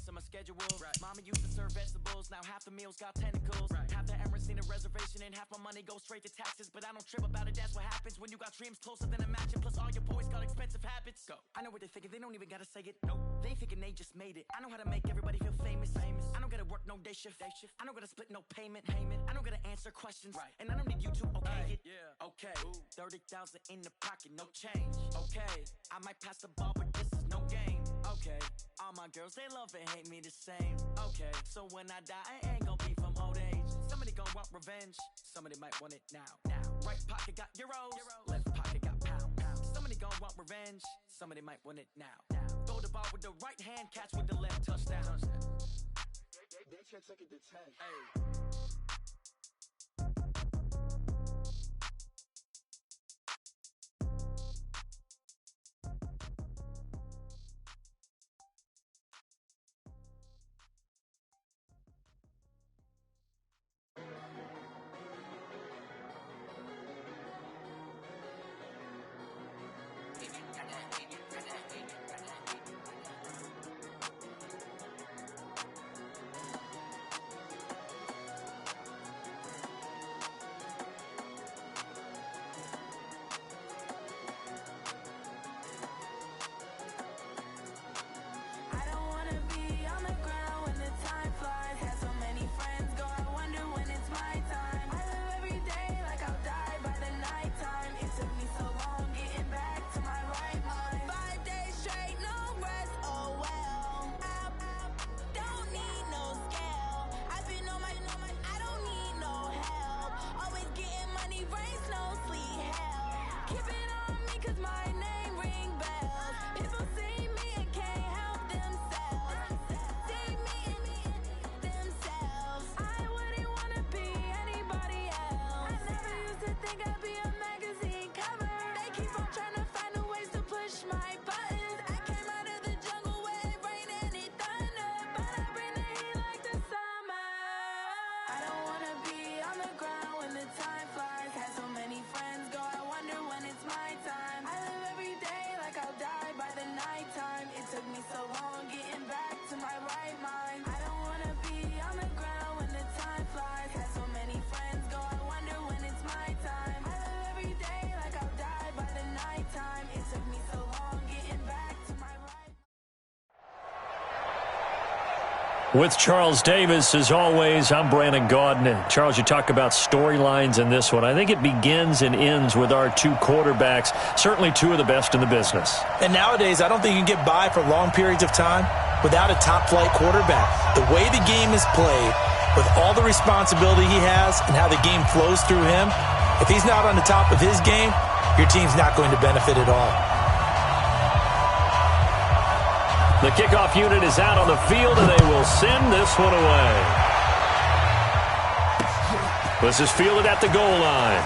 messing my schedule. Right. Mama used to serve vegetables, now half the meals got tentacles. Right. Half the Emirates need a reservation and half my money goes straight to taxes. But I don't trip about it, that's what happens when you got dreams closer than a mansion. Plus all your boys got expensive habits. Go. I know what they're thinking, they don't even gotta say it. Nope. They thinking they just made it. I know how to make everybody feel famous. I don't gotta work no day shift. I don't gotta split no payment. I don't gotta answer questions. Right. And I don't need you to okay it. Yeah. Okay. Ooh. 30,000 in the pocket, no change. Okay. I might pass the ball, but this is no game. Okay. All my girls, they love and hate me the same. Okay. So when I die, I ain't gonna be from old age. Somebody gon' want revenge. Somebody might want it now. Right pocket got euros. Left pocket got pounds. Somebody gon' want revenge. Somebody might want it now. Throw the ball with the right hand, catch with the left, touchdown. They can't take it to 10. Hey. With Charles Davis, as always, I'm Brandon Gaudin. Charles, you talk about storylines in this one. I think it begins and ends with our two quarterbacks, certainly two of the best in the business. And nowadays, I don't think you can get by for long periods of time without a top-flight quarterback. The way the game is played, with all the responsibility he has and how the game flows through him, if he's not on the top of his game, your team's not going to benefit at all. The kickoff unit is out on the field, and they will send this one away. This is fielded at the goal line.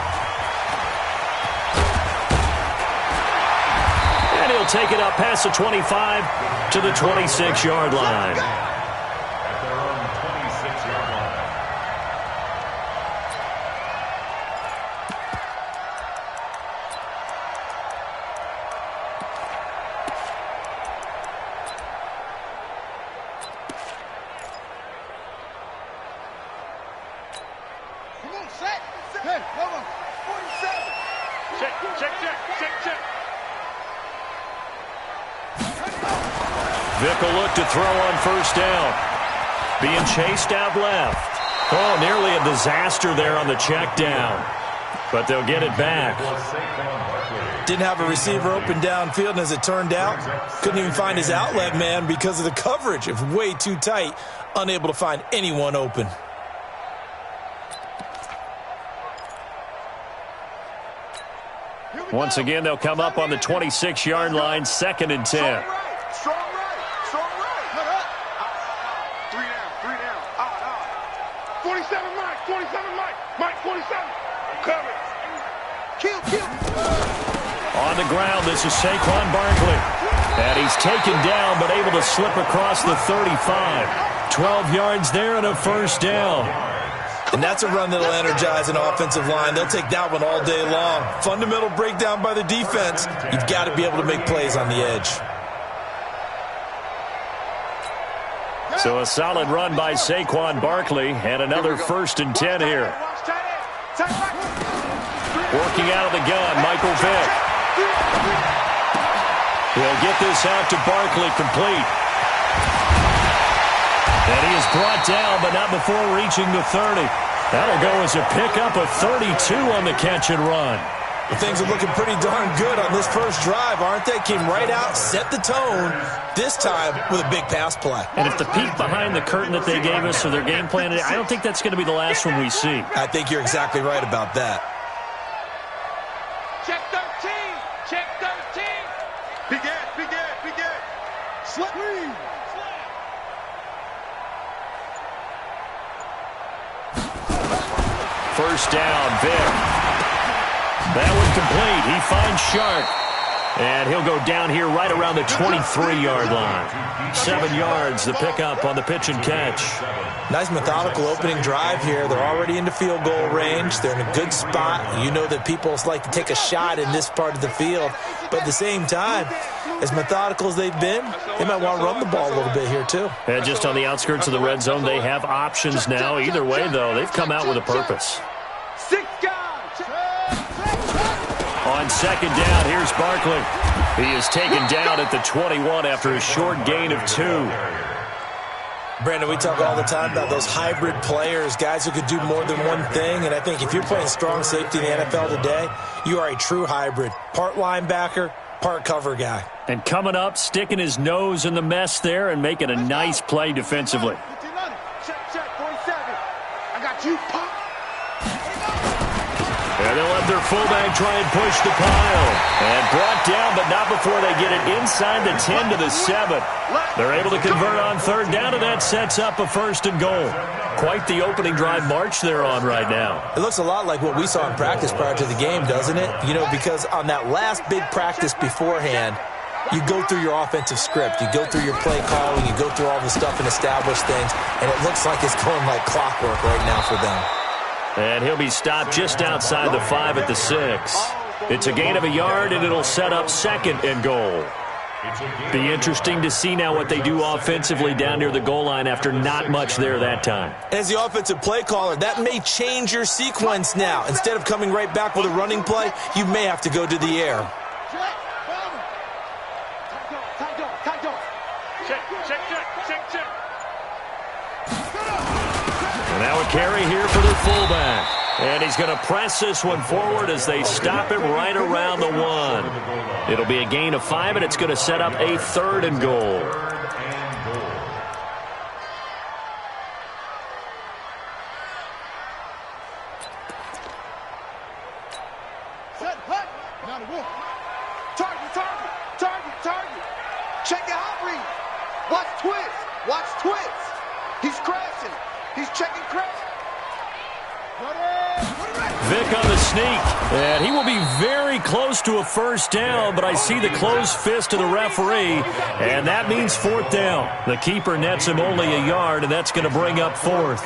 And he'll take it up past the 25 to the 26-yard line. At their own 26-yard line. Vick will look to throw on first down. Being chased out left. Oh, nearly a disaster there on the check down. But they'll get it back. Didn't have a receiver open downfield, and as it turned out, couldn't even find his outlet man because of the coverage. It was way too tight, unable to find anyone open. Once again, they'll come up on the 26-yard line, 2nd and 10. Strong right. Cut up. 3 down. 47, Mike, 47. Cover. Kill. On the ground, this is Saquon Barkley. And he's taken down, but able to slip across the 35. 12 yards there and a first down. And that's a run that'll energize an offensive line. They'll take that one all day long. Fundamental breakdown by the defense. You've got to be able to make plays on the edge. So a solid run by Saquon Barkley and another 1st and 10 here. Working out of the gun, Michael Vick. He'll get this out to Barkley, complete. And he is brought down, but not before reaching the 30. That'll go as a pickup of 32 on the catch and run. Well, things are looking pretty darn good on this first drive, aren't they? Came right out, set the tone, this time with a big pass play. And if the peek behind the curtain that they gave us or their game plan, I don't think that's going to be the last one we see. I think you're exactly right about that. Check 13. Check 13. Begin. Slip. First down, Vick. That one complete. He finds Sharp. And he'll go down here right around the 23-yard line. 7 yards, the pickup on the pitch and catch. Nice methodical opening drive here. They're already into field goal range. They're in a good spot. You know that people like to take a shot in this part of the field. But at the same time, as methodical as they've been, they might want to run the ball a little bit here too. And just on the outskirts of the red zone, they have options now. Either way, though, they've come out with a purpose. 6 guys. On second down, here's Barkley. He is taken down at the 21 after a short gain of 2. Brandon, we talk all the time about those hybrid players, guys who could do more than one thing. And I think if you're playing strong safety in the NFL today, you are a true hybrid. Part linebacker, part cover guy. And coming up, sticking his nose in the mess there and making a nice play defensively. Check, 47. I got you, Pop. And they'll let their fullback try and push the pile. And brought down, but not before they get it inside the 10 to the 7. They're able to convert on third down, and that sets up a 1st and goal. Quite the opening drive march they're on right now. It looks a lot like what we saw in practice prior to the game, doesn't it? You know, because on that last big practice beforehand, you go through your offensive script. You go through your play calling. You go through all the stuff and establish things. And it looks like it's going like clockwork right now for them. And he'll be stopped just outside the 5 at the 6. It's a gain of a yard, and it'll set up 2nd and goal. Be interesting to see now what they do offensively down near the goal line after not much there that time. As the offensive play caller, that may change your sequence now. Instead of coming right back with a running play, you may have to go to the air. Check. And now a carry here for their fullback. And he's going to press this one forward as they stop it right around the 1. It'll be a gain of 5, and it's going to set up a 3rd and goal. Set, hut. Now the wolf. Target. Check your hot read. Watch twist. He's crashing. He's checking crash. Vick on the sneak, and he will be very close to a 1st down, but I see the closed fist of the referee, and that means 4th down. The keeper nets him only a yard, and that's going to bring up 4th.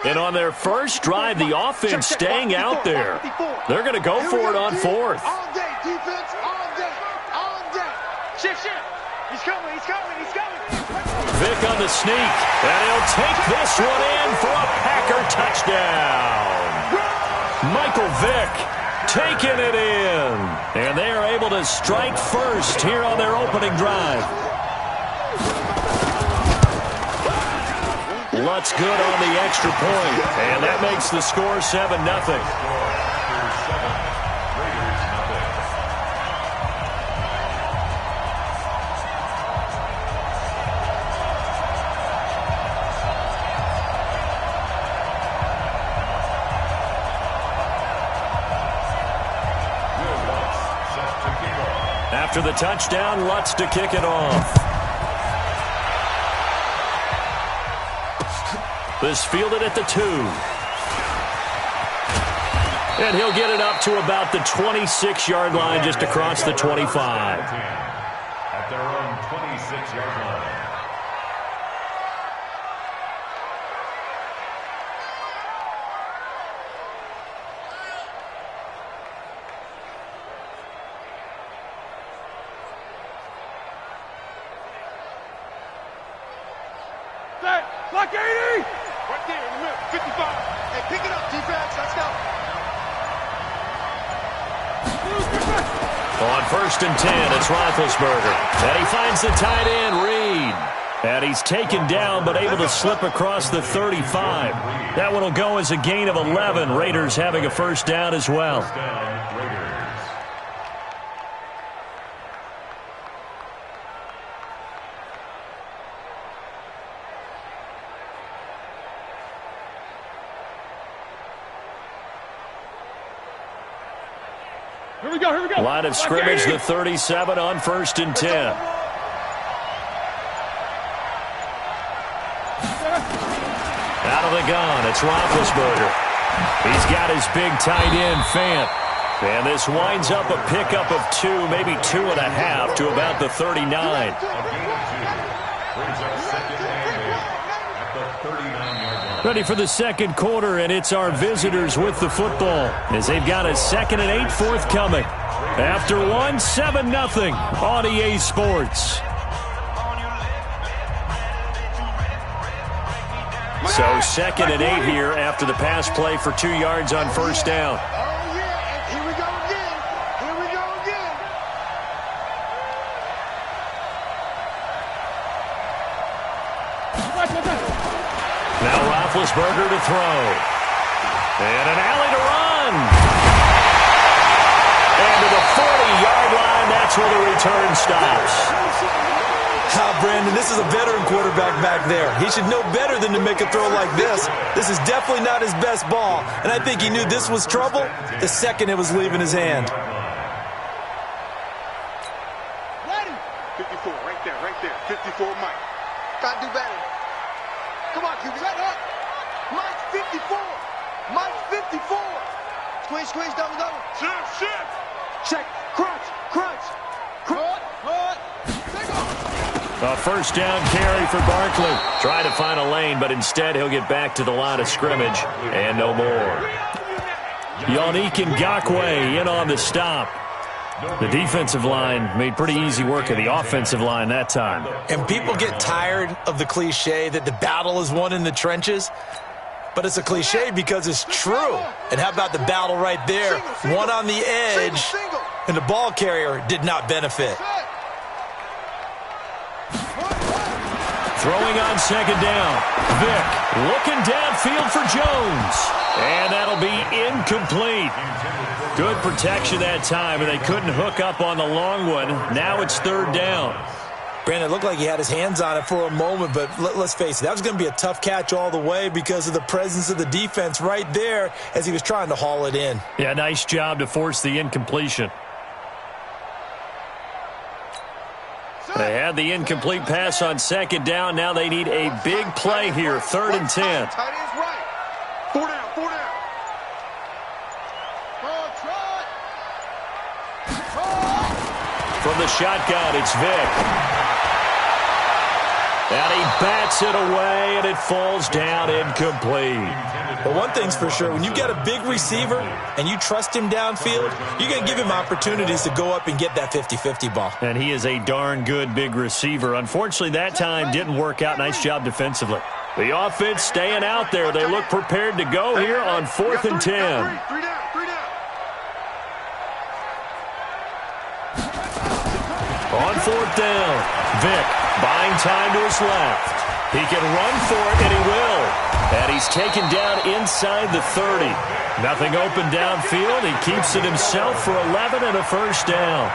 And on their first drive, the offense staying out there. They're going to go for it on 4th. All day, defense, all day. Shift. He's coming. Vick on the sneak, and he'll take this one in for a Packer touchdown. Michael Vick taking it in, and they are able to strike first here on their opening drive. Lutz good on the extra point, and that makes the score 7-0. After the touchdown, Lutz to kick it off. This fielded at the 2. And he'll get it up to about the 26-yard line, just across the 25. At their own 26-yard line. Set. Block 80. Right there in the middle. 55. Hey, pick it up, defense. Let's go. On 1st and 10, it's Roethlisberger. And he finds the tight end, Reed. And he's taken down, but able to slip across the 35. That one will go as a gain of 11. Raiders having a first down as well. Here we go, here we go. Line of scrimmage, the 37 on 1st and 10. Out of the gun, it's Roethlisberger. He's got his big tight end, Fant. And this winds up a pickup of 2, maybe 2.5 to about the 39. Ready for the second quarter, and it's our visitors with the football as they've got a 2nd and 8 forthcoming. After 1, 7-0 on EA Sports. So 2nd and 8 here after the pass play for 2 yards on first down. Oh, yeah. Here we go again. Here we go again. Now Roethlisberger to throw. And an alley to run. And to the 40-yard line, that's where the return stops. Brandon, this is a veteran quarterback back there. He should know better than to make a throw like this. This is definitely not his best ball, and I think he knew this was trouble the second it was leaving his hand. 54, right there, 54, Mike. Gotta do better. Come on, QB. Set up. Mike's 54. Mike's 54. Squeeze, squeeze, double, double. Shift. Check. Crunch, crunch. Crunch. A first down carry for Barkley. Trying to find a lane, but instead he'll get back to the line of scrimmage and no more. Yannick Ngakoue in on the stop. The defensive line made pretty easy work of the offensive line that time. And people get tired of the cliche that the battle is won in the trenches. But it's a cliche because it's true. And how about the battle right there? One on the edge, and the ball carrier did not benefit. Throwing on second down. Vick looking downfield for Jones. And that'll be incomplete. Good protection that time, and they couldn't hook up on the long one. Now it's 3rd down. Brandon, it looked like he had his hands on it for a moment, but let's face it, that was going to be a tough catch all the way because of the presence of the defense right there as he was trying to haul it in. Yeah, nice job to force the incompletion. They had the incomplete pass on second down. Now they need a big play here, 3rd and 10. Tight end's right. 4 down, 4 down. From the shotgun, it's Vick. And he bats it away, and it falls down incomplete. But one thing's for sure, when you got a big receiver and you trust him downfield, you're going to give him opportunities to go up and get that 50-50 ball. And he is a darn good big receiver. Unfortunately, that time didn't work out. Nice job defensively. The offense staying out there. They look prepared to go here on 4th and 10. 3 down, 3 down. On 4th down, Vick buying time to his left. He can run for it, and he will. And he's taken down inside the 30. Nothing open downfield. He keeps it himself for 11 and a first down.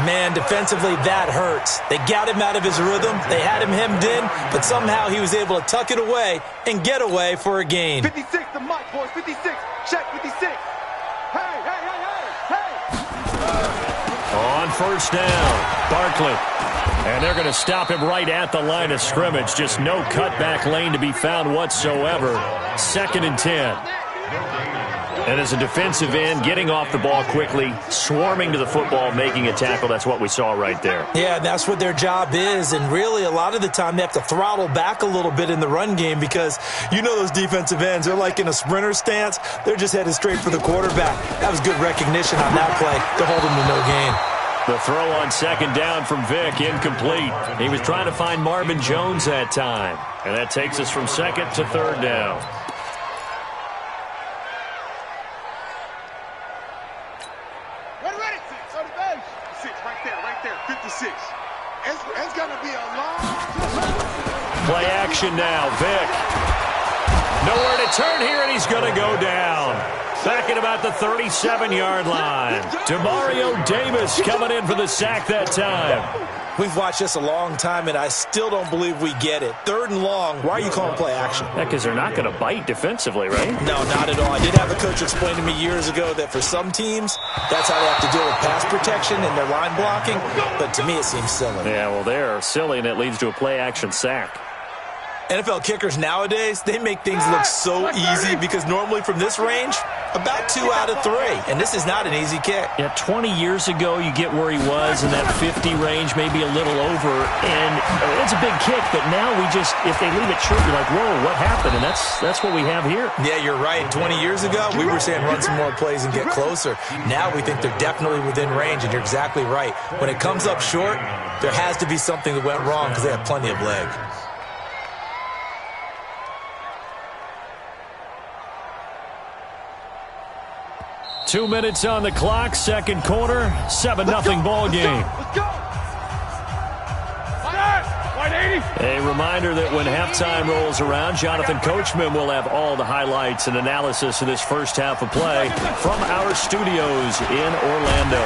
Man, defensively, that hurts. They got him out of his rhythm. They had him hemmed in, but somehow he was able to tuck it away and get away for a gain. 56 to Mike, boys. 56. Check 56. Hey. On first down, Barkley. And they're going to stop him right at the line of scrimmage. Just no cutback lane to be found whatsoever. 2nd and 10. And as a defensive end, getting off the ball quickly, swarming to the football, making a tackle, that's what we saw right there. Yeah, that's what their job is. And really, a lot of the time, they have to throttle back a little bit in the run game because you know those defensive ends, they're like in a sprinter stance. They're just headed straight for the quarterback. That was good recognition on that play to hold him to no gain. The throw on second down from Vick, incomplete. He was trying to find Marvin Jones that time. And that takes us from second to third down. Ready. 6, right there. 56. It's going to be a long... Play action now. Vick. Nowhere to turn here, and he's going to go down. Back at about the 37-yard line. Demario Davis coming in for the sack that time. We've watched this a long time, and I still don't believe we get it. 3rd and long. Why are you calling play action? Yeah, because they're not going to bite defensively, right? No, not at all. I did have a coach explain to me years ago that for some teams, that's how they have to deal with pass protection and their line blocking. But to me, it seems silly. Yeah, well, they're silly, and it leads to a play action sack. NFL kickers nowadays, they make things look so easy because normally from this range, about 2 out of 3. And this is not an easy kick. Yeah, 20 years ago, you get where he was in that 50 range, maybe a little over. And it's a big kick, but now we just, if they leave it short, you're like, whoa, what happened? And that's what we have here. Yeah, you're right. 20 years ago, we were saying run some more plays and get closer. Now we think they're definitely within range, and you're exactly right. When it comes up short, there has to be something that went wrong because they have plenty of leg. 2 minutes on the clock, second quarter, 7-0 ball game. Let's go. A reminder that when halftime rolls around, Jonathan Coachman will have all the highlights and analysis of this first half of play from our studios in Orlando.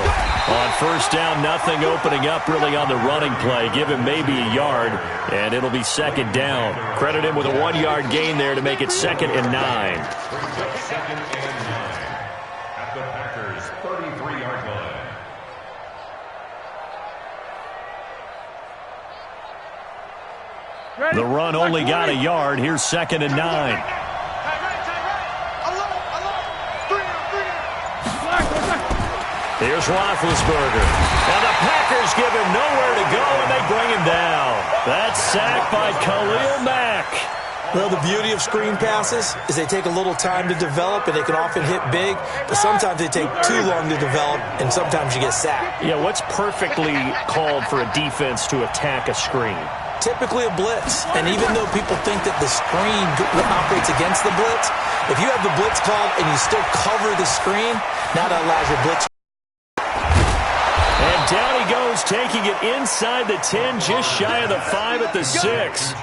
On first down, nothing opening up really on the running play. Give him maybe a yard, and it'll be second down. Credit him with a 1-yard gain there to make it 2nd and 9. Second and 9 at the Packers' 33-yard line. The run only got a yard. Here's 2nd and 9. Here's Roethlisberger. And the Packers give him nowhere to go, and they bring him down. That's sacked by Khalil Mack. Well, the beauty of screen passes is they take a little time to develop, and they can often hit big, but sometimes they take too long to develop, and sometimes you get sacked. Yeah, what's perfectly called for a defense to attack a screen? Typically a blitz, and even though people think that the screen operates against the blitz, if you have the blitz called and you still cover the screen, now that allows your blitz. And down he goes, taking it inside the 10, just shy of the 5 at the 6.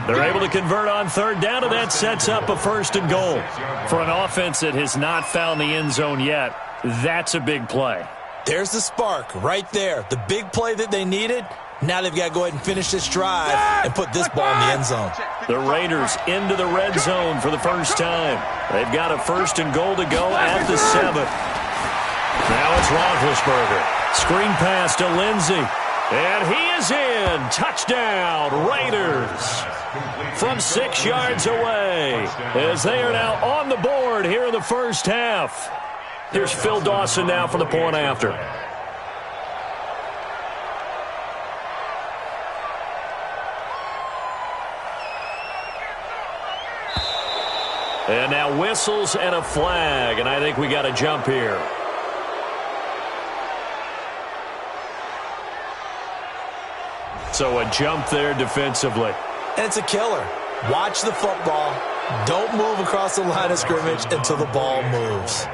They're able to convert on third down, and that sets up a 1st and goal. For an offense that has not found the end zone yet, that's a big play. There's the spark right there. The big play that they needed. Now they've got to go ahead and finish this drive and put this ball in the end zone. The Raiders into the red zone for the first time. They've got a 1st and goal to go at the 7. Now it's Roethlisberger. Screen pass to Lindsey. And he is in. Touchdown, Raiders. From 6 yards away. As they are now on the board here in the first half. Here's Phil Dawson now for the point after. And now whistles and a flag, and I think we got a jump here. So a jump there defensively. And it's a killer. Watch the football. Don't move across the line of scrimmage until the ball moves.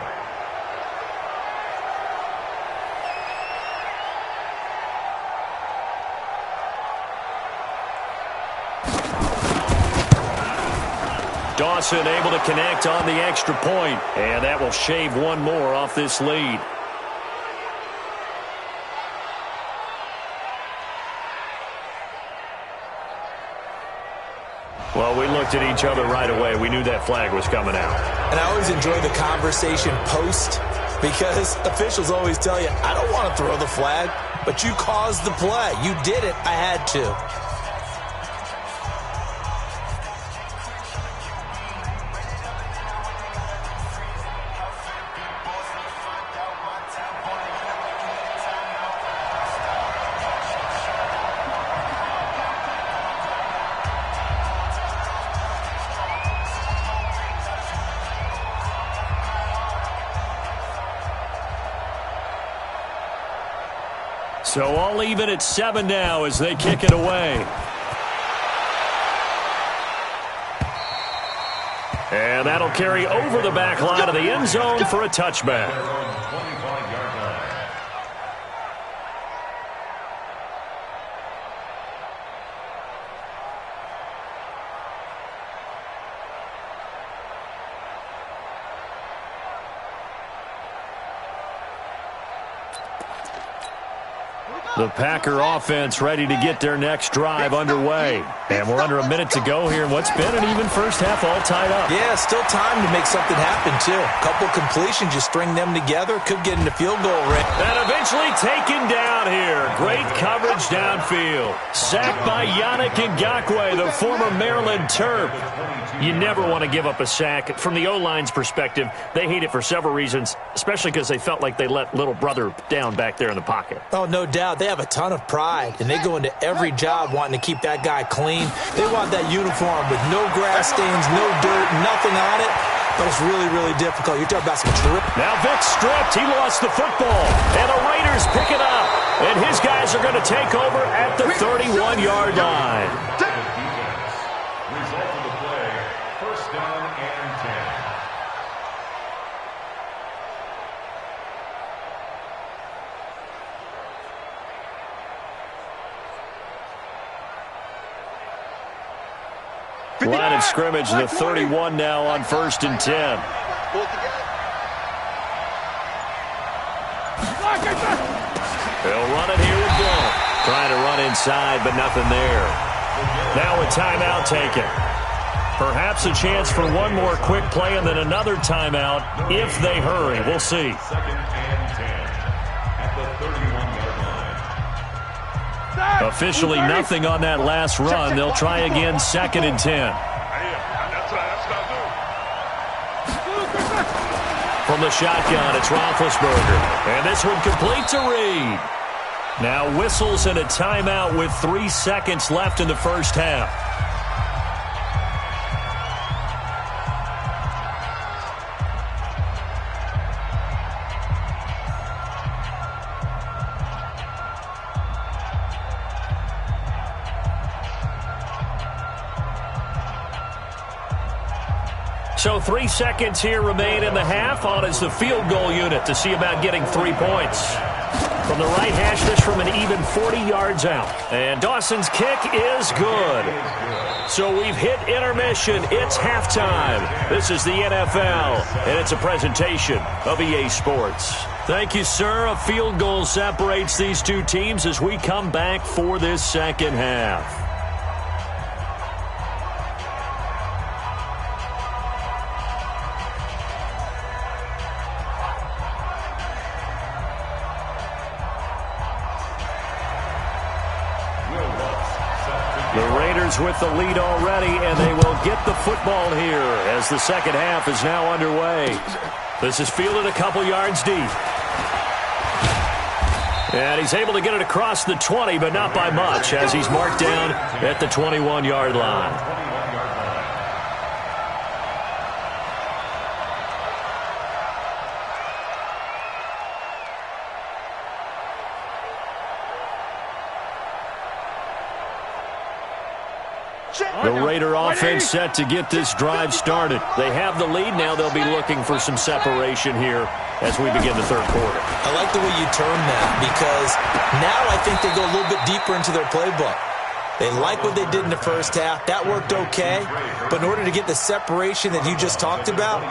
Dawson able to connect on the extra point, and that will shave one more off this lead. Well, we looked at each other right away. We knew that flag was coming out. And I always enjoy the conversation post because officials always tell you, I don't want to throw the flag, but you caused the play. You did it. I had to. So all even at 7 now as they kick it away. And that'll carry over the back line of the end zone for a touchback. The Packer offense ready to get their next drive underway. And we're under a minute to go here in what's been an even first half all tied up. Yeah, still time to make something happen, too. A couple completions, you string them together, could get into field goal range. And eventually taken down here. Great coverage downfield. Sacked by Yannick Ngakoue, the former Maryland Terp. You never want to give up a sack. From the O-line's perspective, they hate it for several reasons, especially because they felt like they let little brother down back there in the pocket. Oh, no doubt. They have a ton of pride, and they go into every job wanting to keep that guy clean. They want that uniform with no grass stains, no dirt, nothing on it. But it's really, really difficult. You're talking about some trip. Now Vic stripped. He lost the football. And the Raiders pick it up. And his guys are going to take over at the 31-yard line. Result of the play, first down and 10. Line of scrimmage, the 31 now on 1st and 10. They'll run it here with Bill. Trying to run inside, but nothing there. Now a timeout taken. Perhaps a chance for one more quick play and then another timeout if they hurry. We'll see. 2nd and 10 at the 31-yard line. Officially nothing on that last run. They'll try again 2nd and 10. From the shotgun, it's Roethlisberger. And this one complete to Reed. Now whistles and a timeout with 3 seconds left in the first half. So 3 seconds here remain in the half. On is the field goal unit to see about getting 3 points. From the right hash, this from an even 40 yards out. And Dawson's kick is good. So we've hit intermission. It's halftime. This is the NFL, and it's a presentation of EA Sports. Thank you, sir. A field goal separates these two teams as we come back for this second half. With the lead already, and they will get the football here as the second half is now underway. This is fielded a couple yards deep. And he's able to get it across the 20, but not by much, as he's marked down at the 21-yard line. The Raider offense set to get this drive started. They have the lead. Now they'll be looking for some separation here as we begin the third quarter. I like the way you term that because now I think they go a little bit deeper into their playbook. They like what they did in the first half. That worked okay. But in order to get the separation that you just talked about,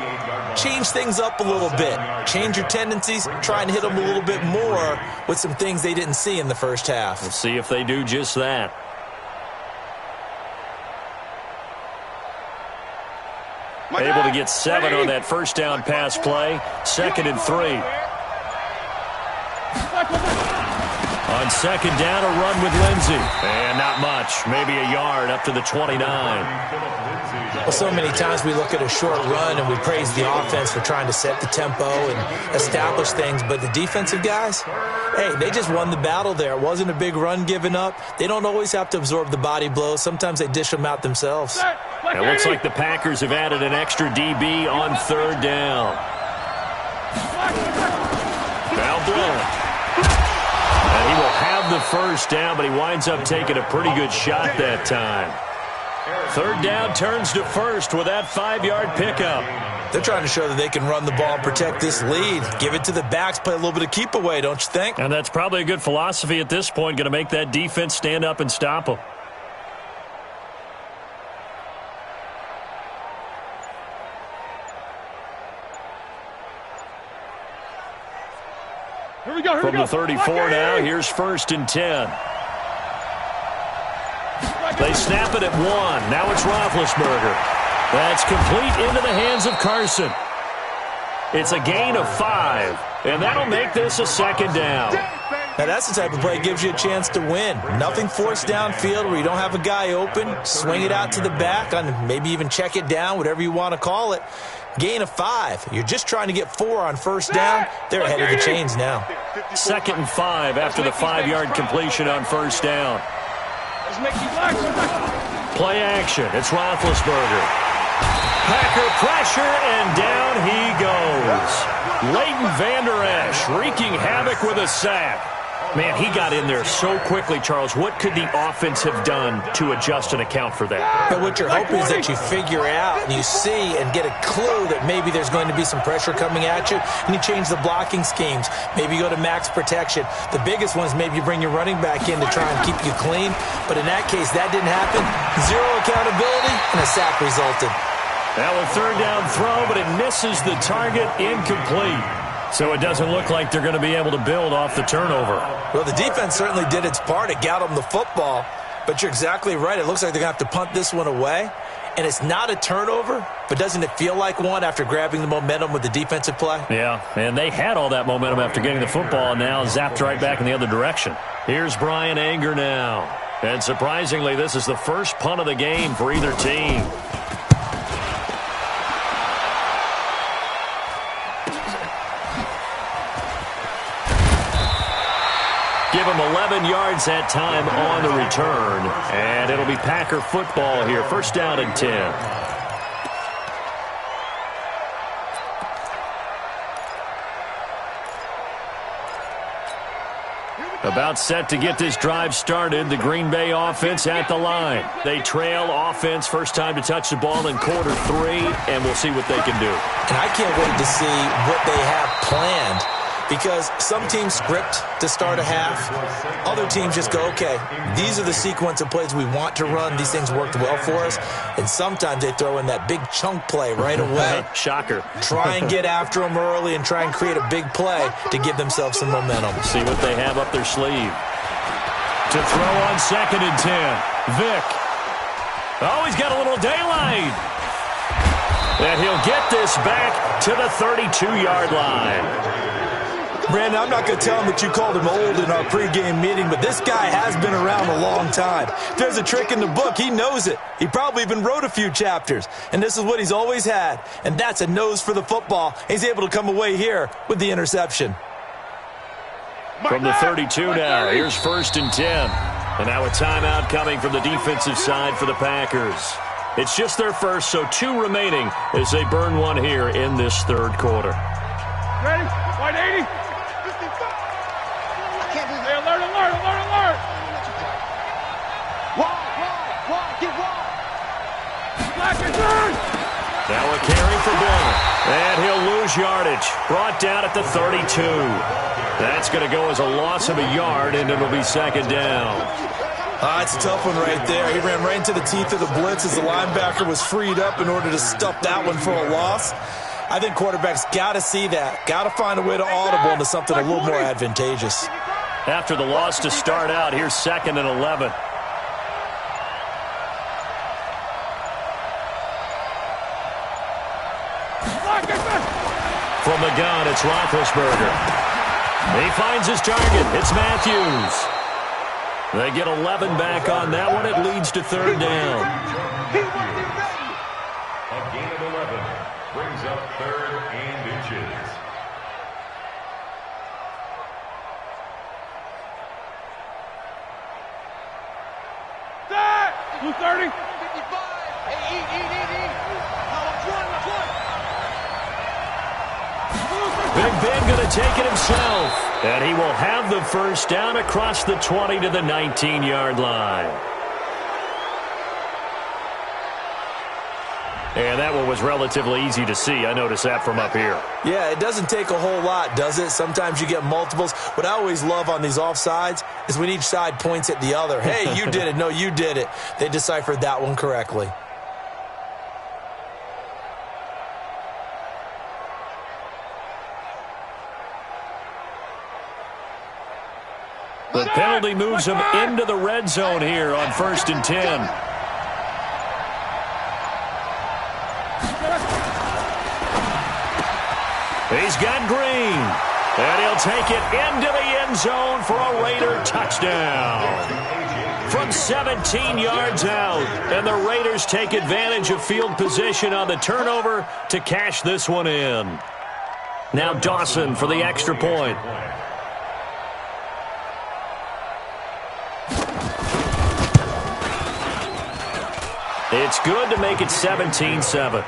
change things up a little bit. Change your tendencies. Try and hit them a little bit more with some things they didn't see in the first half. We'll see if they do just that. Able to get 7 on that first down pass play. 2nd and 3. On 2nd down, a run with Lindsey. And not much. Maybe a yard up to the 29. Well, so many times we look at a short run and we praise the offense for trying to set the tempo and establish things. But the defensive guys, hey, they just won the battle there. It wasn't a big run given up. They don't always have to absorb the body blows. Sometimes they dish them out themselves. It looks like the Packers have added an extra DB on 3rd down. Now Blount. And he will have the first down, but he winds up taking a pretty good shot that time. Third down turns to first with that 5-yard pickup. They're trying to show that they can run the ball and protect this lead. Give it to the backs, play a little bit of keep away, don't you think? And that's probably a good philosophy at this point, going to make that defense stand up and stop them. Here we go. From the 34 now, here's 1st and 10. They snap it at 1. Now it's Roethlisberger. That's complete into the hands of Carson. It's a gain of 5, and that'll make this a 2nd down. Now that's the type of play that gives you a chance to win. Nothing forced downfield where you don't have a guy open. Swing it out to the back, and maybe even check it down, whatever you want to call it. Gain of 5. You're just trying to get 4 on 1st down. They're ahead of the chains now. 2nd and 5 after the 5-yard completion on 1st down. Play action. It's Roethlisberger. Packer pressure, and down he goes. Leighton Vander Esch wreaking havoc with a sack. Man, he got in there so quickly, Charles. What could the offense have done to adjust and account for that? But what you're hoping is that you figure out and you see and get a clue that maybe there's going to be some pressure coming at you, and you change the blocking schemes. Maybe you go to max protection. The biggest one is maybe you bring your running back in to try and keep you clean. But in that case, that didn't happen. 0 accountability, and a sack resulted. Now a 3rd down throw, but it misses the target, incomplete. So it doesn't look like they're going to be able to build off the turnover. Well, the defense certainly did its part. It got them the football. But you're exactly right. It looks like they're going to have to punt this one away. And it's not a turnover, but doesn't it feel like one after grabbing the momentum with the defensive play? Yeah, and they had all that momentum after getting the football, and now zapped right back in the other direction. Here's Brian Anger now. And surprisingly, this is the first punt of the game for either team. Give him 11 yards that time on the return. And it'll be Packer football here. 1st down and 10. About set to get this drive started. The Green Bay offense at the line. They trail offense. First time to touch the ball in quarter 3. And we'll see what they can do. And I can't wait to see what they have planned. Because some teams script to start a half. Other teams just go, okay, these are the sequence of plays we want to run. These things worked well for us. And sometimes they throw in that big chunk play right away. Shocker. Try and get after them early and try and create a big play to give themselves some momentum. See what they have up their sleeve. To throw on 2nd and 10. Vick. Oh, he's got a little daylight. And he'll get this back to the 32-yard line. Brandon, I'm not going to tell him that you called him old in our pregame meeting, but this guy has been around a long time. If there's a trick in the book, he knows it. He probably even wrote a few chapters, and this is what he's always had, and that's a nose for the football. He's able to come away here with the interception. From the 32 now, here's 1st and 10. And now a timeout coming from the defensive side for the Packers. It's just their first, so 2 remaining as they burn one here in this 3rd quarter. Ready? Wide 80. Hey, alert. Wide, get wide. Black and turn. Now a carry for Blount. And he'll lose yardage. Brought down at the 32. That's going to go as a loss of a yard, and it'll be 2nd down. It's a tough one right there. He ran right into the teeth of the blitz as the linebacker was freed up in order to stuff that one for a loss. I think quarterbacks got to see that. Got to find a way to audible into something a little more advantageous. After the loss to start out, here's 2nd and 11. From the gun, it's Roethlisberger. He finds his target. It's Matthews. They get 11 back on that one. It leads to 3rd down. A gain of 11 brings up 3rd and inches. Set! 230. 55. Hey, eat. Now, watch one. Big Ben going to take it himself. And he will have the first down across the 20 to the 19-yard line. And that one was relatively easy to see. I noticed that from up here. Yeah, it doesn't take a whole lot, does it? Sometimes you get multiples. What I always love on these offsides is when each side points at the other. Hey, you did it. No, you did it. They deciphered that one correctly. The penalty moves him into the red zone here on 1st and 10. He's got Green, and he'll take it into the end zone for a Raider touchdown. From 17 yards out, and the Raiders take advantage of field position on the turnover to cash this one in. Now Dawson for the extra point. It's good to make it 17-7.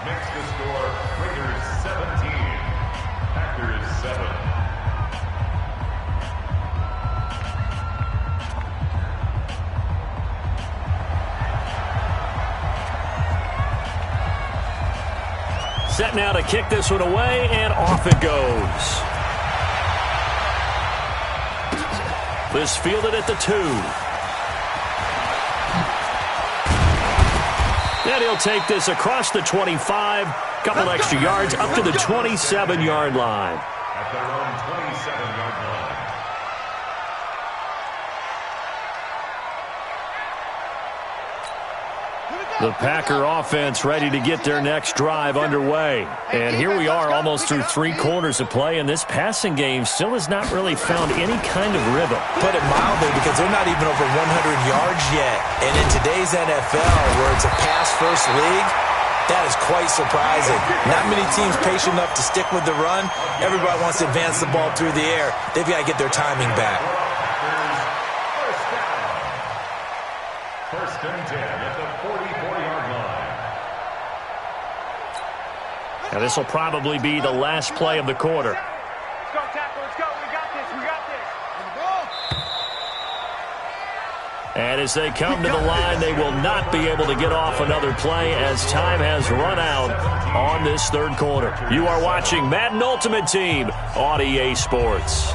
Next to score, Raiders 17, Packers 7. Set now to kick this one away, and off it goes. This fielded at the 2. And he'll take this across the 25, couple extra yards up to the 27-yard line. At their own 27-yard line. The Packer offense ready to get their next drive underway. And here we are almost through 3 quarters of play, and this passing game still has not really found any kind of rhythm. Put it mildly, because they're not even over 100 yards yet. And in today's NFL, where it's a pass-first league, that is quite surprising. Not many teams patient enough to stick with the run. Everybody wants to advance the ball through the air. They've got to get their timing back. First and 10 at the 44-yard line. Now this will probably be the last play of the quarter. Let's go, tackle. Let's go. We got this. We got this. And as they come to the line, they will not be able to get off another play as time has run out on this third quarter. You are watching Madden Ultimate Team on EA Sports.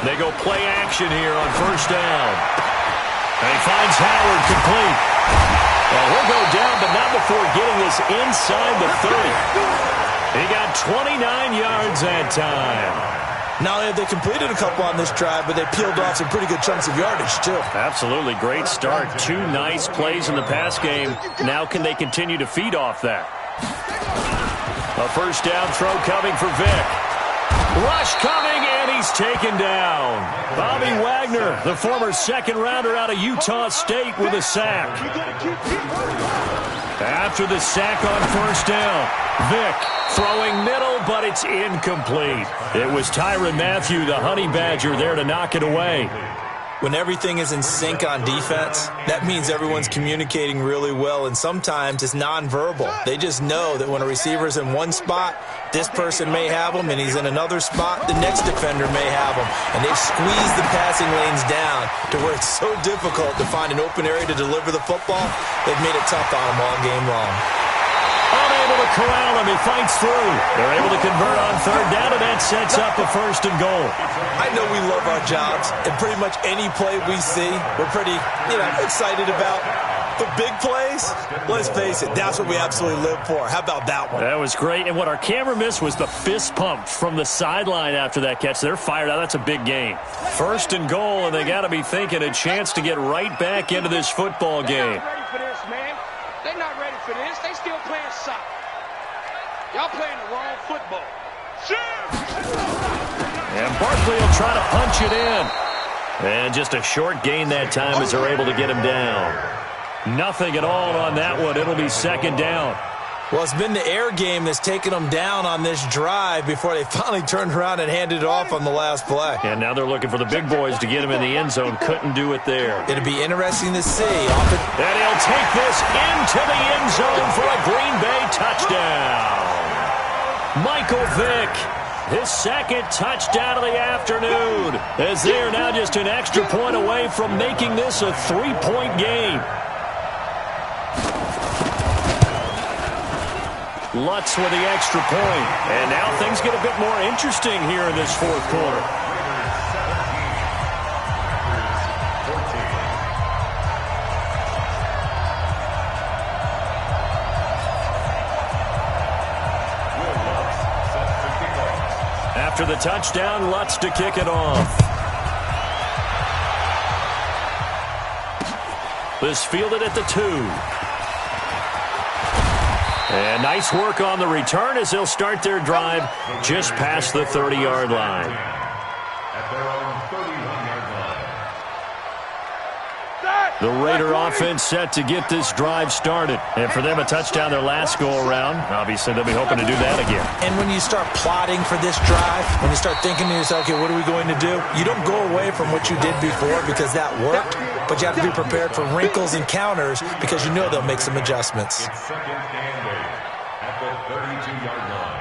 They go play action here on first down. And he finds Howard complete. Well, he'll go down, but not before getting this inside the 30. He got 29 yards that time. Not only have they completed a couple on this drive, but they peeled off some pretty good chunks of yardage, too. Absolutely. Great start. 2 nice plays in the pass game. Now can they continue to feed off that? A first down throw coming for Vic. Rush coming, and he's taken down. Bobby Wagner, the former second-rounder out of Utah State, with a sack. After the sack on first down, Vic throwing middle, but it's incomplete. It was Tyrann Mathieu, the Honey Badger, there to knock it away. When everything is in sync on defense, that means everyone's communicating really well, and sometimes it's nonverbal. They just know that when a receiver's in one spot, this person may have him, and he's in another spot, the next defender may have him. And they've squeezed the passing lanes down to where it's so difficult to find an open area to deliver the football. They've made it tough on him all game long. Unable to corral him. He fights through. They're able to convert on third down, and that sets up a first and goal. I know we love our jobs, and pretty much any play we see, we're pretty, excited about. The big plays, let's face it, that's what we absolutely live for. How about that one? That was great, and what our camera missed was the fist pump from the sideline after that catch. They're fired out. That's a big game. First and goal, and they got to be thinking a chance to get right back into this football game. They're not ready for this, man. They're not ready for this. They still playing soccer. Y'all playing the wrong football. And Barkley will try to punch it in. And just a short gain that time as they're able to get him down. Nothing at all on that one. It'll be second down. Well, it's been the air game that's taken them down on this drive before they finally turned around and handed it off on the last play. And now they're looking for the big boys to get him in the end zone. Couldn't do it there. It'll be interesting to see. And he'll take this into the end zone for a Green Bay touchdown. Michael Vick, his second touchdown of the afternoon, as they are now just an extra point away from making this a 3-point game. Lutz with the extra point. And now things get a bit more interesting here in this fourth quarter. After the touchdown, Lutz to kick it off. This fielded at the 2. And nice work on the return as they'll start their drive just past the 30-yard line. At their own 31-yard line. The Raider offense set to get this drive started. And for them, a touchdown their last go-around. Obviously, they'll be hoping to do that again. And when you start plotting for this drive, when you start thinking to yourself, okay, what are we going to do? You don't go away from what you did before because that worked, but you have to be prepared for wrinkles and counters because you know they'll make some adjustments. It's second and 8 at the 32-yard line.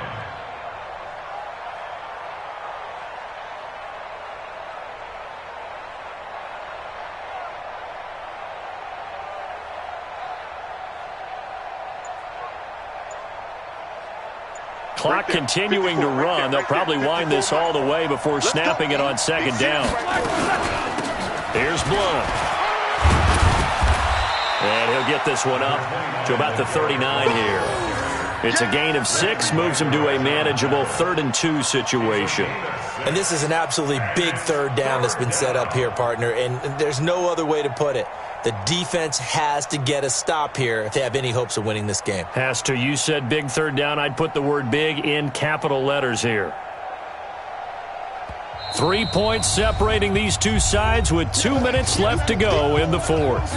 Clock continuing to run. They'll probably wind this all the way before snapping it on second down. Here's Blunt. And he'll get this one up to about the 39 here. It's a gain of 6, moves him to a manageable 3rd and 2 situation. And this is an absolutely big third down that's been set up here, partner, and there's no other way to put it. The defense has to get a stop here if they have any hopes of winning this game. Has to. You said big third down. I'd put the word big in capital letters here. 3 points separating these two sides with 2 minutes left to go in the fourth.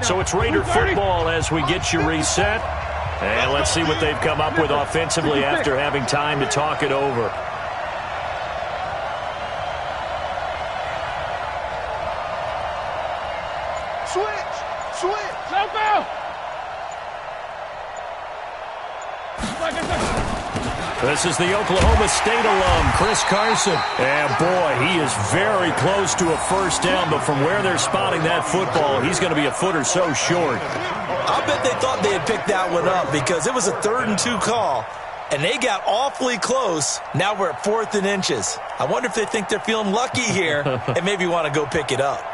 So it's Raider football as we get you reset. And let's see what they've come up with offensively after having time to talk it over. Switch! Jump out! This is the Oklahoma State alum, Chris Carson. And boy, he is very close to a first down, but from where they're spotting that football, he's going to be a foot or so short. I'll bet they thought they had picked that one up because it was a 3rd and 2 call, and they got awfully close. Now we're at 4th and inches. I wonder if they think they're feeling lucky here and maybe want to go pick it up.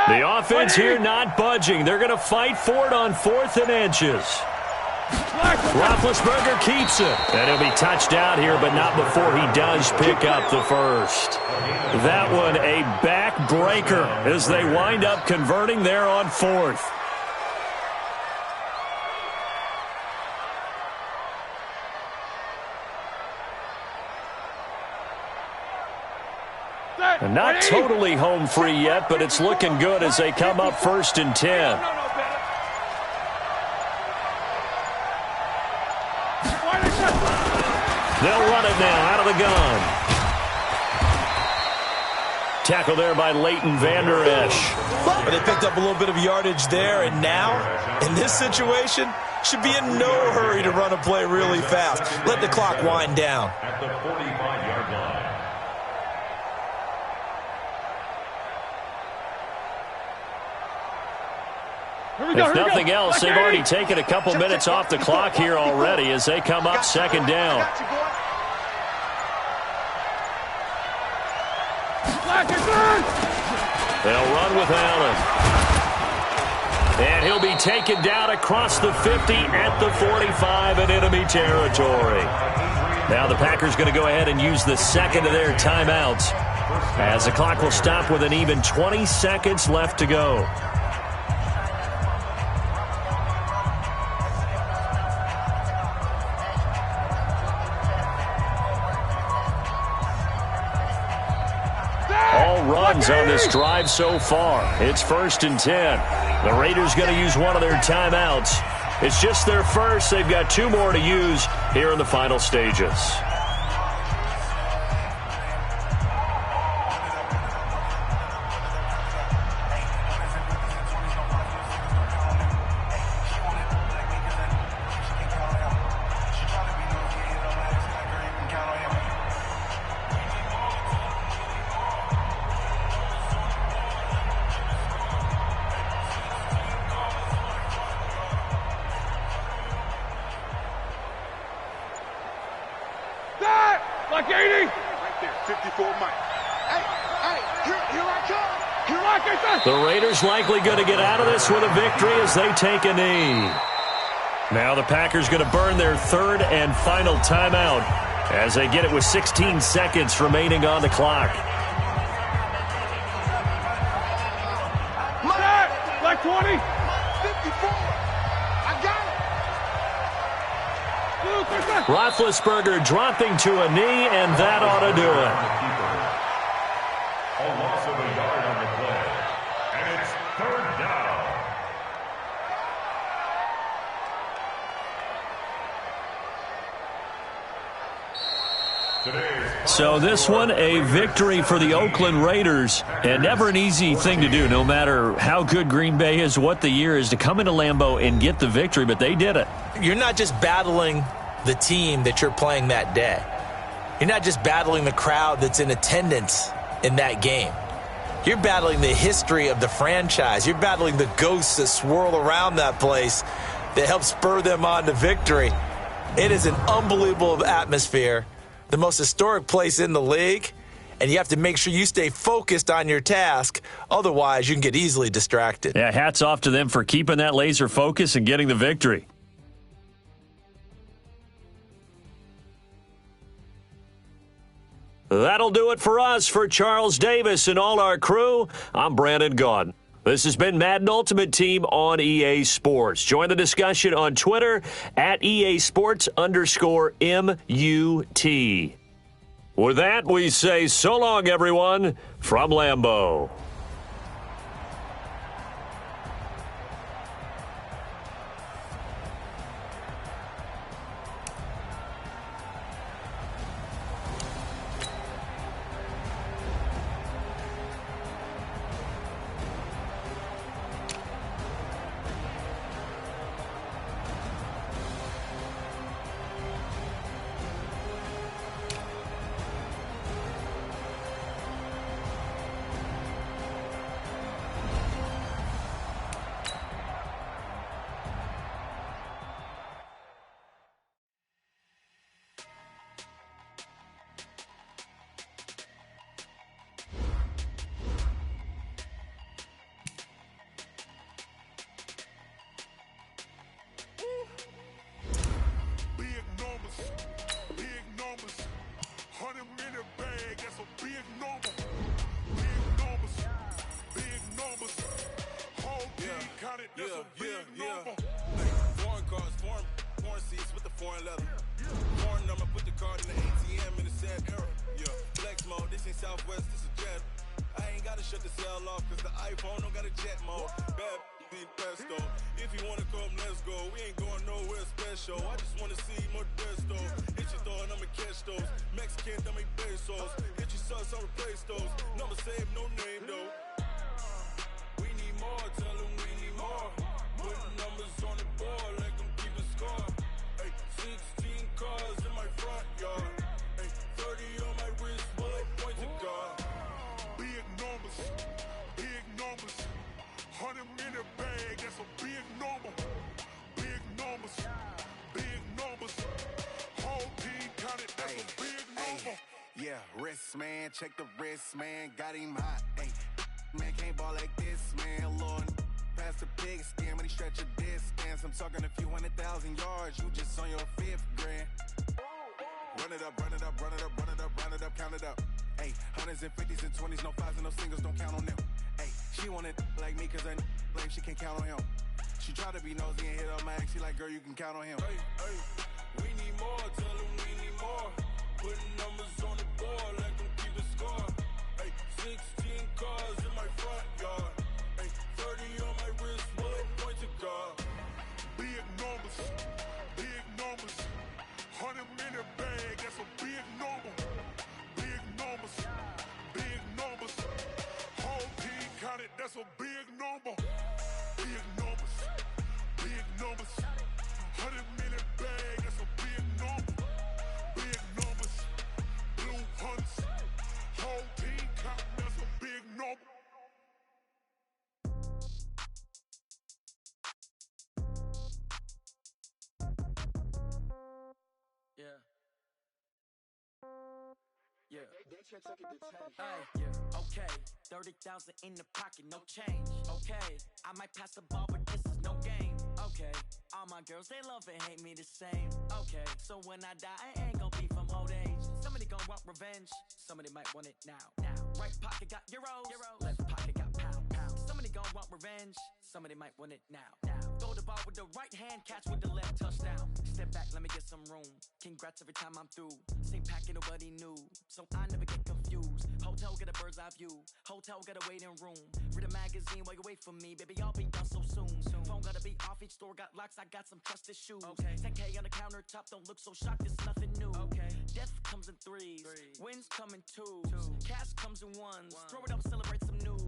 The offense here not budging. They're going to fight for it on 4th and inches. Roethlisberger keeps it. And he'll be touched out here, but not before he does pick up the first. That one a backbreaker as they wind up converting there on 4th. And not totally home free yet, but it's looking good as they come up 1st and 10. They'll run it now out of the gun. Tackle there by Leighton Vander Esch. But they picked up a little bit of yardage there, and now, in this situation, should be in no hurry to run a play really fast. Let the clock wind down. At the 45-yard line. If nothing else, they've already taken a couple minutes off the clock here already as they come up 2nd down. They'll run with Allen. And he'll be taken down across the 50 at the 45 in enemy territory. Now the Packers going to go ahead and use the second of their timeouts. as the clock will stop with an even 20 seconds left to go. All runs on this drive so far. It's 1st and 10. The Raiders going to use one of their timeouts. It's just their first. They've got 2 more to use here in the final stages. Like 80. Right there, 54 Mike. Here I come. Here I come. The Raiders likely going to get out of this with a victory as they take a knee. Now the Packers going to burn their 3rd and final timeout as they get it with 16 seconds remaining on the clock. Like 20. 54. I got it. Roethlisberger dropping to a knee, and that ought to do it. A loss of a yard on the play, and it's 3rd down. So this one, a victory for the Oakland Raiders, and never an easy thing to do, no matter how good Green Bay is, what the year is, to come into Lambeau and get the victory, but they did it. You're not just battling the team that you're playing that day. You're not just battling the crowd that's in attendance in that game. You're battling the history of the franchise. You're battling the ghosts that swirl around that place that help spur them on to victory. It is an unbelievable atmosphere, the most historic place in the league, and you have to make sure you stay focused on your task. Otherwise, you can get easily distracted. Yeah, hats off to them for keeping that laser focus and getting the victory. That'll do it for us. For Charles Davis and all our crew, I'm Brandon Gaudin. This has been Madden Ultimate Team on EA Sports. Join the discussion on Twitter at EA Sports_MUT. With that, we say so long, everyone, from Lambeau. Southwest, this a jet. I ain't gotta shut the cell off, cause the iPhone don't got a jet mode. Bad need pesto. If you wanna come, let's go. We ain't going nowhere special. I just wanna see more desto. Hit your throw and I'ma catch those. Mexican, dummy pesos. Hit your sus, I'll replace those. Number save, no name though. We need more, tell them we need more. Putting numbers on the board, like them keep a score. Ay, 16 cars in my front yard. Ay, 30 on my wrist, bullet point to God. Big numbers, big numbers. 100 in the bag, that's a big number. Big numbers, big numbers. Whole team counted, that's a big number. Yeah, wrist man, check the wrist man, got him hot. Ay, man can't ball like this, man. Lord, past the big skin when he stretch a distance. I'm talking a few 100,000 yards, you just on your 5th grand. Run it up, run it up, run it up, run it up, run it up, count it up. Ayy, hundreds and fifties and 20s, no fives and no singles, don't count on them. Ayy, she want it like me cause her lame, she can't count on him. She try to be nosy and hit up my ex, she like, girl, you can count on him. Hey, we need more, tell them we need more. Putting numbers on the board, let them keep the score. Hey, 16 cars in my front yard. Hey, 30 on my wrist, bullet point to God. Big numbers, 100 minute bag, that's a big number. Big numbers, whole team counted, that's a big number. Big numbers, 100 minute bag, that's a big number. Big numbers, blue hunts, whole team counting, that's a big number. Yeah. Yeah. Hey, yeah. Okay. 30,000 in the pocket, no change. Okay. I might pass the ball, but this is no game. Okay. All my girls, they love and hate me the same. Okay. So when I die, I ain't gonna be from old age. Somebody gon' want revenge. Somebody might want it now. Right pocket got euros. Left pocket got pound. Somebody gon' want revenge. Somebody might want it now. Throw the ball with the right hand, catch with the left, touchdown. Step back, let me get some room. Congrats every time I'm through. Same packet, nobody knew. So I never get confused. Hotel get a bird's eye view. Hotel get a waiting room. Read a magazine while you wait for me. Baby, I'll be done so soon. Phone gotta be off, each store got locks. I got some trusted shoes. 10K on the countertop, don't look so shocked, it's nothing new. Death comes in threes. Wins come in twos. Cash comes in ones. Throw it up, celebrate some news.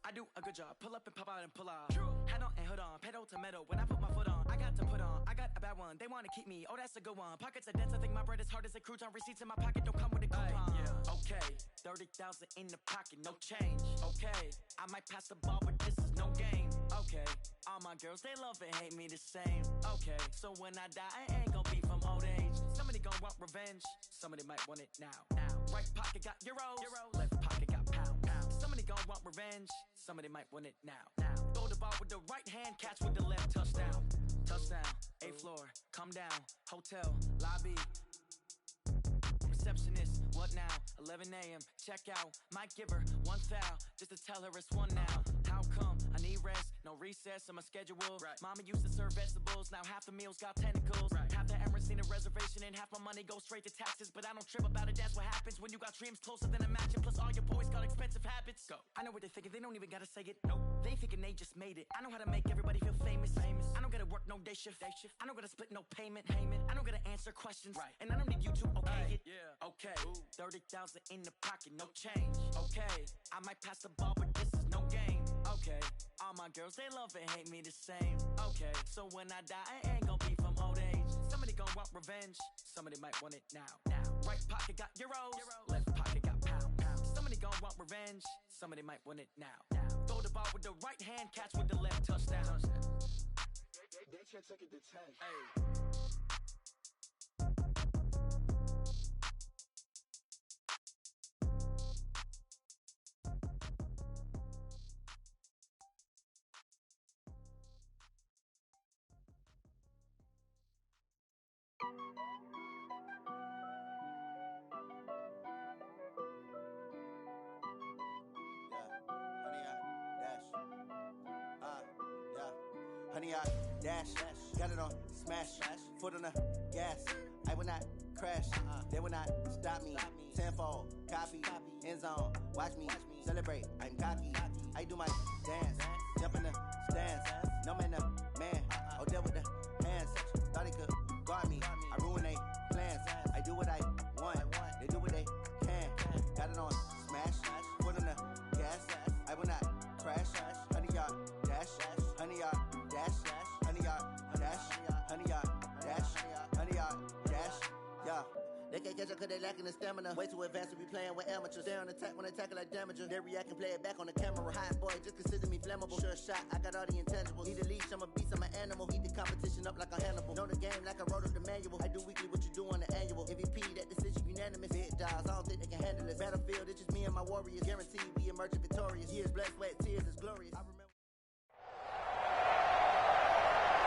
I do a good job, pull up and pop out and pull out. Hat on and hood on, pedal to metal. When I put my foot on, I got to put on. I got a bad one, they wanna keep me, oh that's a good one. Pockets are dense, I think my bread is hard as a crouton. Receipts in my pocket don't come with a coupon. Okay, 30,000 in the pocket, no change. Okay, I might pass the ball, but this is no game. Okay, all my girls, they love and hate me the same. Okay, so when I die, I ain't gonna be from old age. Somebody gon' want revenge, somebody might want it now. Right pocket got euros, left pocket got pound. Somebody gon' want revenge, somebody might want it now. Throw the ball with the right hand, catch with the left, touchdown. Touchdown, 8th floor, come down, hotel, lobby. Receptionist, what now? 11 a.m., check out. Might give her one foul, just to tell her it's one now. How come? I need rest, no recess in my schedule. Mama used to serve vegetables, now half the meals got tentacles. Half the Emirates need a reservation and half my money goes straight to taxes. But I don't trip about it, that's what happens when you got dreams closer than a matching. Plus all your boys got expensive habits. Go. I know what they're thinking, they don't even gotta say it. Nope. They thinking they just made it. I know how to make everybody feel famous. I don't gotta work no day shift. I don't gotta split no payment. I don't gotta answer questions. And I don't need you to okay it. Okay, 30,000 in the pocket, no change. Okay, I might pass the ball, but this is no game. Okay, all my girls, they love and hate me the same. Okay, so when I die, I ain't gonna be from old age. Somebody gon' want revenge, somebody might want it now. Right pocket got euros, left pocket got pound. Somebody gon' want revenge, somebody might want it now. Throw the ball with the right hand, catch with the left, touchdown. They can't take it to 10. Honey, I dash, got it on smash, foot on the gas. I will not crash, they will not stop me. Tenfold, copy, end zone, watch me celebrate. I'm cocky, I do my dance, jump in the stands. No man, the man, oh deal with the hands. Thought he could guard me, I ruin they plans. I do what I want, they do what they can. Got it on smash, foot on the gas. I will not crash, honey, y'all dash, honey, y'all dash, honey, y'all dash, honey, y'all dash, honey, y'all dash, yeah. They can't catch up cause they lacking the stamina. Way too advanced to be playing with amateurs. Stay on attack when they tackle like damager. They react and play it back on the camera. Hot boy, just consider me flammable. Sure shot, I got all the intangibles. Need a leash, I'm a beast, I'm an animal. Heat the competition up like a Hannibal. Know the game like I wrote up the manual. I do weekly what you do on the annual. MVP, that decision unanimous. Big dials, I don't think they can handle it. Battlefield, it's just me and my warriors. Guaranteed we emerging victorious. Years, blood, sweat, tears is glorious. I remember.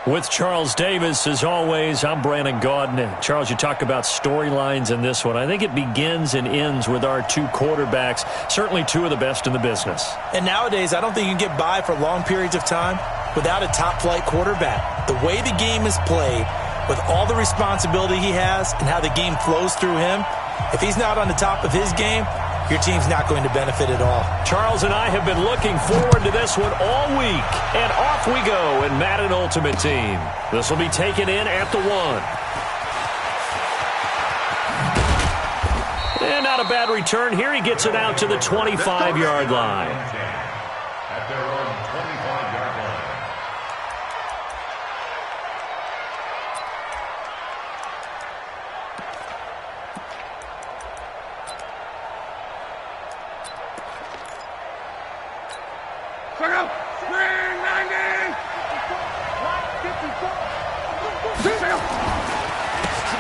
With Charles Davis, as always, I'm Brandon Gaudin. Charles, you talk about storylines in this one. I think it begins and ends with our two quarterbacks, certainly two of the best in the business. And nowadays, I don't think you can get by for long periods of time without a top-flight quarterback. The way the game is played, with all the responsibility he has and how the game flows through him, if he's not on the top of his game, your team's not going to benefit at all. Charles and I have been looking forward to this one all week. And off we go in Madden Ultimate Team. This will be taken in at the 1. And not a bad return here. He gets it out to the 25-yard line. At their own 25-yard line.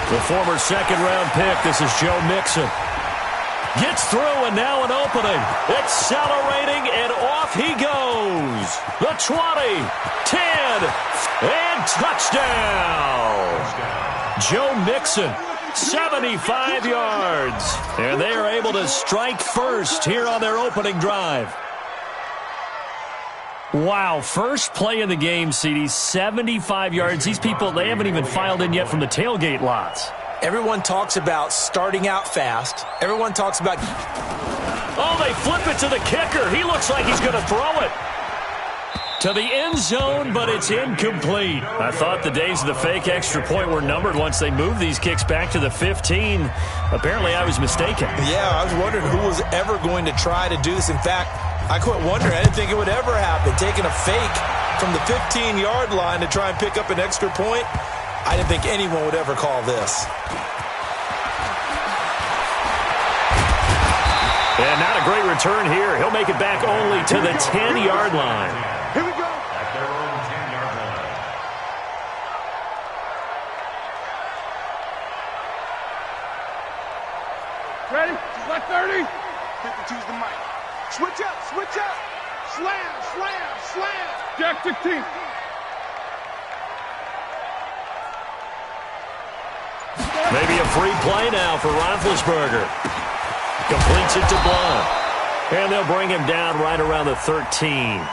The former second-round pick, this is Joe Mixon. Gets through and now an opening. Accelerating and off he goes. The 20, 10, and touchdown. Joe Mixon, 75 yards. And they are able to strike first here on their opening drive. Wow, first play of the game, CD, 75 yards. These people, they haven't even filed in yet from the tailgate lots. Everyone talks about starting out fast. Everyone talks about... Oh, they flip it to the kicker. He looks like he's going to throw it to the end zone, but it's incomplete. I thought the days of the fake extra point were numbered once they moved these kicks back to the 15. Apparently, I was mistaken. Yeah, I was wondering who was ever going to try to do this. In fact, I quit wondering. I didn't think it would ever happen. Taking a fake from the 15-yard line to try and pick up an extra point, I didn't think anyone would ever call this. And not a great return here. He'll make it back only to the 10-yard line. Here we go. At their own 10-yard line. Ready? Left 30. 52's the mic. Switch up, switch up. Slam, slam, slam. Jack 16. Maybe a free play now for Roethlisberger. Completes it to Blount. And they'll bring him down right around the 13.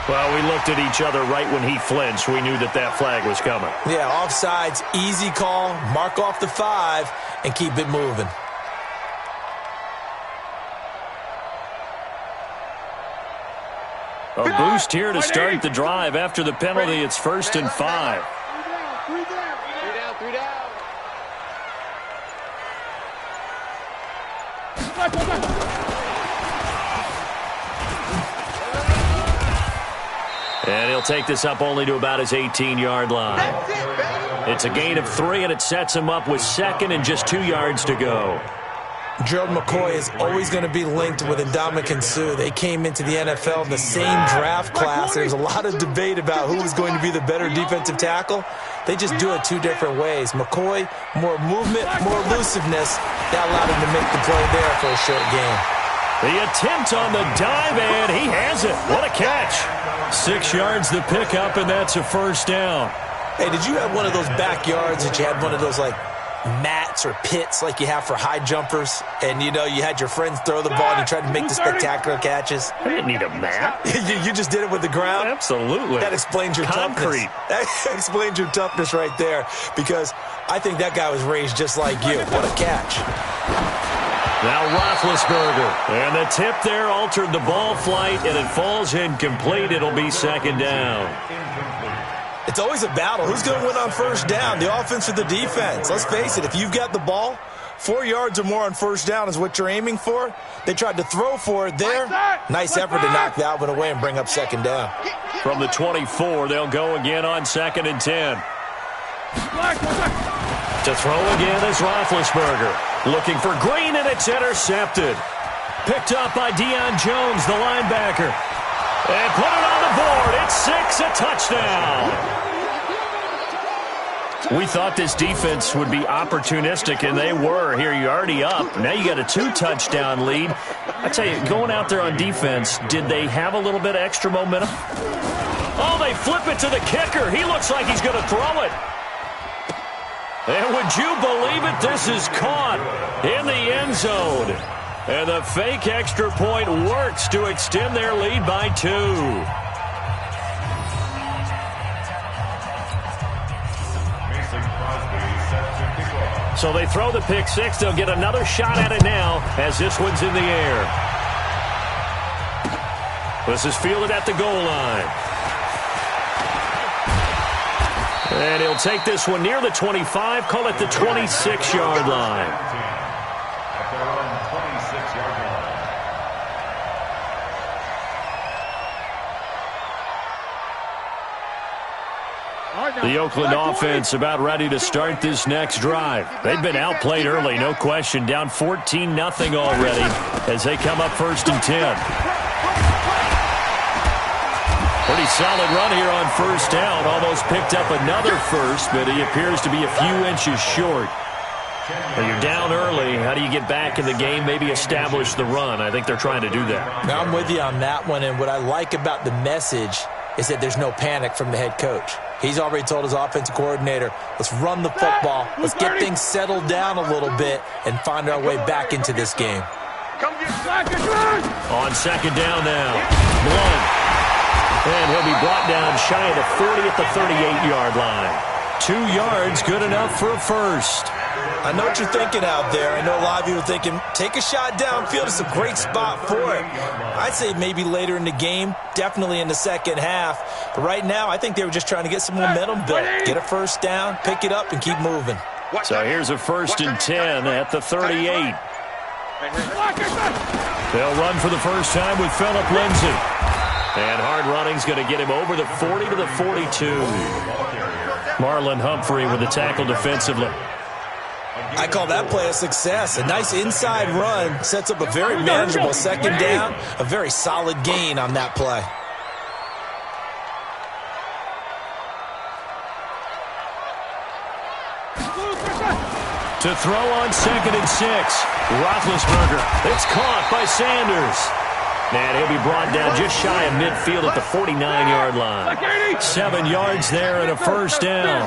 Well, we looked at each other right when he flinched. We knew that that flag was coming. Yeah, offsides, easy call. Mark off the 5 and keep it moving. A boost here to start the drive. After the penalty, it's 1st and 5. Three down. And he'll take this up only to about his 18-yard line. That's it, baby. It's a gain of 3, and it sets him up with 2nd and just 2 yards to go. Gerald McCoy is always going to be linked with Ndamukong Suh. They came into the NFL in the same draft class. There's a lot of debate about who was going to be the better defensive tackle. They just do it 2 different ways. McCoy, more movement, more elusiveness. That allowed him to make the play there for a short game. The attempt on the dive, and he has it. What a catch. 6 yards the pickup, and that's a 1st down. Hey, did you have one of those backyards that you had one of those, like, mats or pits like you have for high jumpers, and you know you had your friends throw the ball and you tried to make the spectacular catches? I didn't need a mat. You just did it with the ground? Absolutely. That explains your concrete. Toughness. That explains your toughness right there, because I think that guy was raised just like you. What a catch. Now Roethlisberger, and the tip there altered the ball flight, and it falls incomplete. It'll be 2nd down. It's always a battle. Who's going to win on 1st down, the offense or the defense? Let's face it, if you've got the ball, 4 yards or more on 1st down is what you're aiming for. They tried to throw for it there. Nice effort to knock that one away and bring up 2nd down. From the 24, they'll go again on 2nd and 10. To throw again is Roethlisberger. Looking for Green, and it's intercepted. Picked up by Deion Jones, the linebacker. And put it on the board. It's 6, a touchdown. We thought this defense would be opportunistic, and they were. Here, you're already up. Now you got a 2-touchdown lead. I tell you, going out there on defense, did they have a little bit of extra momentum? Oh, they flip it to the kicker. He looks like he's going to throw it. And would you believe it? This is caught in the end zone. And the fake extra point works to extend their lead by 2. So they throw the pick 6. They'll get another shot at it now as this one's in the air. This is fielded at the goal line. And he'll take this one near the 25, call it the 26-yard line. At their own 26-yard line. The Oakland offense about ready to start this next drive. They've been outplayed early, no question. Down 14-0 already as they come up 1st and 10. Pretty solid run here on 1st down. Almost picked up another first, but he appears to be a few inches short. Well, you're down early. How do you get back in the game, maybe establish the run? I think they're trying to do that. Now, I'm with you on that one, and what I like about the message is that there's no panic from the head coach. He's already told his offensive coordinator, let's run the football, let's get things settled down a little bit and find our way back into this game. On 2nd down now, Blunt. And he'll be brought down shy of the 40 at the 38-yard line. 2 yards, good enough for a first. I know what you're thinking out there. I know a lot of you are thinking, take a shot downfield. It's a great spot for it. I'd say maybe later in the game, definitely in the second half. But right now, I think they were just trying to get some momentum built. Get a first down, pick it up, and keep moving. So here's a 1st and 10 at the 38. They'll run for the first time with Phillip Lindsay. And hard running's going to get him over the 40 to the 42. Marlon Humphrey with the tackle defensively. I call that play a success. A nice inside run sets up a very manageable 2nd down. A very solid gain on that play. To throw on 2nd and 6. Roethlisberger. It's caught by Sanders. And he'll be brought down just shy of midfield at the 49-yard line. 7 yards there and a first down.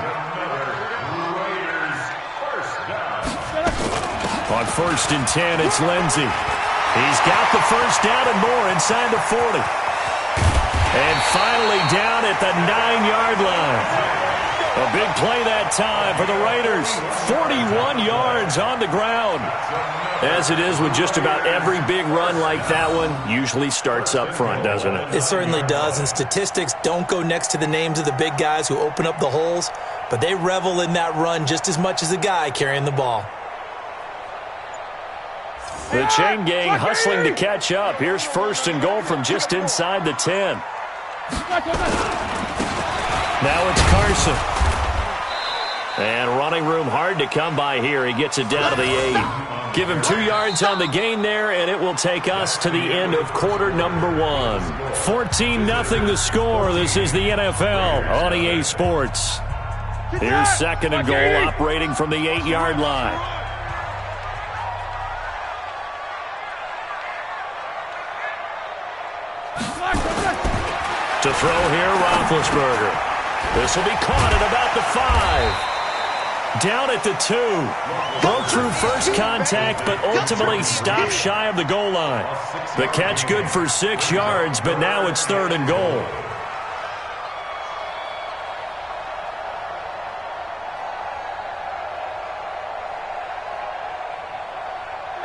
On 1st and 10, it's Lindsay. He's got the first down and more inside the 40. And finally down at the 9-yard line. A big play that time for the Raiders. 41 yards on the ground. As it is with just about every big run like that one, usually starts up front, doesn't it? It certainly does, and statistics don't go next to the names of the big guys who open up the holes, but they revel in that run just as much as the guy carrying the ball. The chain gang hustling to catch up. Here's 1st and goal from just inside the 10. Now it's Carson. And running room hard to come by here. He gets it down to the 8. Give him 2 yards on the gain there, and it will take us to the end of quarter number 1. 14-0 the score. This is the NFL on EA Sports. Here's 2nd and goal operating from the 8-yard line. To throw here, Roethlisberger. This will be caught at about the 5. Down at the 2. Broke through first contact, but ultimately stopped shy of the goal line. The catch good for 6 yards, but now it's 3rd and goal.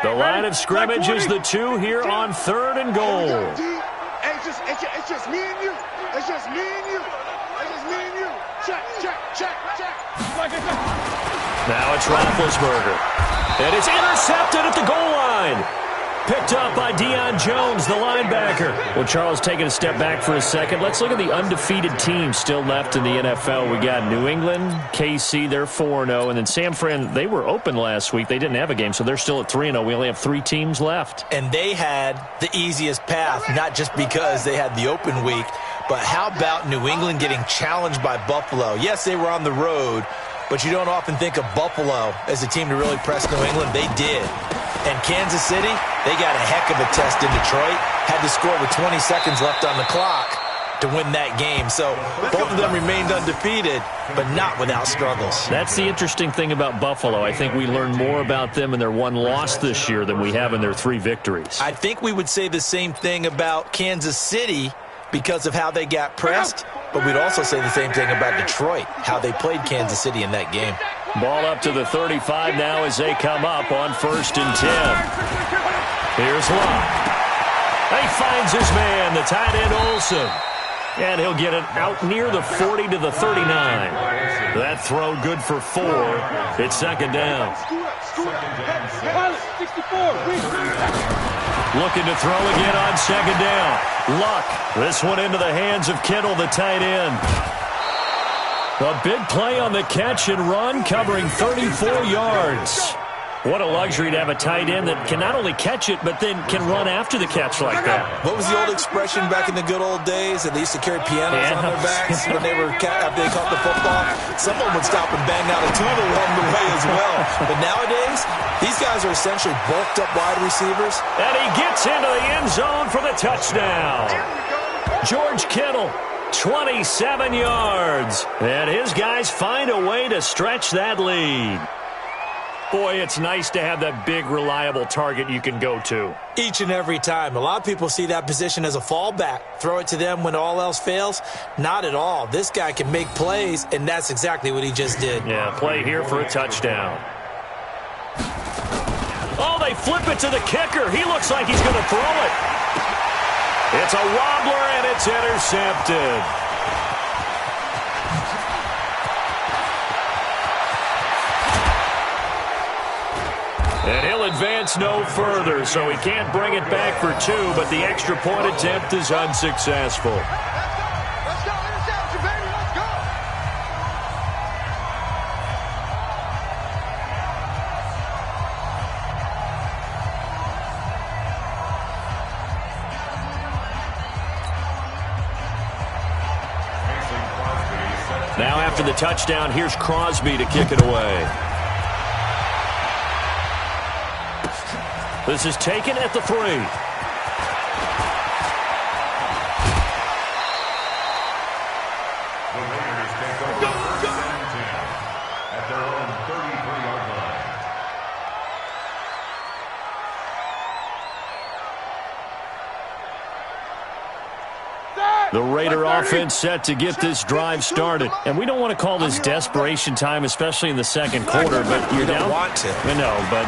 The line of scrimmage is the 2 here on 3rd and goal. It's just me and you. It's just me and you. It's just me and you. Check. Now it's Roethlisberger. And it's intercepted at the goal line. Picked up by Deion Jones, the linebacker. Well, Charles, taking a step back for a second. Let's look at the undefeated teams still left in the NFL. We got New England, KC, they're 4-0. And then San Fran, they were open last week. They didn't have a game, so they're still at 3-0. We only have 3 teams left. And they had the easiest path, not just because they had the open week, but how about New England getting challenged by Buffalo? Yes, they were on the road, but you don't often think of Buffalo as a team to really press New England. They did. And Kansas City, they got a heck of a test in Detroit. Had to score with 20 seconds left on the clock to win that game. So both of them remained undefeated, but not without struggles. That's the interesting thing about Buffalo. I think we learned more about them in their one loss this year than we have in their 3 victories. I think we would say the same thing about Kansas City because of how they got pressed, but we'd also say the same thing about Detroit, how they played Kansas City in that game. Ball up to the 35 now as they come up on 1st and 10. Here's Locke. He finds his man, the tight end Olsen. And he'll get it out near the 40 to the 39. That throw good for 4. It's 2nd down. Looking to throw again on 2nd down. Luck. This one into the hands of Kittle, the tight end. A big play on the catch and run, covering 34 yards. What a luxury to have a tight end that can not only catch it, but then can run after the catch like that. What was the old expression back in the good old days that they used to carry pianos on their backs when they were after they caught the football? Someone would stop and bang out a tune along the way as well. But nowadays, these guys are essentially bulked up wide receivers. And he gets into the end zone for the touchdown. George Kittle, 27 yards. And his guys find a way to stretch that lead. Boy, it's nice to have that big, reliable target you can go to. Each and every time. A lot of people see that position as a fallback. Throw it to them when all else fails. Not at all. This guy can make plays, and that's exactly what he just did. Yeah, play here for a touchdown. Oh, they flip it to the kicker. He looks like he's going to throw it. It's a wobbler, and it's intercepted. And he'll advance no further, so he can't bring it back for 2, but the extra point attempt is unsuccessful. Let's go, interception, baby, let's go! Now after the touchdown, here's Crosby to kick it away. This is taken at the 3. The Raiders take over 1st and 10 at their own 33-yard line. The Raider offense set to get this drive started. And we don't want to call this desperation time, especially in the 2nd quarter, but you're down. You don't want to. No, but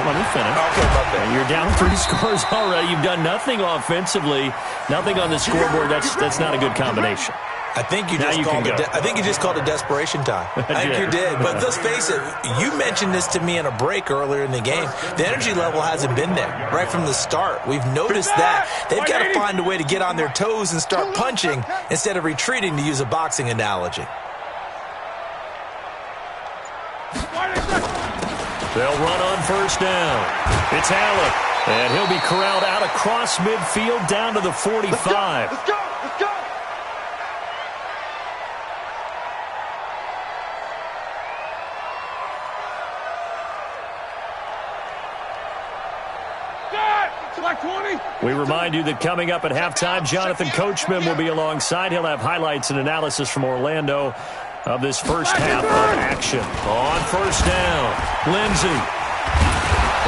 let me finish. Okay. You're down 3 scores already. You've done nothing offensively, nothing on the scoreboard. That's not a good combination. I think you just called it desperation time. I think you did. But let's face it, you mentioned this to me in a break earlier in the game. The energy level hasn't been there right from the start. We've noticed that. They've got to find a way to get on their toes and start punching instead of retreating, to use a boxing analogy. They'll run on 1st down. It's Allen, and he'll be corralled out across midfield down to the 45. Let's go! We remind you that coming up at halftime, Jonathan Coachman will be alongside. He'll have highlights and analysis from Orlando of this first half of action. On 1st down, Lindsey.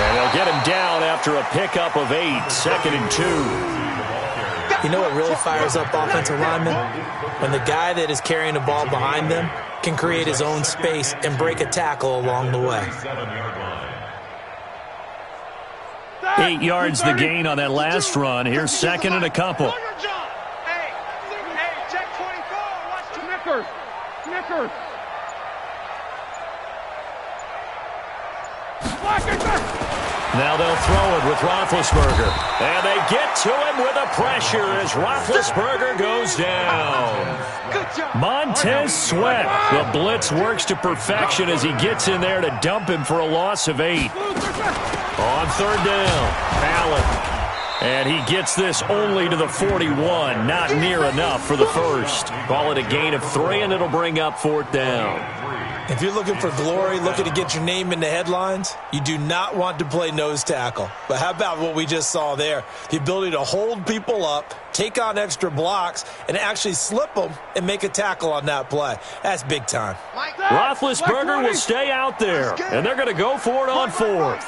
And they'll get him down after a pickup of 8, 2nd and 2. You know what really fires up offensive linemen? When the guy that is carrying the ball behind them can create his own space and break a tackle along the way. 8 yards the gain on that last run. Here's 2nd and a couple. Hey, check 24. Watch Snickers. Now they'll throw it with Roethlisberger. And they get to him with a pressure as Roethlisberger goes down. Montez Sweat. The blitz works to perfection as he gets in there to dump him for a loss of 8. On 3rd down, Allen. And he gets this only to the 41. Not near enough for the first. Call it a gain of 3, and it'll bring up 4th down. If you're looking for glory, looking to get your name in the headlines, you do not want to play nose tackle. But how about what we just saw there? The ability to hold people up, take on extra blocks, and actually slip them and make a tackle on that play. That's big time. Roethlisberger will stay out there, and they're going to go for it on fourth.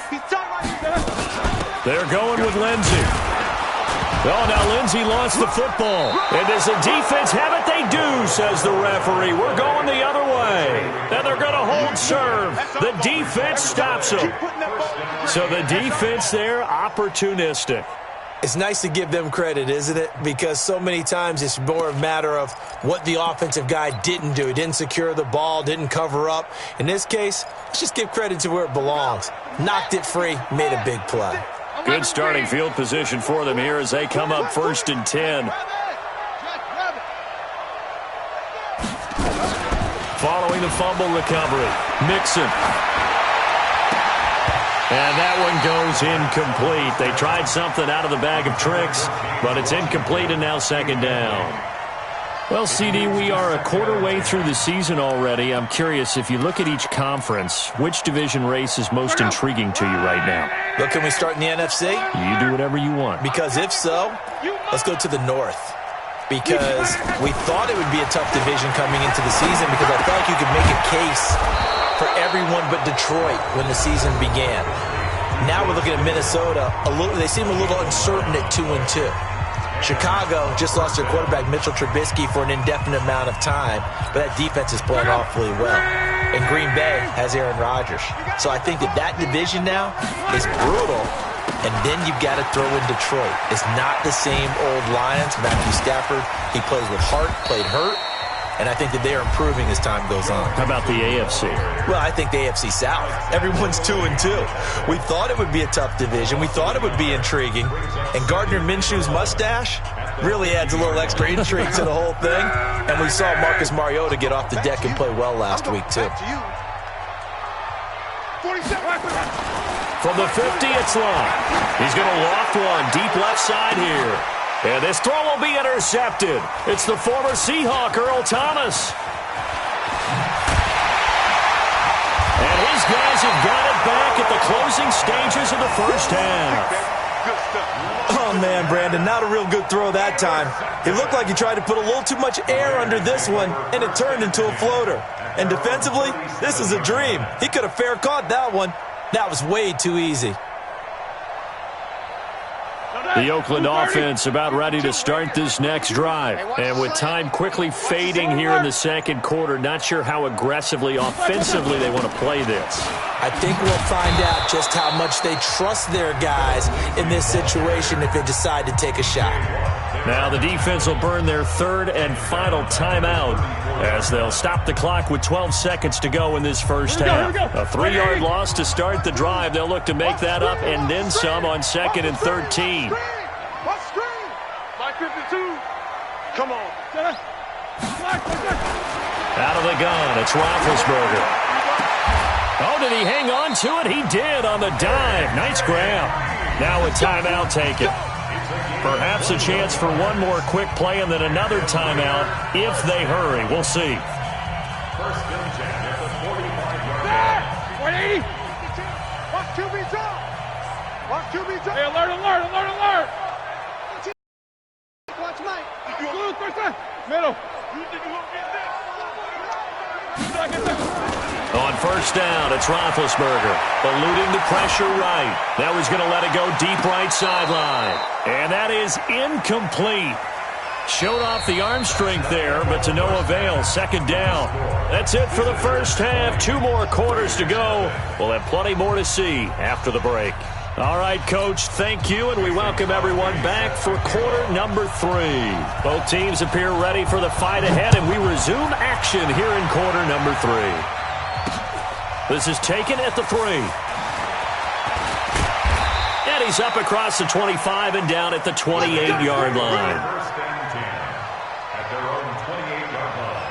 They're going with Lindsey. Oh, now Lindsey lost the football. And does the defense have it? They do, says the referee. We're going the other way. And they're going to hold serve. The defense stops them. So the defense there, opportunistic. It's nice to give them credit, isn't it? Because so many times it's more a matter of what the offensive guy didn't do. He didn't secure the ball, didn't cover up. In this case, let's just give credit to where it belongs. Knocked it free, made a big play. Good starting field position for them here as they come up 1st and 10. Following the fumble recovery, Mixon. And that one goes incomplete. They tried something out of the bag of tricks, but it's incomplete and now 2nd down. Well, CD, we are a quarter way through the season already. I'm curious, if you look at each conference, which division race is most intriguing to you right now? Look, can we start in the NFC? You do whatever you want. Because if so, let's go to the North. Because we thought it would be a tough division coming into the season because I felt like you could make a case for everyone but Detroit when the season began. Now we're looking at Minnesota. They seem a little uncertain at 2-2. Chicago just lost their quarterback, Mitchell Trubisky, for an indefinite amount of time, but that defense is playing awfully well. And Green Bay has Aaron Rodgers. So I think that division now is brutal, and then you've got to throw in Detroit. It's not the same old Lions. Matthew Stafford, he plays with heart, played hurt, and I think that they are improving as time goes on. How about the AFC? Well, I think the AFC South. Everyone's 2-2. We thought it would be a tough division. We thought it would be intriguing. And Gardner Minshew's mustache really adds a little extra intrigue to the whole thing. And we saw Marcus Mariota get off the deck and play well last week, too. From the 50, it's Long. He's going to loft one deep left side here. And this throw will be intercepted. It's the former Seahawk, Earl Thomas. And his guys have got it back at the closing stages of the first half. Oh, man, Brandon, not a real good throw that time. It looked like he tried to put a little too much air under this one, and it turned into a floater. And defensively, this is a dream. He could have fair caught that one. That was way too easy. The Oakland offense about ready to start this next drive. And with time quickly fading here in the 2nd quarter, not sure how aggressively, offensively they want to play this. I think we'll find out just how much they trust their guys in this situation if they decide to take a shot. Now the defense will burn their 3rd and final timeout as they'll stop the clock with 12 seconds to go in this first half. A 3-yard loss to start the drive. They'll look to make that up and then some on 2nd and 13. What screen? By 52. Come on. Out of the gun, it's Roethlisberger. Oh, did he hang on to it? He did on the dive. Nice grab. Now a timeout taken. Perhaps a chance for one more quick play and then another timeout if they hurry. We'll see. First and 10 at the 45-yard line. 180. Watch QB drop. Watch QB drop. Hey, alert, alert, alert, alert. Watch Mike. Blue, first time. Middle. You think you're going to get this? On first down, it's Roethlisberger. Eluding the pressure right. Now he's going to let it go deep right sideline. And that is incomplete. Showed off the arm strength there, but to no avail. 2nd down. That's it for the first half. 2 more quarters to go. We'll have plenty more to see after the break. All right, Coach, thank you, and we welcome everyone back for quarter number 3. Both teams appear ready for the fight ahead, and we resume action here in quarter number 3. This is taken at the 3. And he's up across the 25 and down at the 28-yard line. First and 10 at their own 28-yard line.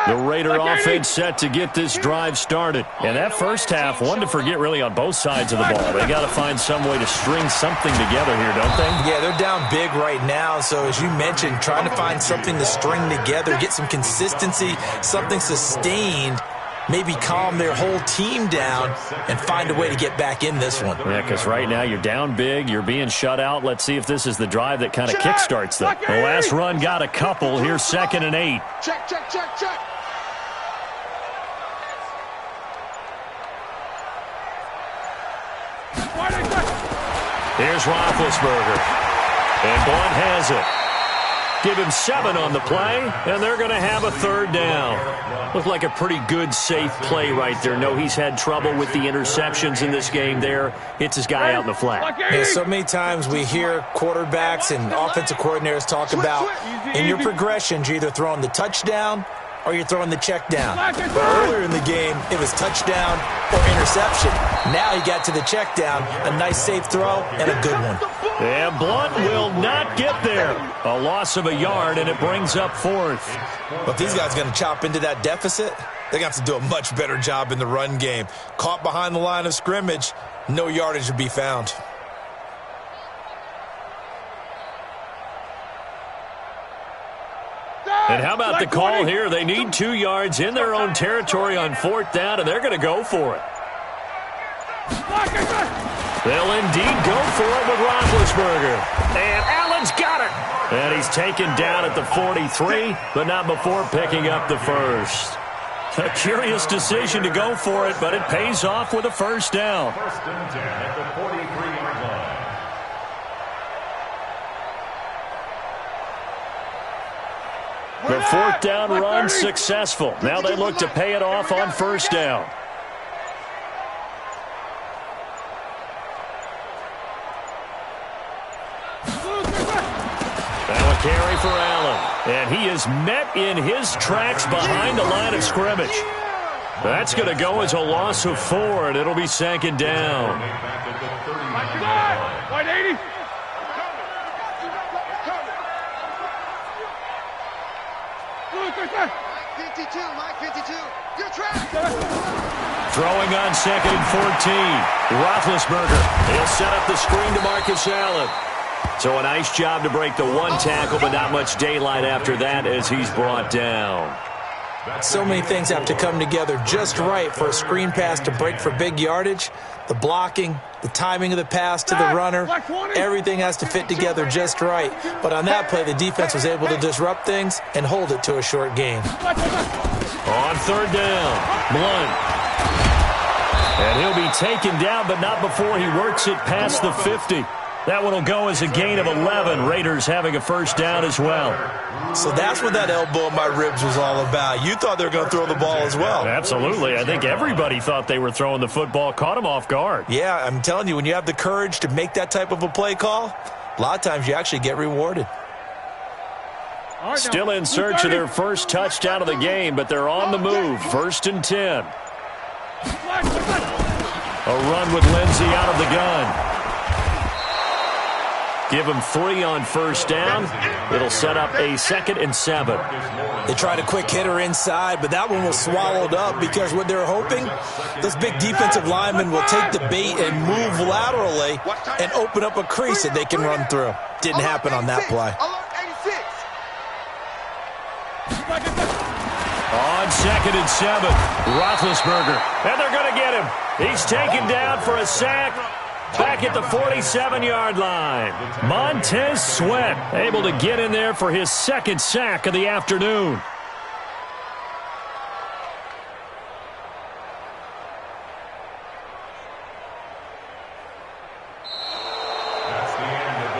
The Raider offense set to get this drive started. And that first half, one to forget really on both sides of the ball. They got to find some way to string something together here, don't they? Yeah, they're down big right now. So as you mentioned, trying to find something to string together, get some consistency, something sustained, maybe calm their whole team down and find a way to get back in this one. Yeah, because right now you're down big, you're being shut out. Let's see if this is the drive that kind of kickstarts them. The last run got a couple. Here's 2nd and 8. Check, check, check, check. Here's Roethlisberger. And Blunt has it. Give him 7 on the play, and they're going to have a 3rd down. Looked like a pretty good, safe play right there. No, he's had trouble with the interceptions in this game there. Hits his guy out in the flat. Yeah, so many times we hear quarterbacks and offensive coordinators talk about in your progressions, you're either throwing the touchdown or you're throwing the check down. But earlier in the game, it was touchdown or interception. Now he got to the check down, a nice safe throw, and a good one. And Blunt will not get there. A loss of a yard, and it brings up 4th. But if these guys are going to chop into that deficit, they're going to have to do a much better job in the run game. Caught behind the line of scrimmage, no yardage to be found. And how about the call here? They need 2 yards in their own territory on 4th down, and they're going to go for it. They'll indeed go for it with Roethlisberger. And Allen's got it. And he's taken down at the 43, but not before picking up the 1st. A curious decision to go for it, but it pays off with a 1st down. 1st and 10 at the 43-yard line. The 4th down run successful. Now they look to pay it off on 1st down. Now a carry for Allen. And he is met in his tracks behind the line of scrimmage. That's going to go as a loss of 4, and it'll be 2nd down. White 80. Mike 52, Mike 52. Your track. Throwing on 2nd and 14. Roethlisberger. He'll set up the screen to Marcus Allen. So a nice job to break the 1 tackle, but not much daylight after that as he's brought down. So many things have to come together just right for a screen pass to break for big yardage. The blocking, the timing of the pass to the runner, everything has to fit together just right. But on that play, the defense was able to disrupt things and hold it to a short game. On 3rd down, Blunt. And he'll be taken down, but not before he works it past the 50. That one will go as a gain of 11. Raiders having a 1st down as well. So that's what that elbow in my ribs was all about. You thought they were going to throw the ball as well. Absolutely. I think everybody thought they were throwing the football, caught him off guard. Yeah, I'm telling you, when you have the courage to make that type of a play call, a lot of times you actually get rewarded. Still in search of their first touchdown of the game, but they're on the move. 1st and 10. A run with Lindsey out of the gun. Give him 3 on 1st down. It'll set up a 2nd and 7. They tried a quick hitter inside, but that one was swallowed up because what they're hoping, those big defensive linemen will take the bait and move laterally and open up a crease that they can run through. Didn't happen on that play. On 2nd and 7, Roethlisberger. And they're going to get him. He's taken down for a sack. Back at the 47-yard line. Montez Sweat able to get in there for his 2nd sack of the afternoon.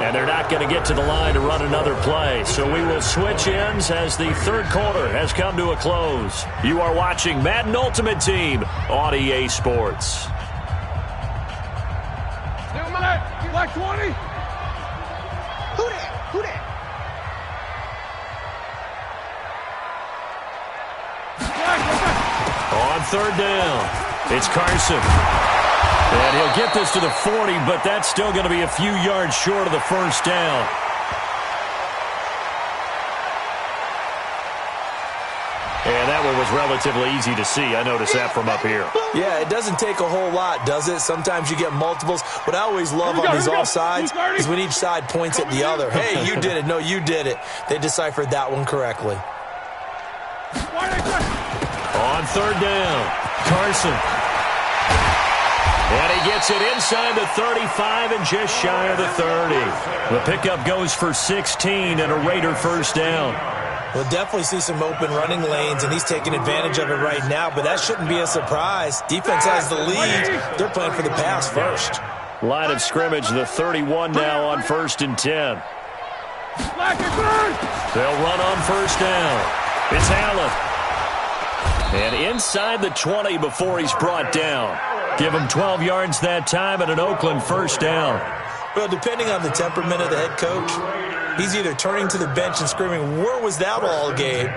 And they're not going to get to the line to run another play. So we will switch ends as the 3rd quarter has come to a close. You are watching Madden Ultimate Team on EA Sports. Black 20. Who that? Who that? On 3rd down, it's Carson. And he'll get this to the 40, but that's still going to be a few yards short of the 1st down. And that one was relatively easy to see. I noticed that from up here. Yeah, it doesn't take a whole lot, does it? Sometimes you get multiples. What I always love on these offsides is when each side points at the other. Hey, you did it. No, you did it. They deciphered that one correctly. On third down, Carson. And he gets it inside the 35 and just shy of the 30. The pickup goes for 16 and a Raider first down. We'll definitely see some open running lanes, and he's taking advantage of it right now, but that shouldn't be a surprise. Defense has the lead. They're playing for the pass first. Line of scrimmage, the 31 now on 1st and 10. They'll run on first down. It's Allen. And inside the 20 before he's brought down. Give him 12 yards that time and an Oakland first down. Well, depending on the temperament of the head coach, he's either turning to the bench and screaming, where was that all game?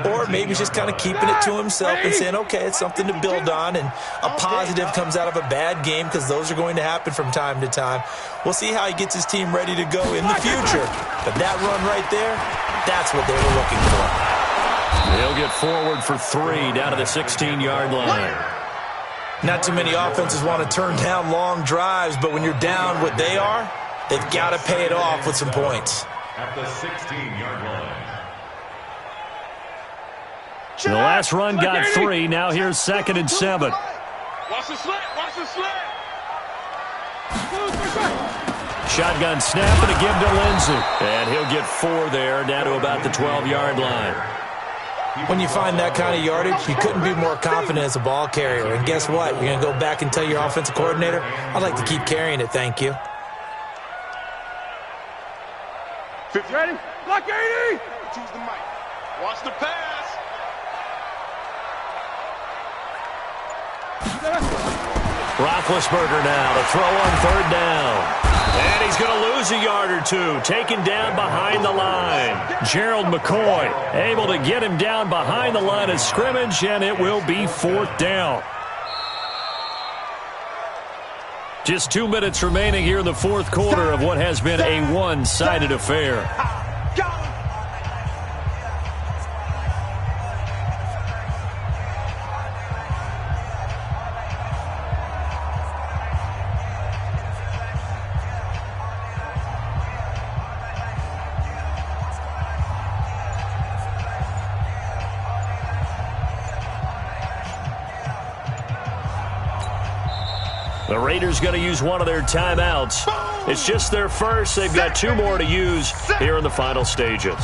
Or maybe he's just kind of keeping it to himself and saying, okay, it's something to build on, and a positive comes out of a bad game because those are going to happen from time to time. We'll see how he gets his team ready to go in the future. But that run right there, that's what they were looking for. He'll get forward for 3 down to the 16-yard line. Not too many offenses want to turn down long drives, but when you're down what they are, they've got to pay it off with some points. At the 16-yard line. The last run got 3. Now here's 2nd and 7. Watch the slant. Watch the slant. Shotgun snap and a give to Lindsey. And he'll get 4 there, down to about the 12-yard line. When you find that kind of yardage, you couldn't be more confident as a ball carrier. And guess what? You're going to go back and tell your offensive coordinator, I'd like to keep carrying it, thank you. 50. Ready? Block 80. Choose the mic. Watch the pass. Roethlisberger now to throw on 3rd down. And he's going to lose a yard or 2, taken down behind the line. Gerald McCoy able to get him down behind the line of scrimmage, and it will be 4th down. Just 2 minutes remaining here in the 4th quarter of what has been a one-sided affair. The Raiders going to use one of their timeouts. It's just their first. They've got 2 more to use here in the final stages.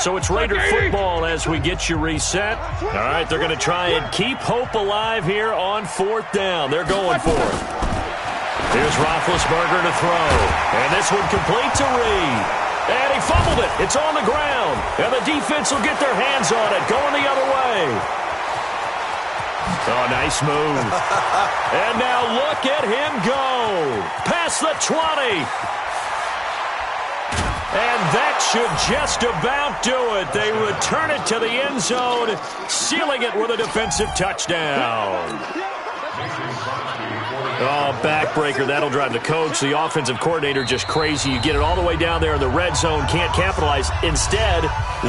So it's Raider football as we get you reset. All right, they're going to try and keep hope alive here on 4th down. They're going for it. Here's Roethlisberger to throw. And this one complete to Reed. And he fumbled it. It's on the ground. And the defense will get their hands on it, going the other way. Oh, nice move. And now look at him go. Past the 20. And that should just about do it. They return it to the end zone, sealing it with a defensive touchdown. Oh, backbreaker. That'll drive the coach. The offensive coordinator just crazy. You get it all the way down there in the red zone, can't capitalize. Instead,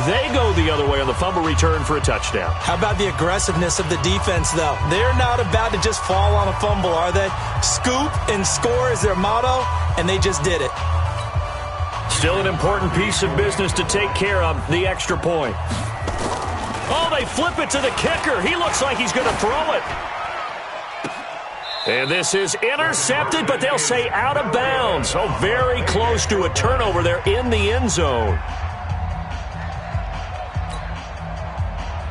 they go the other way on the fumble return for a touchdown. How about the aggressiveness of the defense, though? They're not about to just fall on a fumble, are they? Scoop and score is their motto, and they just did it. Still an important piece of business to take care of, the extra point. Oh, they flip it to the kicker. He looks like he's going to throw it. And this is intercepted, but they'll say out of bounds. Oh, very close to a turnover there in the end zone.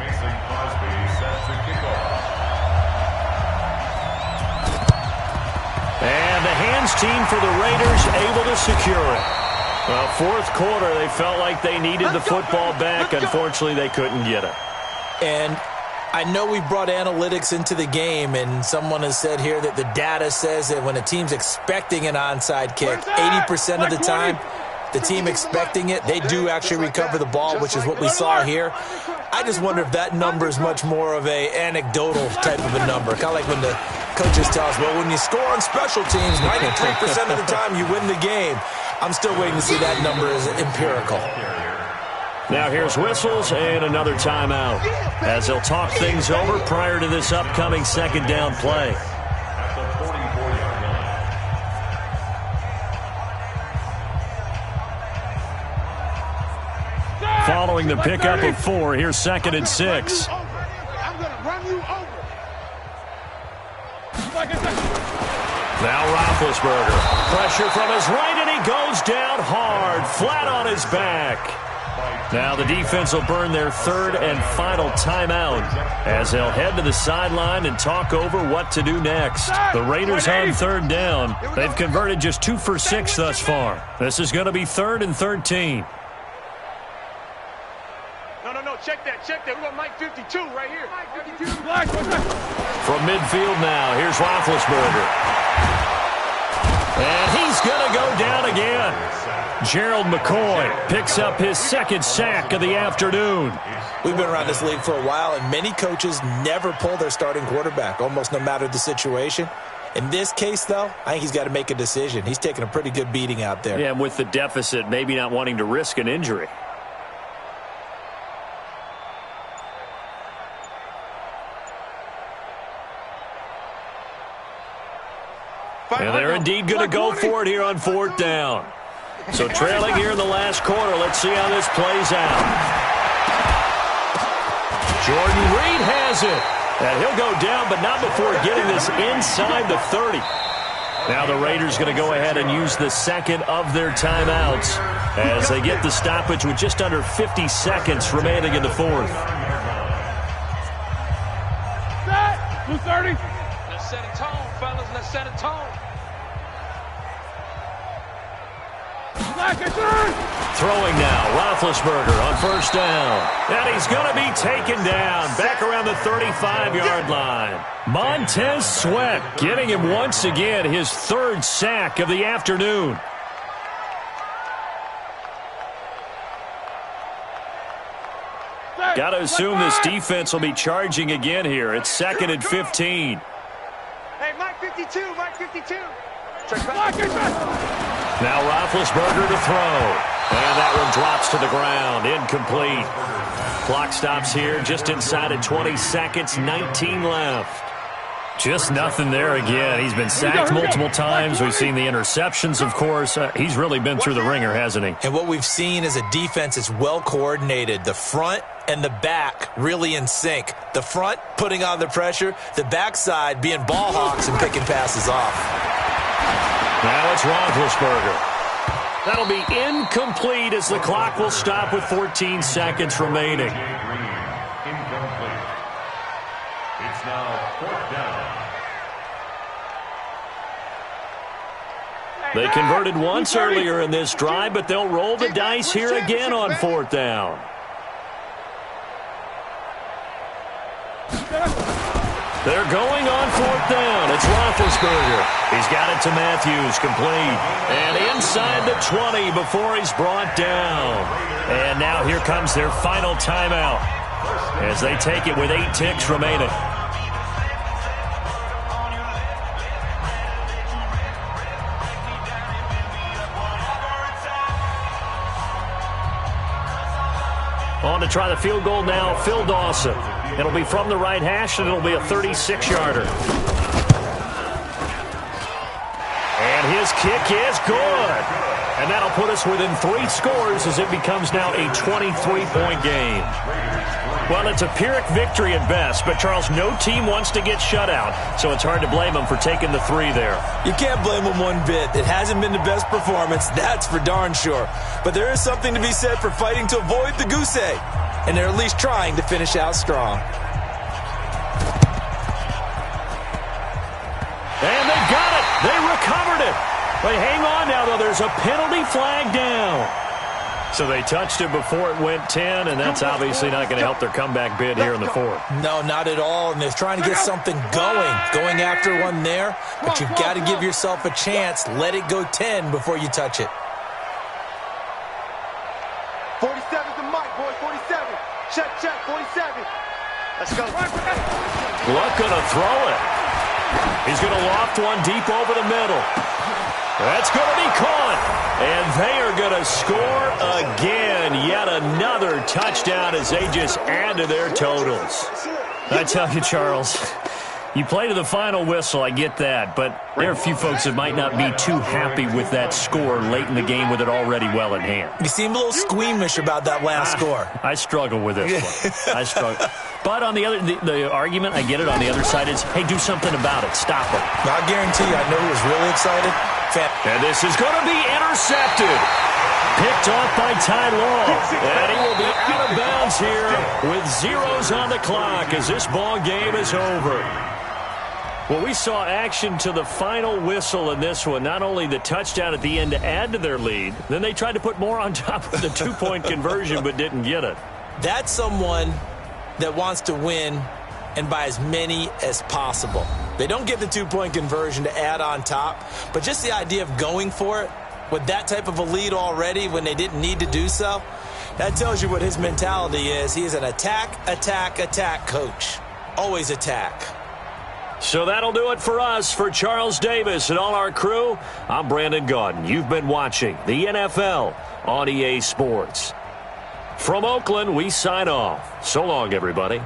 Mason Crosby set to kick off. And the hands team for the Raiders able to secure it. Well, 4th quarter, they felt like they needed the football back. Unfortunately, they couldn't get it. And I know we brought analytics into the game, and someone has said here that the data says that when a team's expecting an onside kick, 80% of the time, the team expecting it, they do actually recover the ball, which is what we saw here. I just wonder if that number is much more of a anecdotal type of a number. Kind of like when the coaches tell us, well, when you score on special teams, 93% of the time you win the game. I'm still waiting to see that number as empirical. Now here's whistles and another timeout as they'll talk things over prior to this upcoming second down play. Following the pickup of 4, here's 2nd and 6. I'm going to run you over. Now Roethlisberger. Pressure from his right, and he goes down hard, flat on his back. Now the defense will burn their 3rd and final timeout as they'll head to the sideline and talk over what to do next. The Raiders on 3rd down. They've converted just 2 for 6 thus far. This is going to be 3rd and 13. No, check that. We got Mike 52 right here. Mike 52. From midfield now, here's Roethlisberger. And he's going to go down again. Gerald McCoy picks up his 2nd sack of the afternoon. We've been around this league for a while, and many coaches never pull their starting quarterback, almost no matter the situation. In this case, though, I think he's got to make a decision. He's taking a pretty good beating out there. Yeah, and with the deficit, maybe not wanting to risk an injury. And they're indeed going to go for it here on 4th down. So trailing here in the last quarter. Let's see how this plays out. Jordan Reed has it. And he'll go down, but not before getting this inside the 30. Now the Raiders going to go ahead and use the 2nd of their timeouts as they get the stoppage with just under 50 seconds remaining in the 4th. Set. 230. Let's set a tone, fellas. Let's set a tone. Throwing now, Roethlisberger on 1st down. And he's going to be taken down back around the 35-yard line. Montez Sweat getting him once again his 3rd sack of the afternoon. Got to assume this defense will be charging again here. It's 2nd and 15. Hey, Mike 52, Mike 52. Now Roethlisberger to throw. And that one drops to the ground. Incomplete. Clock stops here just inside of 20 seconds. 19 left. Just nothing there again. He's been sacked multiple times. We've seen the interceptions, of course. He's really been through the ringer, hasn't he? And what we've seen is a defense that's well coordinated. The front and the back really in sync. The front putting on the pressure. The backside being ball hawks and picking passes off. Now it's Roethlisberger. That'll be incomplete as the clock will stop with 14 seconds remaining. Incomplete. It's now 4th down. They converted once earlier in this drive, but they'll roll the dice here again on 4th down. They're going on 4th down. It's Roethlisberger. He's got it to Matthews, complete. And inside the 20 before he's brought down. And now here comes their final timeout as they take it with 8 ticks remaining. On to try the field goal now, Phil Dawson. It'll be from the right hash, and it'll be a 36-yarder. And his kick is good. And that'll put us within 3 scores as it becomes now a 23-point game. Well, it's a Pyrrhic victory at best, but, Charles, no team wants to get shut out, so it's hard to blame them for taking the 3 there. You can't blame them one bit. It hasn't been the best performance, that's for darn sure. But there is something to be said for fighting to avoid the goose egg, and they're at least trying to finish out strong. And they got it. They recovered it. But hang on now, though. There's a penalty flag down. So they touched it before it went 10, and that's obviously not going to help their comeback bid here in the 4th. No, not at all, and they're trying to get something going after one there, but you've got to give yourself a chance. Let it go 10 before you touch it. Let's go. Luck gonna throw it. He's gonna loft one deep over the middle. That's gonna be caught. And they are gonna score again. Yet another touchdown as they just add to their totals. I tell you, Charles, you play to the final whistle, I get that, but there are a few folks that might not be too happy with that score late in the game with it already well in hand. You seem a little squeamish about that last score. I struggle with this one. I struggle. But on the other, the argument, I get it, on the other side is, hey, do something about it. Stop it. I guarantee you, I know he was really excited. And this is going to be intercepted. Picked off by Ty Law. And he will be out of bounds here with zeros on the clock as this ball game is over. Well, we saw action to the final whistle in this one. Not only the touchdown at the end to add to their lead, then they tried to put more on top of the two-point conversion but didn't get it. That's someone that wants to win and by as many as possible. They don't get the two-point conversion to add on top, but just the idea of going for it with that type of a lead already when they didn't need to do so, that tells you what his mentality is. He is an attack, attack, attack coach. Always attack. So that'll do it for us. For Charles Davis and all our crew, I'm Brandon Gaudin. You've been watching the NFL on EA Sports. From Oakland, we sign off. So long, everybody.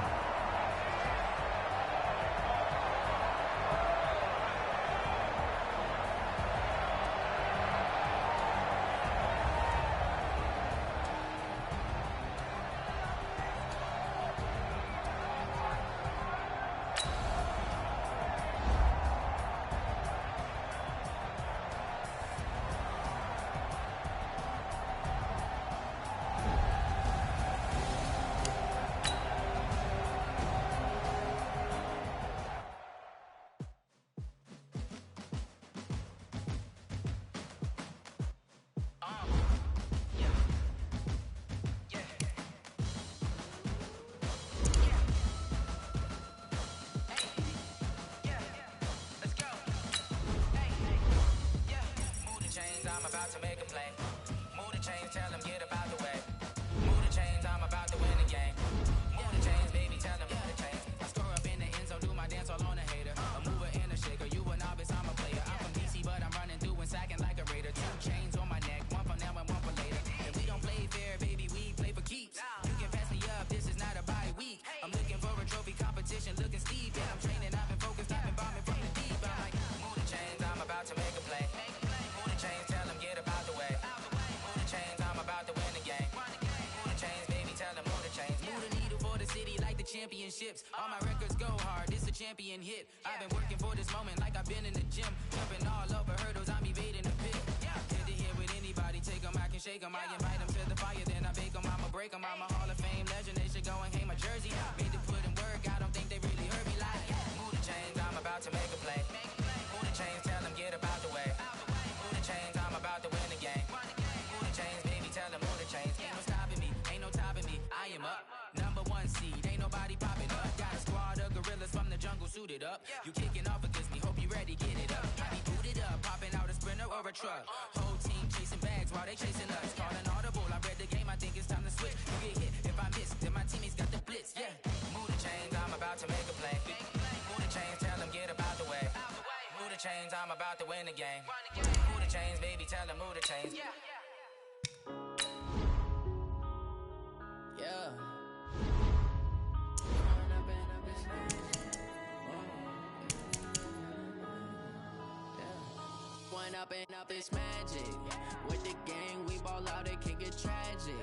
Championships, all my records go hard, this a champion hit. I've been working for this moment like I've been in the gym. Jumping all over hurdles, I'm evading the pit. Head to head with anybody, take them, I can shake them. I invite them to the fire, then I bake them. I'ma break them, I'm a Hall of Fame legend. They should go and hang my jersey. Made to put in work, I don't think they really heard me like. Move the chains, I'm about to make a play. Move the chains, tell them get about the way. Move the chains, I'm about to win the game. Move the chains, baby, tell them move the chains. Ain't no stopping me, ain't no topping me. I am up, #1 seed, ain't nobody popping up. Got a squad of gorillas from the jungle suited up. You kicking off against me, hope you ready, get it up. I be booted up, popping out a Sprinter or a truck. Whole team chasing bags while they chasing us. Calling audible, I read the game, I think it's time to switch. You get hit, if I miss, then my teammates got the blitz, yeah. Move the chains, I'm about to make a play. Move the chains, tell them get about the way. Move the chains, I'm about to win the game. Move the chains, baby, tell them move the chains. Yeah. Up this magic. With the gang, we ball out, it can get tragic.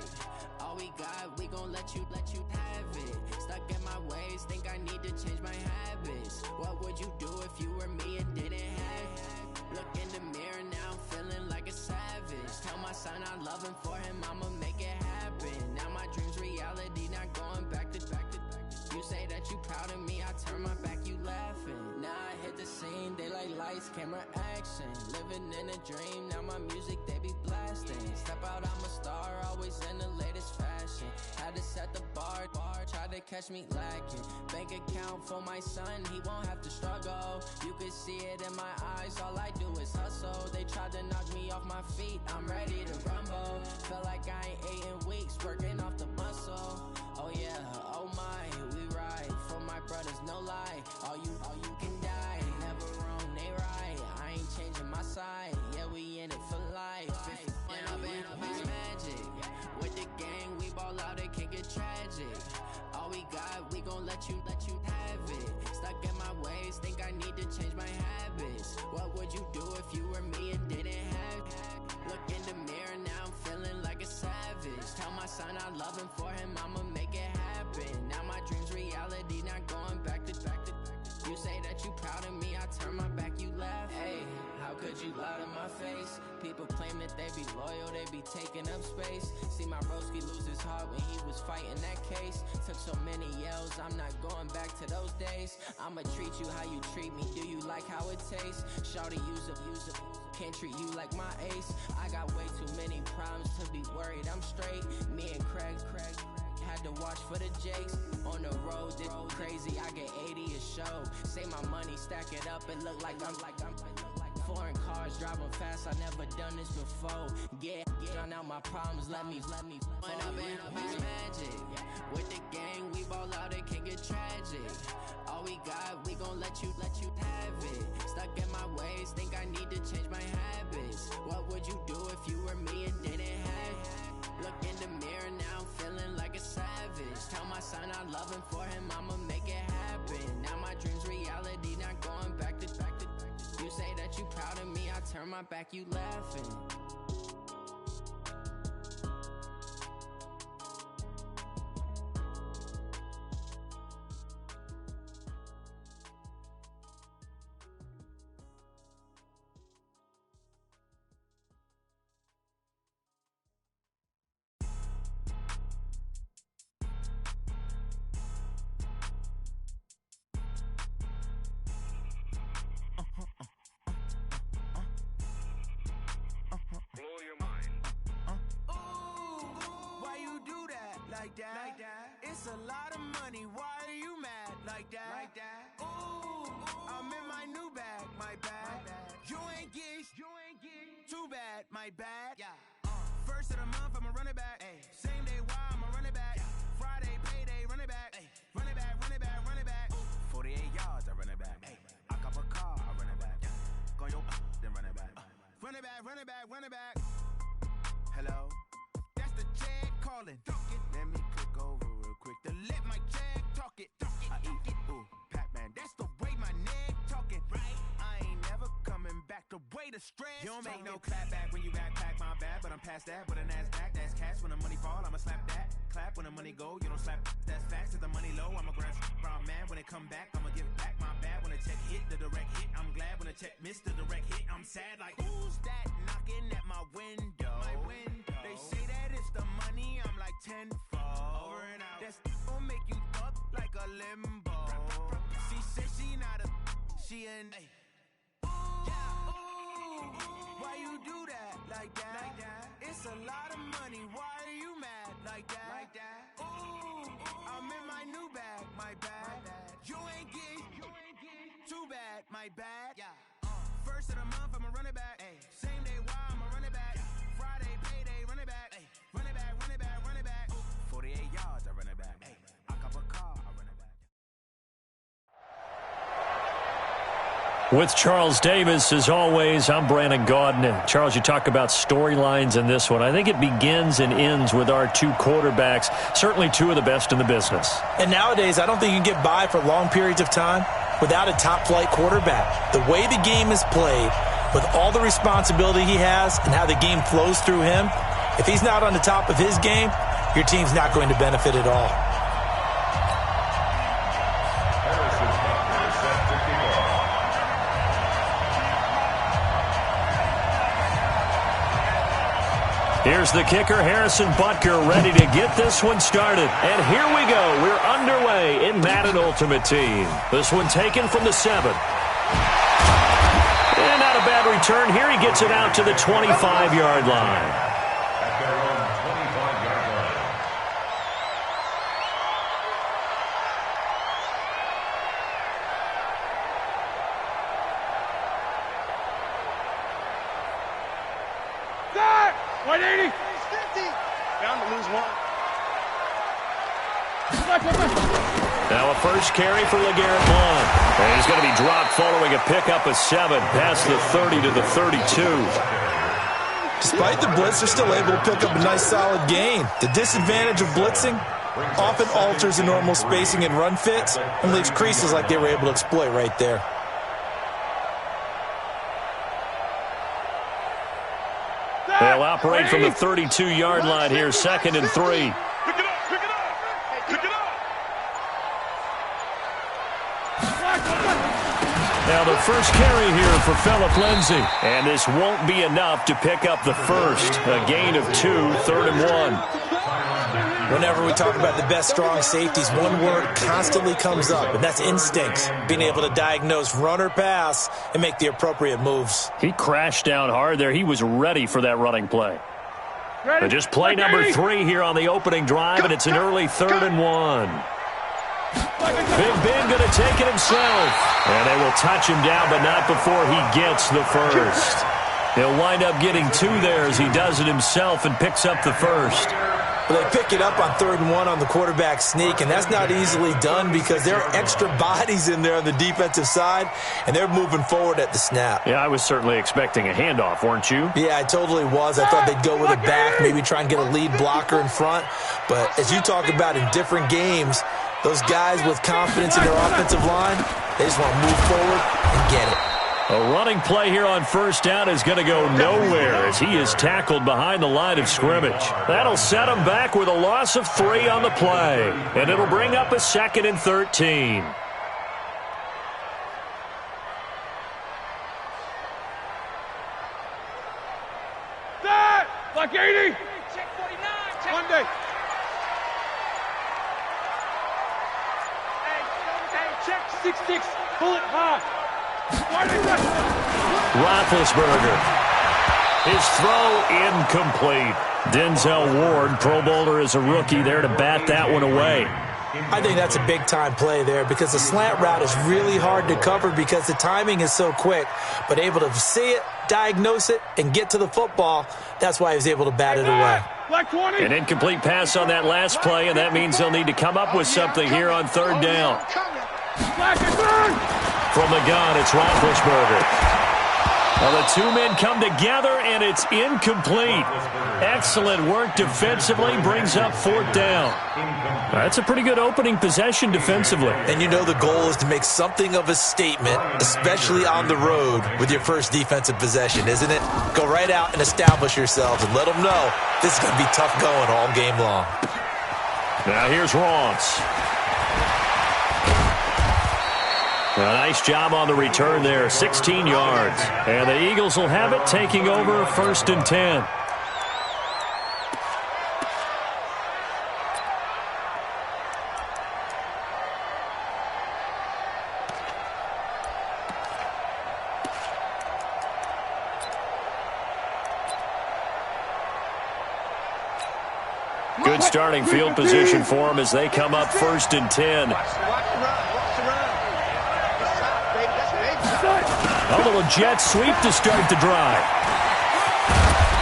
All we got, we gon' let you have it. Stuck in my ways, think I need to change my habits. What would you do if you were me and didn't have it? Look in the mirror now, I'm feeling like a savage. Tell my son I love him, for him I'ma make it happen. Now my dream's reality, not going back to. You say that you proud of me, I turn my back, you laughing. Now I hit the scene, they like lights, camera, action. Living in a dream, now my music, they be blasting. Step out, I'm a star, always in the latest fashion. Had to set the bar, try to catch me lacking. Bank account for my son, he won't have to struggle. You can see it in my eyes, all I do is hustle. They tried to knock me off my feet, I'm ready to rumble. Feel like I ain't ate in weeks, working off the muscle. Oh yeah, oh my, we ride. let you have it. Stuck in my ways, think I need to change my habits. What would you do if you were me and didn't have it? Look in the mirror, now I'm feeling like a savage. Tell my son I love him, for him I'ma make it happen. Now my dream's reality, not going back to. You say that you proud of me, I turn my back, you laugh. Hey, how could you lie to my face? People claim that they be loyal, they be taking up space. See my broski lose his heart when he was fighting that case. Took so many yells, I'm not going back to those days. I'ma treat you how you treat me, do you like how it tastes? Shawty use up, can't treat you like my ace. I got way too many problems to be worried, I'm straight. Me and Craig had to watch for the Jakes. On the road, it's crazy, I get 80 a show. Say my money, stack it up, it look like I'm foreign cars, driving fast, I never done this before. Yeah, drown out my problems, let me run up and it's magic. With the gang, we ball out, it can get tragic. All we got, we gon' let you have it. Stuck in my ways, think I need to change my habits. What would you do if you were me and didn't have it? Look in the mirror, now I'm feeling like a savage. Tell my son I love him, for him I'ma make it happen. Now my dream's reality, not going back to. You say that you proud of me, I turn my back, you laughing. Like that. It's a lot of money, why are you mad like that? Ooh, I'm in my new bag, my bad. You ain't get too bad, my bad. First of the month, I'ma run it back. Same day, why I'ma run it back. Friday, payday, run it back. Run it back, run it back, run it back. 48 yards, I run it back. I cop a car, I run it back. Go yo, then run it back. Run it back, run it back, run it back. Hello? That's the jag calling. Let me click over real quick to let my jag talk it. I eat it, ooh, Pac-Man. That's the way my neck talking. Right? I ain't never coming back the way the stress. You don't make no clap back when you backpack my bad, but I'm past that. But a NASDAQ, that's cash. When the money fall, I'ma slap that. Clap when the money go, you don't slap. That's facts. If the money low, I'ma grab brown man. When it come back, I'ma give back my bad. When the check hit, the direct hit. I'm glad when the check missed the direct hit. I'm sad like, who's that knocking at my window? They say that it's the money, I'm like tenfold. Over and out. That's gon' make you up like a limbo. She said she not a, she an. Why you do that like that? It's a lot of money, why are you mad like that? Ooh, I'm in my new bag, my bad. You ain't get too bad, my bad. First of the month, I'ma run it back. Same day, why I'ma run it back. Friday, payday, run it back. Run it back, run it back, run it back. 48 yards, I run it back. I cop a car, I run it back. With Charles Davis, as always, I'm Brandon Gaudin. Charles, you talk about storylines in this one. I think it begins and ends with our two quarterbacks, certainly two of the best in the business. And nowadays, I don't think you can get by for long periods of time without a top-flight quarterback. The way the game is played, with all the responsibility he has and how the game flows through him, if he's not on the top of his game, your team's not going to benefit at all. Here's the kicker, Harrison Butker, ready to get this one started. And here we go. We're underway in Madden Ultimate Team. This one taken from the 7. And not a bad return. Here he gets it out to the 25-yard line. At their own 25-yard line. Start! 180! 50! Bound to lose one. Now a first carry for LeGarrette Blount. And he's going to be dropped following a pickup of 7 past the 30 to the 32. Despite the blitz, they're still able to pick up a nice solid gain. The disadvantage of blitzing, often alters the normal spacing and run fits and leaves creases like they were able to exploit right there. They'll operate from the 32-yard line here, 2nd and 3. Pick it up, pick it up, pick it up. Now the first carry here for Phillip Lindsay. And this won't be enough to pick up the first. A gain of 2, 3rd and 1. Whenever we talk about the best strong safeties, one word constantly comes up, and that's instincts. Being able to diagnose run or pass and make the appropriate moves. He crashed down hard there. He was ready for that running play. But just play number 3 here on the opening drive, and it's an early 3rd and 1. Big Ben going to take it himself. And they will touch him down, but not before he gets the first. He'll wind up getting 2 there as he does it himself and picks up the first. Well, they pick it up on 3rd and 1 on the quarterback sneak, and that's not easily done because there are extra bodies in there on the defensive side, and they're moving forward at the snap. Yeah, I was certainly expecting a handoff, weren't you? Yeah, I totally was. I thought they'd go with a back, maybe try and get a lead blocker in front. But as you talk about in different games, those guys with confidence in their offensive line, they just want to move forward and get it. A running play here on 1st down is going to go nowhere as he is tackled behind the line of scrimmage. That'll set him back with a loss of 3 on the play. And it'll bring up a 2nd and 13. That! Like 80! Check 49. Check. Monday. Hey, check 66. Pull it high. Roethlisberger. His throw incomplete. Denzel Ward, Pro Bowler as a rookie, there to bat that one away. I think that's a big-time play there because the slant route is really hard to cover because the timing is so quick. But able to see it, diagnose it, and get to the football, that's why he was able to bat it away. An incomplete pass on that last play, and that means they'll need to come up with something here on 3rd down. From the gun, it's Roethlisberger. Well, the 2 men come together, and it's incomplete. Excellent work defensively, brings up 4th down. That's a pretty good opening possession defensively. And you know the goal is to make something of a statement, especially on the road with your first defensive possession, isn't it? Go right out and establish yourselves and let them know this is going to be tough going all game long. Now here's Ross. A nice job on the return there, 16 yards. And the Eagles will have it, taking over 1st and 10. Good starting field position for them as they come up 1st and 10. A little jet sweep to start the drive.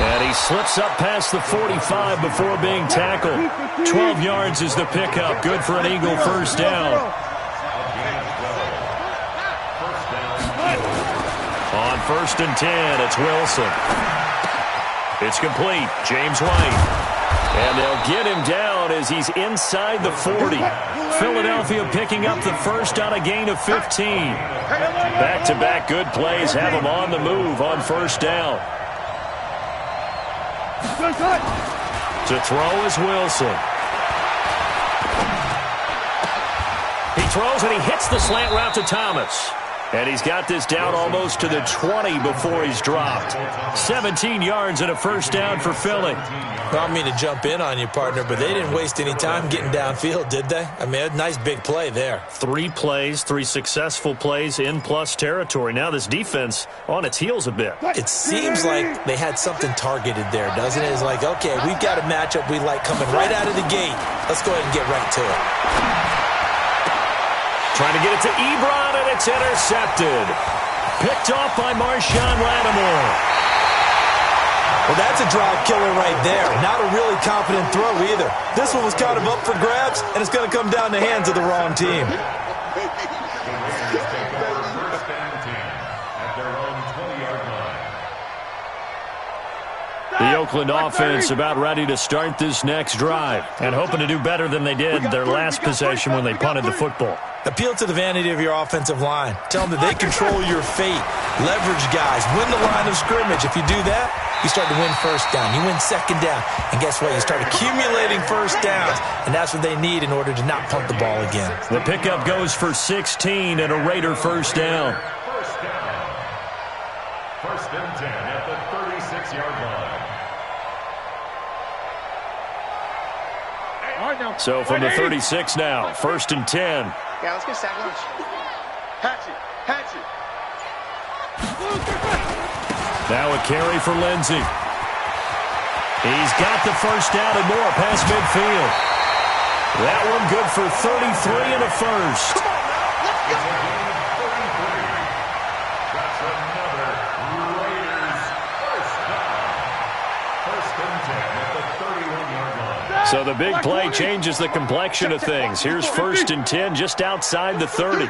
And he slips up past the 45 before being tackled. 12 yards is the pickup. Good for an Eagle 1st down. On 1st and 10, it's Wilson. It's complete. James White. And they'll get him down as he's inside the 40. Philadelphia picking up the first on a gain of 15. Back-to-back good plays have him on the move on 1st down. To throw is Wilson. He throws and he hits the slant route to Thomas. And he's got this down almost to the 20 before he's dropped. 17 yards and a 1st down for Philly. Well, I don't mean to jump in on you, partner, but they didn't waste any time getting downfield, did they? I mean, a nice big play there. 3 plays, 3 successful plays in plus territory. Now this defense on its heels a bit. It seems like they had something targeted there, doesn't it? It's like, okay, we've got a matchup we like coming right out of the gate. Let's go ahead and get right to it. Trying to get it to Ebron, and it's intercepted. Picked off by Marshawn Lattimore. Well, that's a drive killer right there. Not a really confident throw either. This one was kind of up for grabs, and it's going to come down the hands of the wrong team. The Oakland offense about ready to start this next drive and hoping to do better than they did their last possession when they punted the football. Appeal to the vanity of your offensive line. Tell them that they control your fate. Leverage guys. Win the line of scrimmage. If you do that, you start to win first down. You win second down. And guess what? You start accumulating first downs. And that's what they need in order to not punt the ball again. The pickup goes for 16 and a Raider first down. First and 10 at the 36-yard line. So from the 36 now, first and 10. Yeah, let's get sack lunch. Hatchet, hatchet. Now a carry for Lindsey. He's got the first down and more past midfield. That one good for 33 and a first. Come on now, let's go. That's another Raiders first down. First and 10 at the 31-yard line. So the big play changes the complexion of things. Here's first and 10 just outside the 30.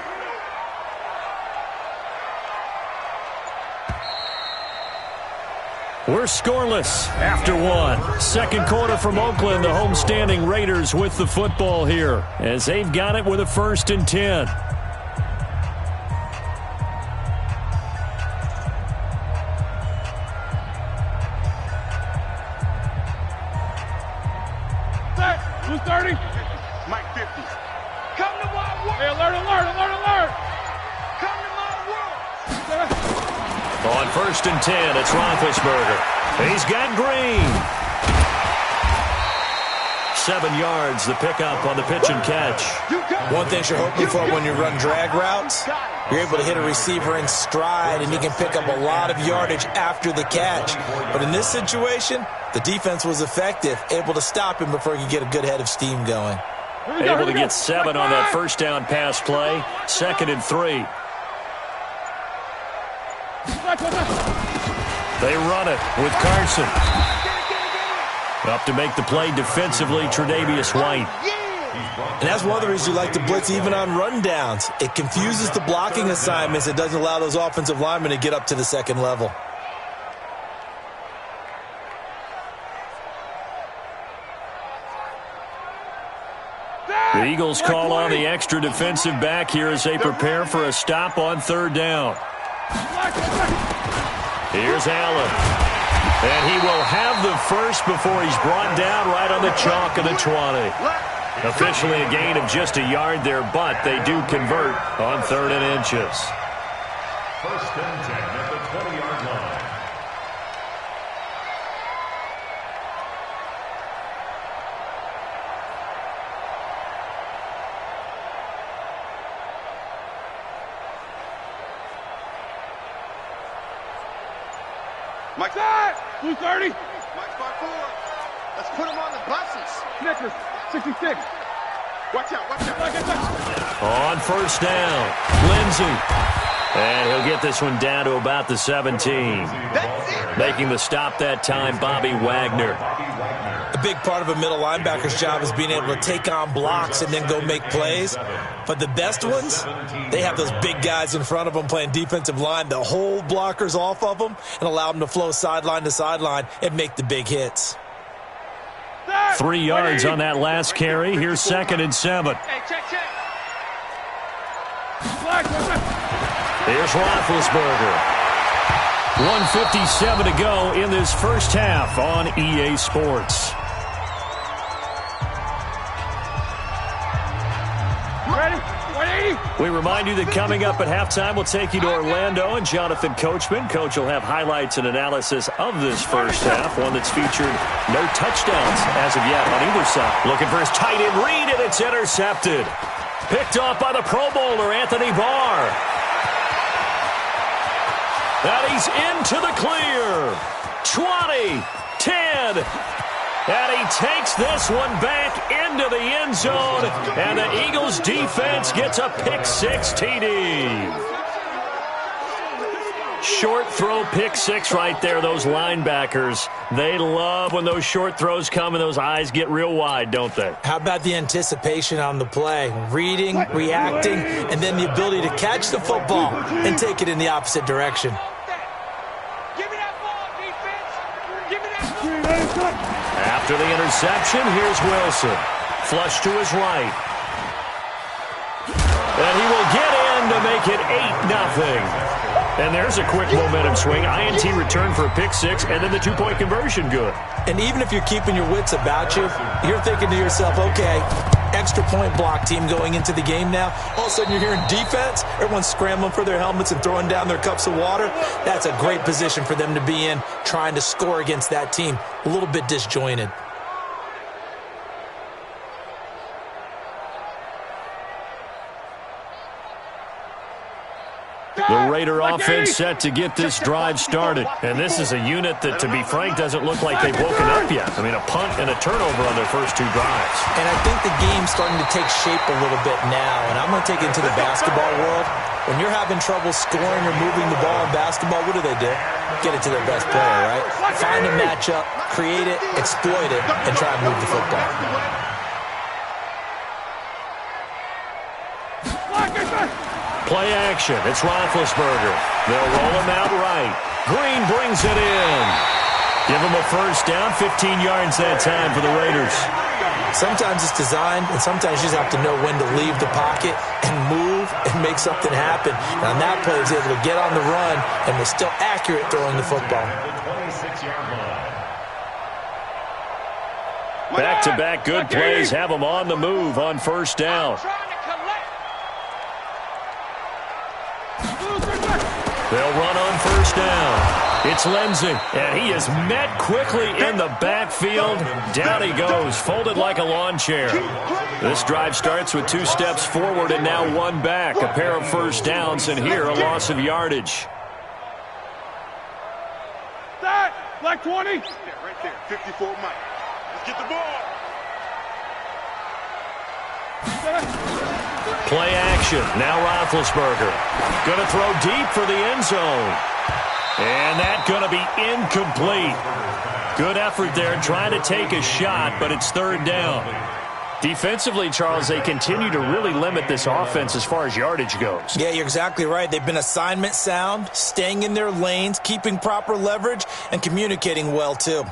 We're scoreless after one. Second quarter from Oakland, the homestanding Raiders with the football here as they've got it with a first and 10. Who's 30? Mike 50. Come to my world. Hey, alert. Come to my world. On first and 10, it's Roethlisberger. He's got Green. 7 yards, the pickup on the pitch and catch. One thing you're hoping for when you run drag routes, you're able to hit a receiver in stride, and he can pick up a lot of yardage after the catch. But in this situation, the defense was effective, able to stop him before he could get a good head of steam going. Able to get 7 on that first down pass play. Second and 3. They run it with Carson. Up to make the play defensively, Tre'Davious White. And that's one of the reasons you like to blitz even on rundowns. It confuses the blocking assignments. It doesn't allow those offensive linemen to get up to the second level. The Eagles call on the extra defensive back here as they prepare for a stop on third down. Here's Allen. And he will have the first before he's brought down right on the chalk of the 20. Officially a gain of just a yard there, but they do convert on third and inches. First and 10 at the 20-yard line. Mike side. Who's 30? Mike 5-4. Let's put him on the buses. Snickers, 66. Watch out. On first down, Lindsey. And he'll get this one down to about the 17. Making the stop that time, Bobby Wagner. A big part of a middle linebacker's job is being able to take on blocks and then go make plays. But the best ones, they have those big guys in front of them playing defensive line that hold blockers off of them and allow them to flow sideline to sideline and make the big hits. 3 yards on that last carry. Here's second and 7. Hey, check. Here's Roethlisberger. 1:57 to go in this first half on EA Sports. We remind you that coming up at halftime, we'll take you to Orlando and Jonathan Coachman. Coach will have highlights and analysis of this first half, one that's featured no touchdowns as of yet on either side. Looking for his tight end read, and it's intercepted. Picked off by the Pro Bowler, Anthony Barr. And he's into the clear. 20, 10. And he takes this one back into the end zone. And the Eagles defense gets a pick-6 TD. Short throw pick-6 right there, those linebackers. They love when those short throws come and those eyes get real wide, don't they? How about the anticipation on the play? Reading, reacting, and then the ability to catch the football and take it in the opposite direction. Give me that ball, defense. Give me that ball. After the interception, here's Wilson. Flush to his right. And he will get in to make it 8-0. And there's a quick momentum swing. INT return for a pick six, and then the two-point conversion good. And even if you're keeping your wits about you, you're thinking to yourself, okay, extra point block team going into the game now. All of a sudden you're hearing defense. Everyone's scrambling for their helmets and throwing down their cups of water. That's a great position for them to be in, trying to score against that team. A little bit disjointed. The Raider offense set to get this drive started. And this is a unit that, to be frank, doesn't look like they've woken up yet. I mean, a punt and a turnover on their first two drives. And I think the game's starting to take shape a little bit now. And I'm going to take it into the basketball world. When you're having trouble scoring or moving the ball in basketball, what do? Get it to their best player, right? Find a matchup, create it, exploit it, and try and move the football. Play action. It's Roethlisberger. They'll roll him out right. Green brings it in. Give him a first down, 15 yards that time for the Raiders. Sometimes it's designed, and sometimes you just have to know when to leave the pocket and move and make something happen. And on that play, he was able to get on the run and was still accurate throwing the football. Back-to-back good plays have them on the move on first down. They'll run on first down. It's Lindsey, and he is met quickly in the backfield. Down he goes, folded like a lawn chair. This drive starts with 2 steps forward and now 1 back. A pair of first downs, and here a loss of yardage. That, like 20. Yeah, right there, 54 Mike. Let's get the ball. Play action. Now Roethlisberger. Going to throw deep for the end zone. And that's going to be incomplete. Good effort there trying to take a shot, but it's third down. Defensively, Charles, they continue to really limit this offense as far as yardage goes. Yeah, you're exactly right. They've been assignment sound, staying in their lanes, keeping proper leverage, and communicating well, too.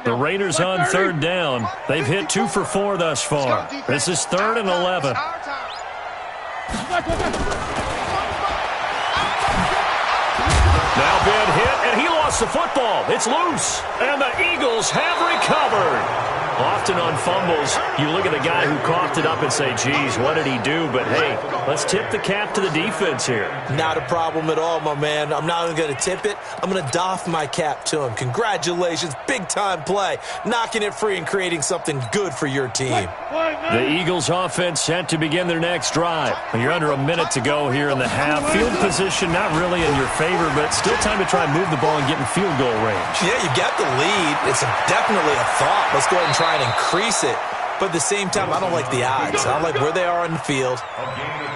The Raiders on third down. They've hit 2 for 4 thus far. This is 3rd and 11. Now been hit, and he lost the football. It's loose, and the Eagles have recovered. Often on fumbles, you look at the guy who coughed it up and say, geez, what did he do? But, hey, let's tip the cap to the defense here. Not a problem at all, my man. I'm not even going to tip it. I'm going to doff my cap to him. Congratulations. Big-time play. Knocking it free and creating something good for your team. The Eagles offense set to begin their next drive. You're under a minute to go here in the half. Field position not really in your favor, but still time to try and move the ball and get in field goal range. Yeah, you got the lead. It's definitely a thought. Let's go ahead and try and increase it. But at the same time, I don't like the odds. I don't like where they are on the field.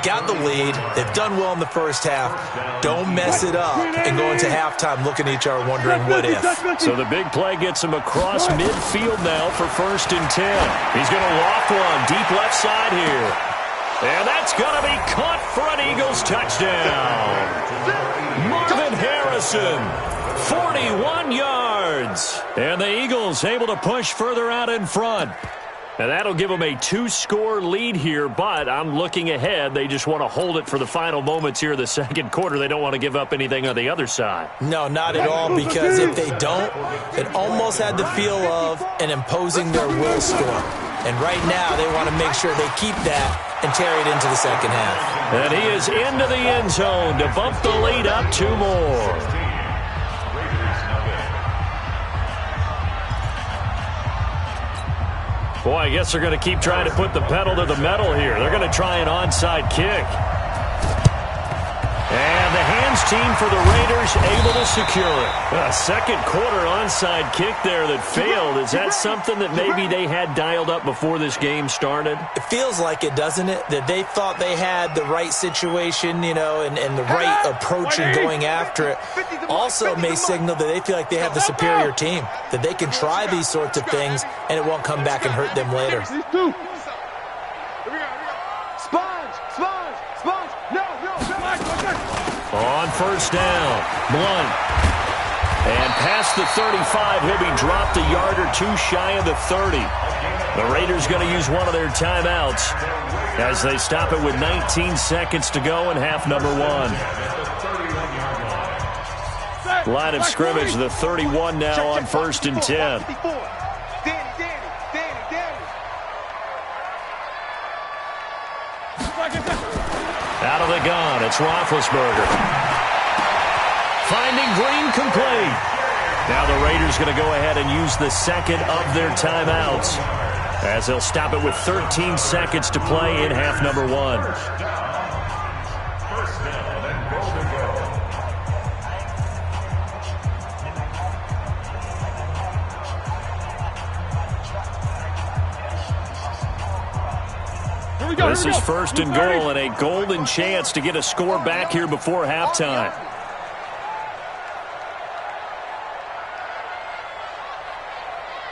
Got the lead. They've done well in the first half. Don't mess it up and go into halftime looking at each other wondering what if. So the big play gets him across midfield now for 1st and 10. He's going to loft one deep left side here. And that's going to be caught for an Eagles touchdown. Marvin Harrison, 41 yards. And the Eagles able to push further out in front. And that'll give them a 2-score lead here, but I'm looking ahead. They just want to hold it for the final moments here of the second quarter. They don't want to give up anything on the other side. No, not at all, because if they don't, it almost had the feel of an imposing their will score. And right now, they want to make sure they keep that and carry it into the second half. And he is into the end zone to bump the lead up 2 more. Boy, I guess they're going to keep trying to put the pedal to the metal here. They're going to try an onside kick. And the hands team for the Raiders able to secure it. A second quarter onside kick there that failed. Is that something that maybe they had dialed up before this game started? It feels like it, doesn't it? That they thought they had the right situation, you know, and the right approach in going after it. Also may signal that they feel like they have the superior team, that they can try these sorts of things and it won't come back and hurt them later. On first down, Blunt. And past the 35, he'll be dropped a yard or two shy of the 30. The Raiders going to use one of their timeouts as they stop it with 19 seconds to go in half number 1. Line of scrimmage, the 31 now on 1st and 10. Out of the gun, it's Roethlisberger. Finding Green complete. Now the Raiders going to go ahead and use the second of their timeouts as they'll stop it with 13 seconds to play in half number 1. First down and goal to go. This is 1st and goal and a golden chance to get a score back here before halftime.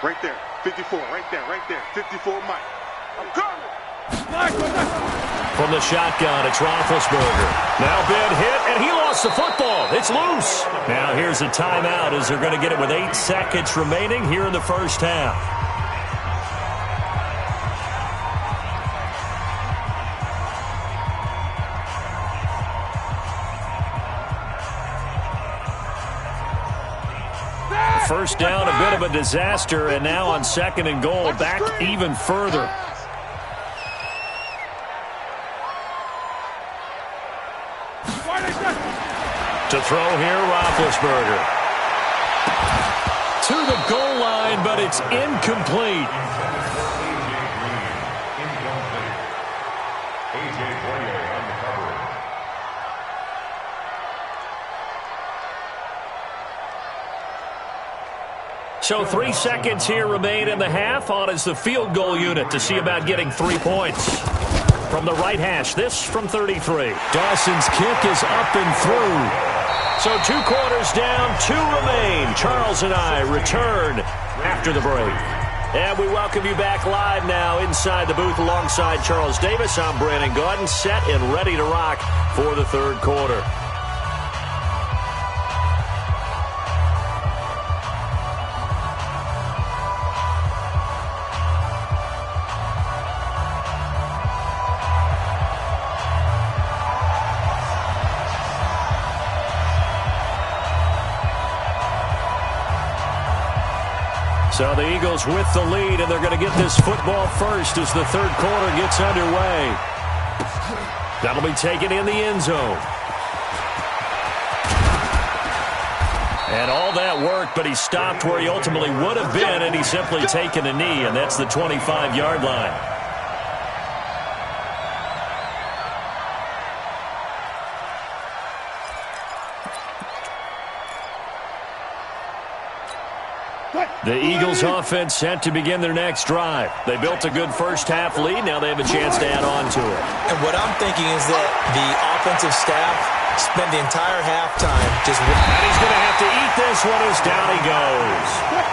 Right there, 54, right there, 54, Mike. I'm coming. From the shotgun, it's Roethlisberger. Now big hit, and he lost the football. It's loose. Now here's a timeout as they're going to get it with 8 seconds remaining here in the first half. First down, a bit of a disaster, and now on 2nd and goal, back even further. To throw here, Roethlisberger. To the goal line, but it's incomplete. So 3 seconds here remain in the half. On is the field goal unit to see about getting 3 points. From the right hash, this from 33. Dawson's kick is up and through. So 2 quarters down, 2 remain. Charles and I return after the break. And we welcome you back live now inside the booth alongside Charles Davis. I'm Brandon Gaudin, set and ready to rock for the 3rd quarter. So the Eagles with the lead, and they're going to get this football first as the 3rd quarter gets underway. That'll be taken in the end zone. And all that worked, but he stopped where he ultimately would have been, and he's simply taken a knee, and that's the 25-yard line. The Eagles offense set to begin their next drive. They built a good first-half lead. Now they have a chance to add on to it. And what I'm thinking is that the offensive staff spent the entire halftime just... And he's going to have to eat this one as down he goes.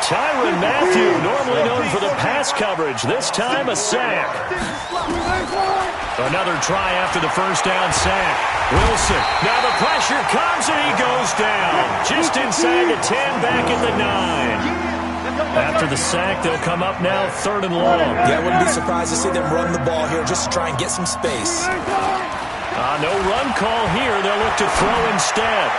Tyrann Mathieu, normally known for the pass coverage, this time a sack. Another try after the first down sack. Wilson, now the pressure comes and he goes down. Just inside the 10, back at the 9. After the sack, they'll come up now 3rd and long. Yeah, I wouldn't be surprised to see them run the ball here just to try and get some space. No run call here. They'll look to throw instead.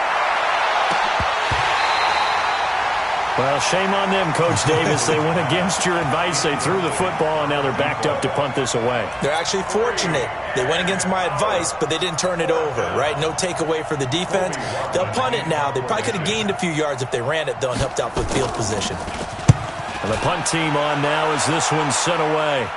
Well, shame on them, Coach Davis. They went against your advice. They threw the football, and now they're backed up to punt this away. They're actually fortunate. They went against my advice, but they didn't turn it over, right? No takeaway for the defense. They'll punt it now. They probably could have gained a few yards if they ran it, though, and helped out with field position. And the punt team on now as this one's sent away.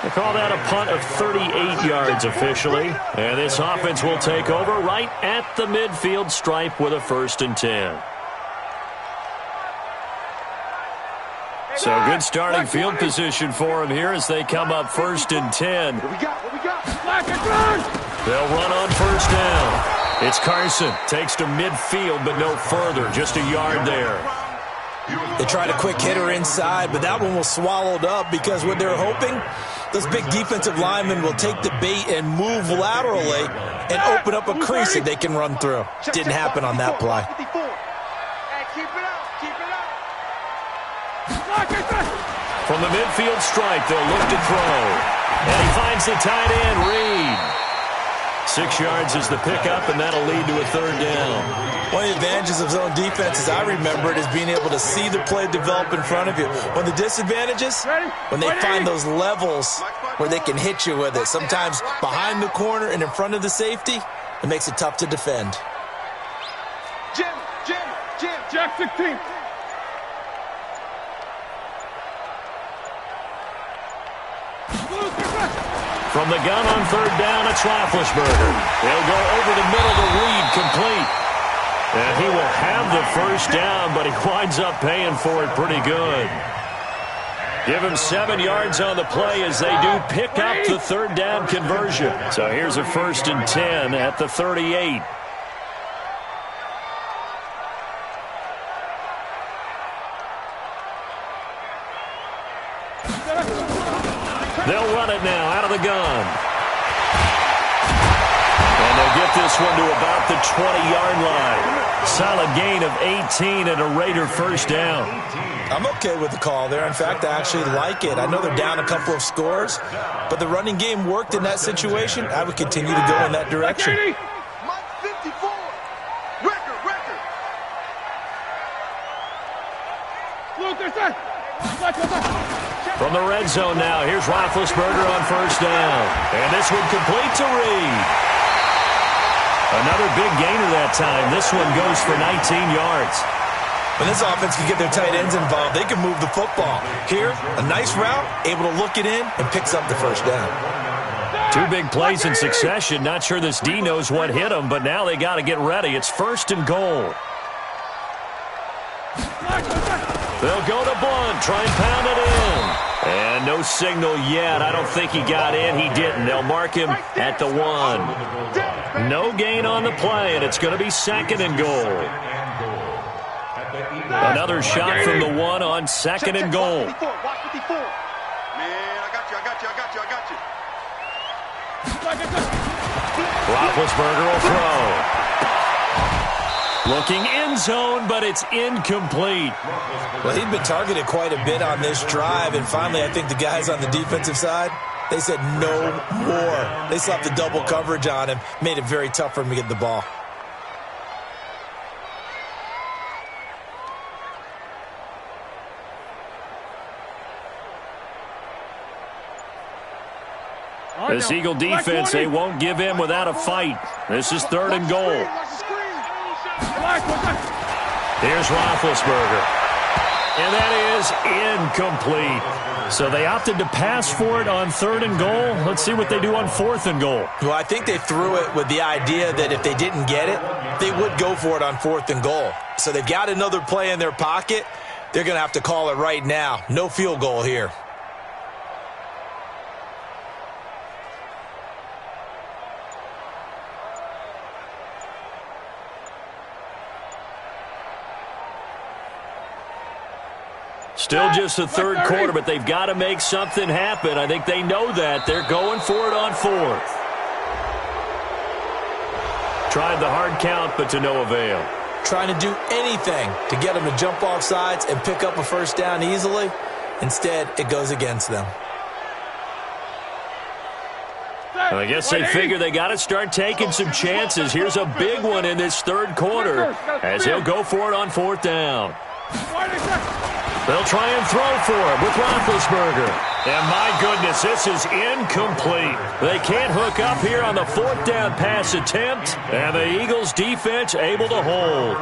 They call that a punt of 38 yards officially. And this offense will take over right at the midfield stripe with a 1st and 10. So good starting field position for them here as they come up 1st and 10. What we got? They'll run on 1st down. It's Carson. Takes to midfield, but no further. Just a yard there. They tried a quick hitter inside, but that one was swallowed up because what they were hoping, Those big defensive linemen will take the bait and move laterally and open up a crease that they can run through. Didn't happen on that play. From the midfield stripe, they'll look to throw. And he finds the tight end, Reed. 6 yards is the pickup, and that'll lead to a third down. One of the advantages of zone defense, as I remember it, is being able to see the play develop in front of you. One of the disadvantages, when they find those levels where they can hit you with it, sometimes behind the corner and in front of the safety, it makes it tough to defend. Jack 16. From the gun on third down, it's Roethlisberger. He'll go over the middle to Reed, complete. And he will have the first down, but he winds up paying for it pretty good. Give him 7 yards on the play as they do pick up the third down conversion. So here's a 1st and 10 at the 38. They'll run it now out of the gun. And they'll get this one to about the 20-yard line. Solid gain of 18 and a Raider first down. I'm okay with the call there. In fact, I actually like it. I know they're down a couple of scores, but the running game worked in that situation. I would continue to go in that direction. Mike 54. Record. From the red zone now, here's Roethlisberger on first down. And this one complete to Reed. Another big gainer that time. This one goes for 19 yards. When this offense can get their tight ends involved, they can move the football. Here, a nice route, able to look it in, and picks up the first down. 2 big plays in succession. Not sure this D knows what hit him, but now they got to get ready. It's 1st and goal. They'll go to Blunt, try and pound it in. And no signal yet. I don't think he got in. He didn't. They'll mark him at the 1. No gain on the play, and it's going to be 2nd and goal. Another shot from the 1 on 2nd and goal. Man, I got you. Roethlisberger will throw. Looking end zone, but it's incomplete. Well, he'd been targeted quite a bit on this drive, and finally I think the guys on the defensive side, they said no more. They slapped the double coverage on him, made it very tough for him to get the ball. This Eagle defense, they won't give in without a fight. This is 3rd and goal. Here's Roethlisberger. And that is incomplete. So they opted to pass for it on 3rd and goal. Let's see what they do on 4th and goal. Well, I think they threw it with the idea that if they didn't get it, they would go for it on 4th and goal. So they've got another play in their pocket. They're going to have to call it right now. No field goal here. Still just the 3rd quarter, but they've got to make something happen. I think they know that. They're going for it on 4th. Tried the hard count, but to no avail. Trying to do anything to get them to jump off sides and pick up a first down easily. Instead, it goes against them. Well, I guess they figure they got to start taking some chances. Here's a big one in this 3rd quarter as he'll go for it on 4th down. They'll try and throw for him with Roethlisberger. And my goodness, this is incomplete. They can't hook up here on the 4th down pass attempt. And the Eagles defense able to hold.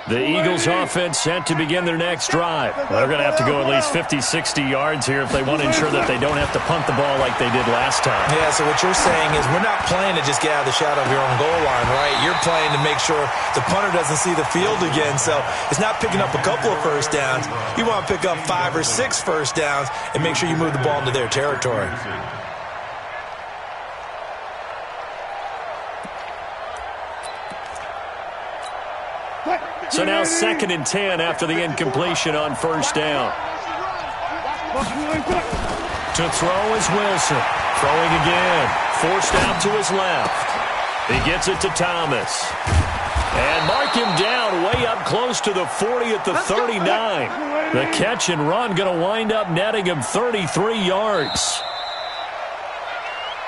The Eagles offense set to begin their next drive. They're going to have to go at least 50, 60 yards here if they want to ensure that they don't have to punt the ball like they did last time. Yeah, so what you're saying is we're not playing to just get out of the shadow of your own goal line, right? You're playing to make sure the punter doesn't see the field again. So it's not picking up a couple of first downs. You want to pick up 5 or 6 first downs and make sure you move the ball into their territory. So now 2nd and 10 after the incompletion on first down. To throw is Wilson. Throwing again. Forced out to his left. He gets it to Thomas. And mark him down way up close to the 40 at the 39. The catch and run going to wind up netting him 33 yards.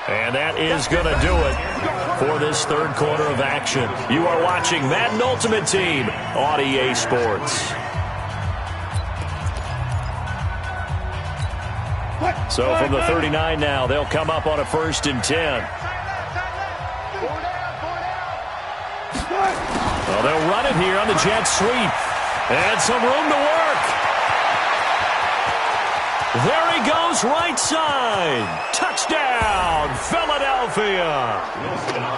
And that is going to do it for this third quarter of action. You are watching Madden Ultimate Team on EA Sports. So from the 39 now, they'll come up on a 1st and 10. Well, they'll run it here on the jet sweep. And some room to work. There he goes, right side. Touchdown, Philadelphia.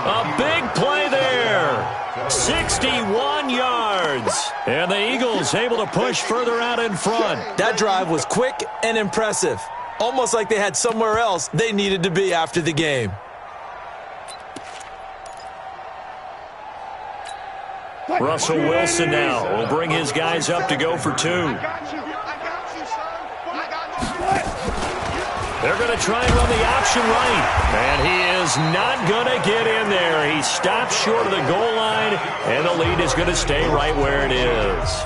A big play there. 61 yards. And the Eagles able to push further out in front. That drive was quick and impressive. Almost like they had somewhere else they needed to be after the game. Russell Wilson now will bring his guys up to go for 2. They're going to try and run the option right. And he is not going to get in there. He stops short of the goal line, and the lead is going to stay right where it is.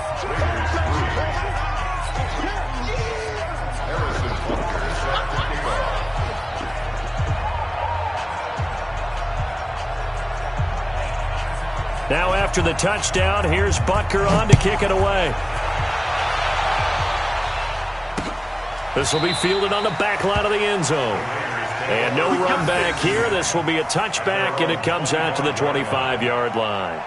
Now after the touchdown, here's Butker on to kick it away. This will be fielded on the back line of the end zone. And no run back here. This will be a touchback, and it comes out to the 25-yard line.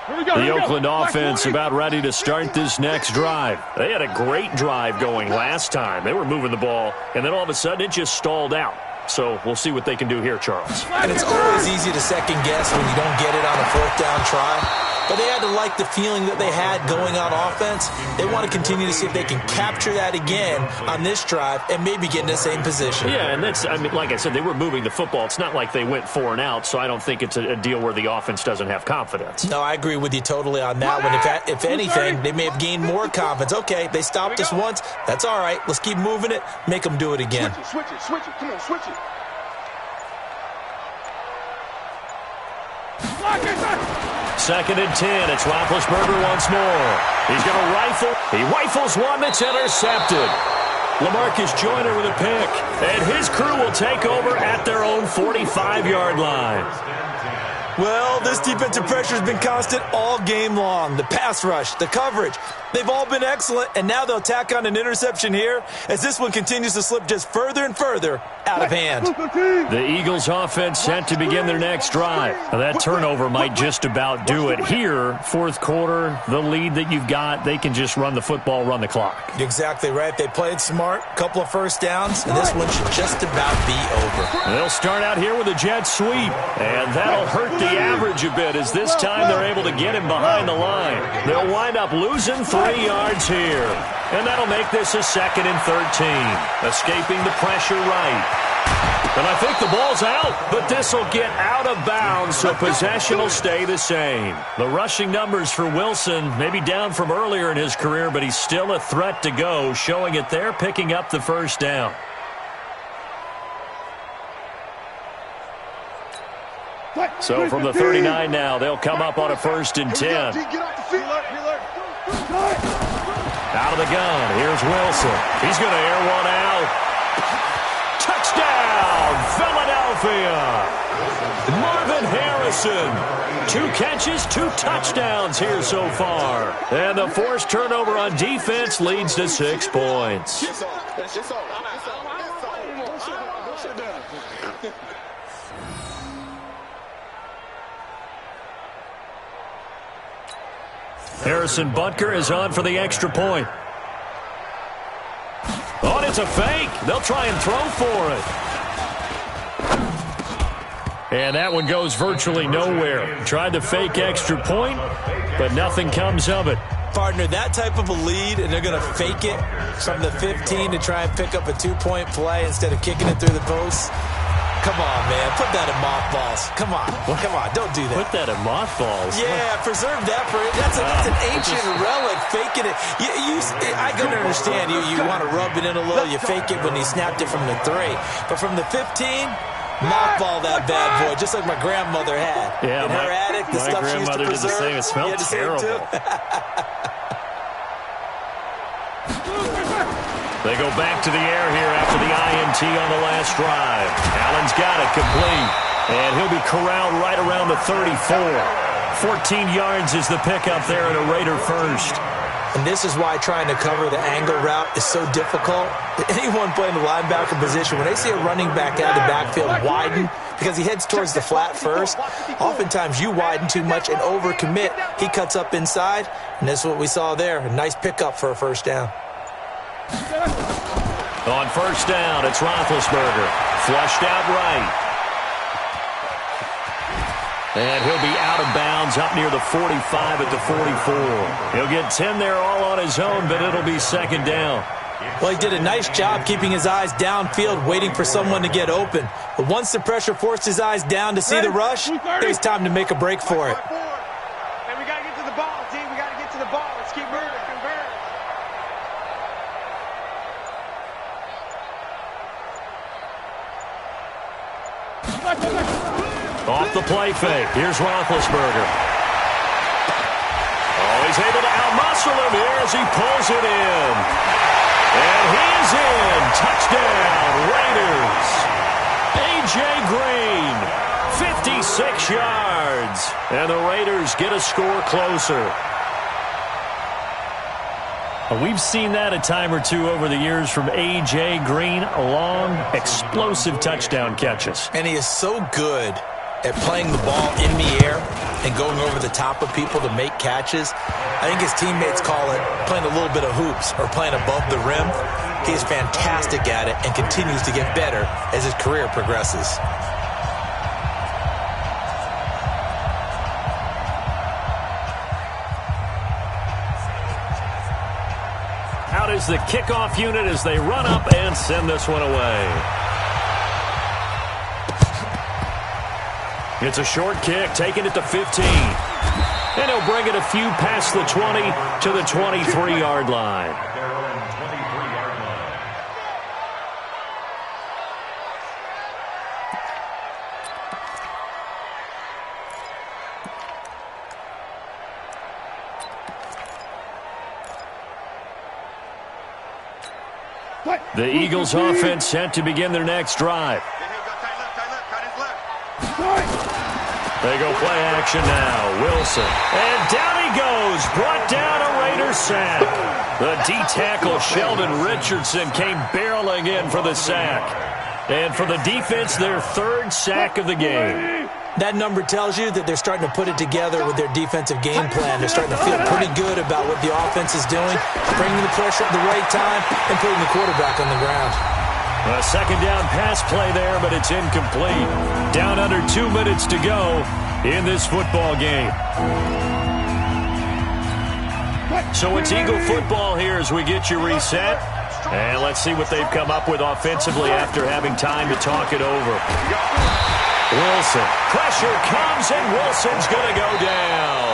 The Oakland offense about ready to start this next drive. They had a great drive going last time. They were moving the ball, and then all of a sudden it just stalled out. So we'll see what they can do here, Charles. And it's always easy to second guess when you don't get it on a 4th down try. But they had to like the feeling that they had going on offense. They want to continue to see if they can capture that again on this drive and maybe get in the same position. Yeah, and that's, I mean, like I said, they were moving the football. It's not like they went 4 and out, so I don't think it's a deal where the offense doesn't have confidence. No, I agree with you totally on that one. If anything, they may have gained more confidence. Okay, they stopped us once. That's all right. Let's keep moving it. Make them do it again. Switch it. Come on, switch it. 2nd and 10. It's Roethlisberger once more. He's going to rifle. He rifles one that's intercepted. LaMarcus Joyner with a pick. And his crew will take over at their own 45-yard line. Well, this defensive pressure has been constant all game long. The pass rush, the coverage, they've all been excellent, and now they'll tack on an interception here as this one continues to slip just further and further out of hand. The Eagles offense set to begin their next drive. Now, that turnover might just about do it. Here, 4th quarter, the lead that you've got, they can just run the football, run the clock. Exactly right. They played smart, couple of 1st downs, and this one should just about be over. They'll start out here with a jet sweep, and that'll hurt the average a bit as this time they're able to get him behind the line. They'll wind up losing 3 yards here, and that'll make this a 2nd and 13. Escaping the pressure right. And I think the ball's out, but this will get out of bounds, so possession will stay the same. The rushing numbers for Wilson may be down from earlier in his career, but he's still a threat to go, showing it there, picking up the 1st down. So from the 39 now, they'll come up on a 1st and 10. Out of the gun, here's Wilson. He's going to air one out. Touchdown, Philadelphia! Marvin Harrison. 2 catches, 2 touchdowns here so far. And the forced turnover on defense leads to 6 points. Harrison Butker is on for the extra point. Oh, and it's a fake. They'll try and throw for it. And that one goes virtually nowhere. Tried to fake extra point, but nothing comes of it. Partner, that type of a lead, and they're going to fake it from the 15 to try and pick up a 2-point play instead of kicking it through the post. come on, man. Put that in mothballs. Come on. Don't do that. Put that in mothballs? Yeah, preserve that for it. That's an ancient relic, faking it. I can understand you want to rub it in a little. You fake it when he snapped it from the 3. But from the 15, mothball that bad boy, just like my grandmother had. Yeah, in her attic, the stuff she used to preserve. Did the same. It smelled terrible. They go back to the air here after the INT on the last drive. Allen's got it complete, and he'll be corralled right around the 34. 14 yards is the pickup there, and a Raider first. And this is why trying to cover the angle route is so difficult. Anyone playing the linebacker position, when they see a running back out of the backfield widen, because he heads towards the flat first, oftentimes you widen too much and overcommit. He cuts up inside, and that's what we saw there. A nice pickup for a first down. On first down, it's Roethlisberger. Flushed out right. And he'll be out of bounds up near the 45 at the 44. He'll get 10 there all on his own, but it'll be second down. Well, he did a nice job keeping his eyes downfield, waiting for someone to get open. But once the pressure forced his eyes down to see the rush, it was time to make a break for it. And we got to get to the ball, team. We got to get to the ball. Let's keep moving. Off the play fake. Here's Roethlisberger. Oh, he's able to outmuscle him here as he pulls it in. And he's in. Touchdown, Raiders. A.J. Green, 56 yards. And the Raiders get a score closer. We've seen that a time or two over the years from A.J. Green. Long, explosive touchdown catches. And he is so good at playing the ball in the air and going over the top of people to make catches. I think his teammates call it playing a little bit of hoops or playing above the rim. He is fantastic at it and continues to get better as his career progresses. Out is the kickoff unit as they run up and send this one away. It's a short kick, taking it to 15. And he'll bring it a few past the 20 to the 23-yard line. The Eagles offense set to begin their next drive. They go play action now. Wilson. And down he goes. Brought down a Raider sack. The D-tackle Sheldon Richardson came barreling in for the sack. And for the defense, their third sack of the game. That number tells you that they're starting to put it together with their defensive game plan. They're starting to feel pretty good about what the offense is doing, bringing the pressure at the right time, and putting the quarterback on the ground. A second down pass play there, but it's incomplete. Down under 2 minutes to go in this football game. So it's Eagle football here as we get you reset. And let's see what they've come up with offensively after having time to talk it over. Wilson. Pressure comes, and Wilson's going to go down.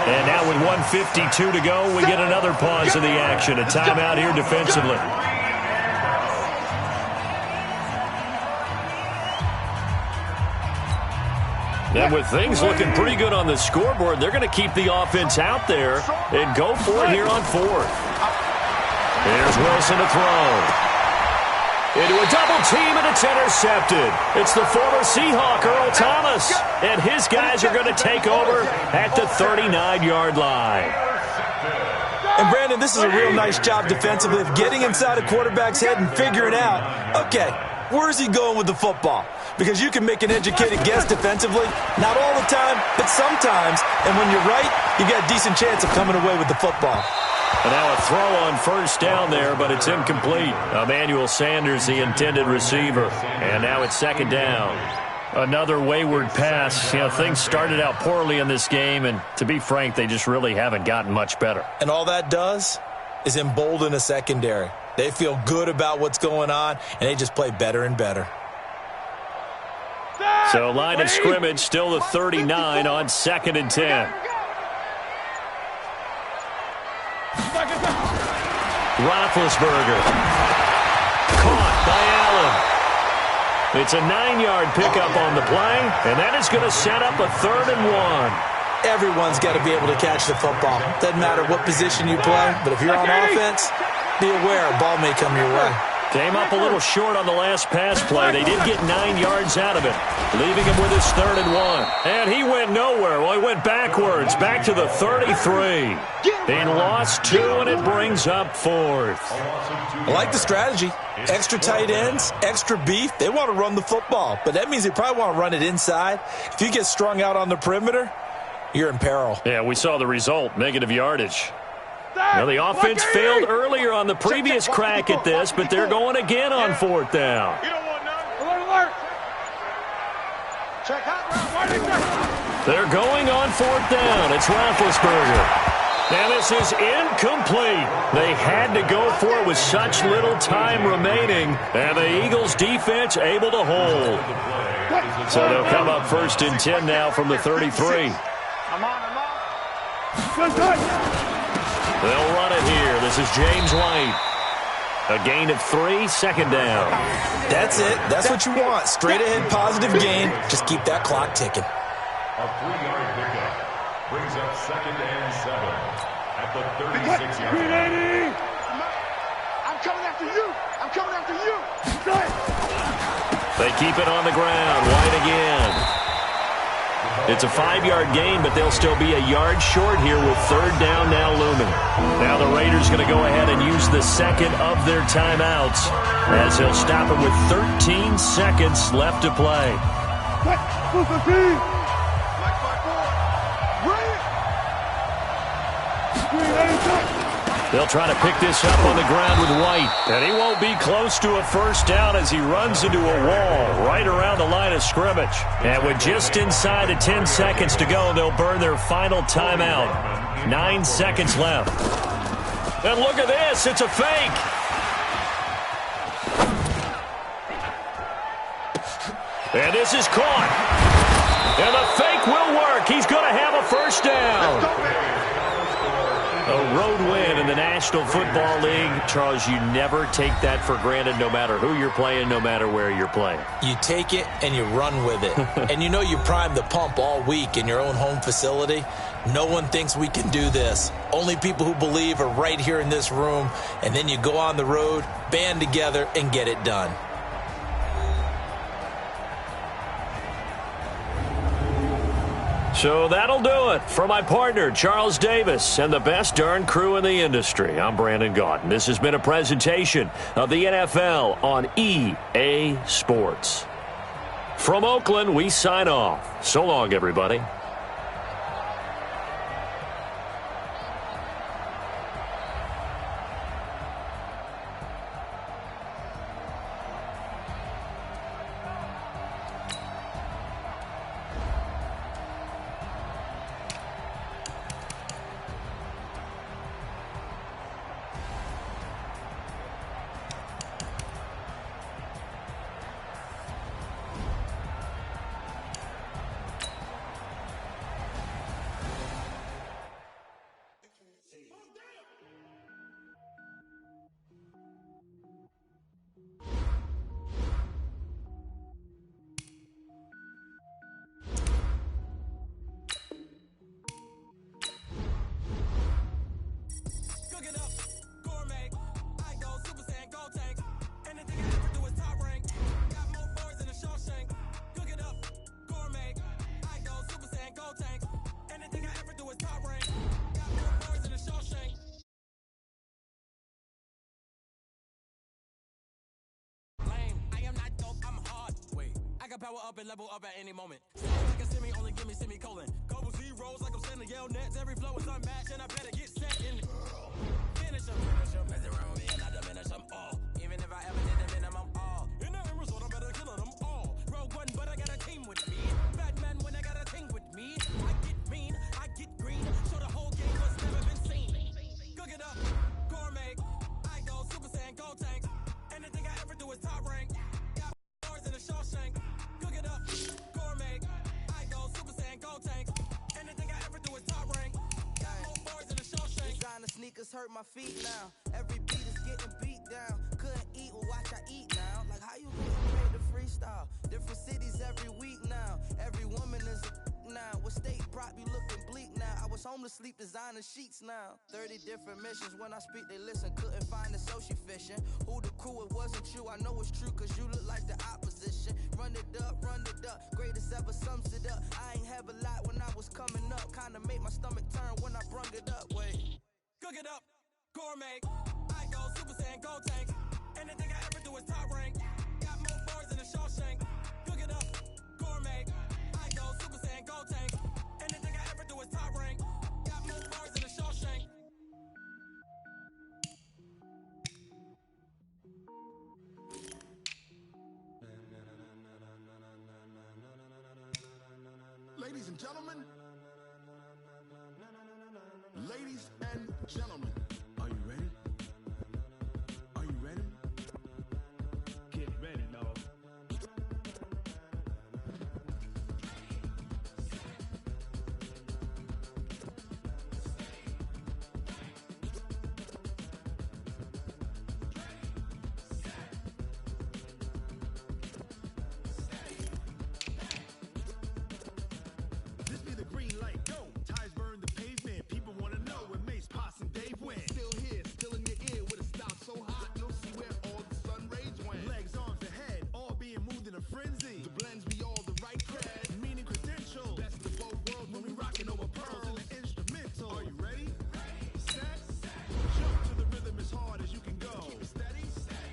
And now with 1:52 to go, we get another pause of the action. A timeout here defensively. And with things looking pretty good on the scoreboard, they're going to keep the offense out there and go for it here on fourth. Here's Wilson to throw. Into a double team, and it's intercepted. It's the former Seahawk, Earl Thomas. And his guys are going to take over at the 39-yard line. And, Brandon, this is a real nice job defensively of getting inside a quarterback's head and figuring out, okay, where is he going with the football? Because you can make an educated guess defensively. Not all the time, but sometimes. And when you're right, you've got a decent chance of coming away with the football. And now a throw on first down there, but it's incomplete. Emmanuel Sanders, the intended receiver. And now it's second down. Another wayward pass. You know, things started out poorly in this game, and to be frank, they just really haven't gotten much better. And all that does is embolden a secondary. They feel good about what's going on, and they just play better and better. So line of scrimmage still the 39 on 2nd and 10. Roethlisberger. Caught by Allen. It's a 9-yard pickup on the play, and that is going to set up a 3rd and 1. Everyone's got to be able to catch the football. Doesn't matter what position you play, but if you're on offense, be aware a ball may come your way. Came up a little short on the last pass play. They did get 9 yards out of it, leaving him with his 3rd and 1. And he went nowhere. Well, he went backwards, back to the 33. He lost 2, and it brings up 4th. I like the strategy. Extra tight ends, extra beef. They want to run the football, but that means they probably want to run it inside. If you get strung out on the perimeter, you're in peril. Yeah, we saw the result, negative yardage. Well, the offense failed earlier on the previous crack at this, but they're going again on 4th down. They're going on 4th down. It's Roethlisberger. And this is incomplete. They had to go for it with such little time remaining, and the Eagles' defense able to hold. So they'll come up 1st and 10 now from the 33. They'll run it here. This is James White. A gain of 3, 2nd down. That's it. That's what you want. Straight ahead, positive gain. Just keep that clock ticking. A 3-yard pickup brings up 2nd and 7 at the 36-yard line. I'm coming after you. I'm coming after you. They keep it on the ground. White again. It's a 5-yard gain, but they'll still be a yard short here with 3rd down now looming. Now the Raiders going to go ahead and use the 2nd of their timeouts as he'll stop it with 13 seconds left to play. They'll try to pick this up on the ground with White, and he won't be close to a 1st down as he runs into a wall right around the line of scrimmage. And with just inside of 10 seconds to go, they'll burn their final timeout. 9 seconds left. And look at this. It's a fake. And this is caught. And the fake will work. He's going to have a 1st down. A road win in the National Football League. Charles, you never take that for granted no matter who you're playing, no matter where you're playing. You take it and you run with it. And you know you primed the pump all week in your own home facility. No one thinks we can do this. Only people who believe are right here in this room. And then you go on the road, band together, and get it done. So that'll do it for my partner, Charles Davis, and the best darn crew in the industry. I'm Brandon Gaudin. This has been a presentation of the NFL on EA Sports. From Oakland, we sign off. So long, everybody. Power up and level up at any moment. Like a semi, only give me semicolon. Couple zeros like I'm sending yell nets. Every flow is unmatched, and I better get set in. Finish them, mess around with me and I diminish them all. Even if I ever did the minimum all. In the end result, I'm better killing them all. Rogue one, but I got a team with me. Batman when I got a team with me. I get mean, I get green. Show the whole game what's never been seen. Cook it up, gourmet. I go Super Saiyan, gold tank. Anything I ever do is top rank. Got in the Shawshank. Cook it up, gourmet. hurt my feet now. Every beat is getting beat down. Couldn't eat, well watch I eat now. Like how you getting paid to freestyle? Different cities every week now. Every woman is a now. What state prop you looking bleak now? I was home to sleep designing sheets now. 30 different missions. When I speak they listen. Couldn't find it so she fishing. Who the crew, it wasn't you. I know it's true cause you look like the opposition. Run it up, greatest ever sums it up. I ain't have a lot when I was coming up. Kinda made my stomach turn when I brung it up. Wait. Cook it up, gourmet. I go Super Saiyan, gold tank. Anything I ever do is top rank. Got more bars than a Shawshank. Cook it up, gourmet. I go Super Saiyan, gold tank. Anything I ever do is top rank. Got more bars than a Shawshank. Ladies and gentlemen, ladies and gentlemen, are you ready? Are you ready? Get ready, dog. This be the green light, go. Ties burn the pavement. People want to know where Mace, Poss, and Dave went. Still here, still in your ear with a style so hot, no see where all the sun rays went. Legs, arms, and head, all being moved in a frenzy. The blends be all the right cred, meaning credentials. Best of both worlds when we rocking over pearls in the instrumental. Are you ready? Set, jump to the rhythm as hard as you can go. Keep it steady,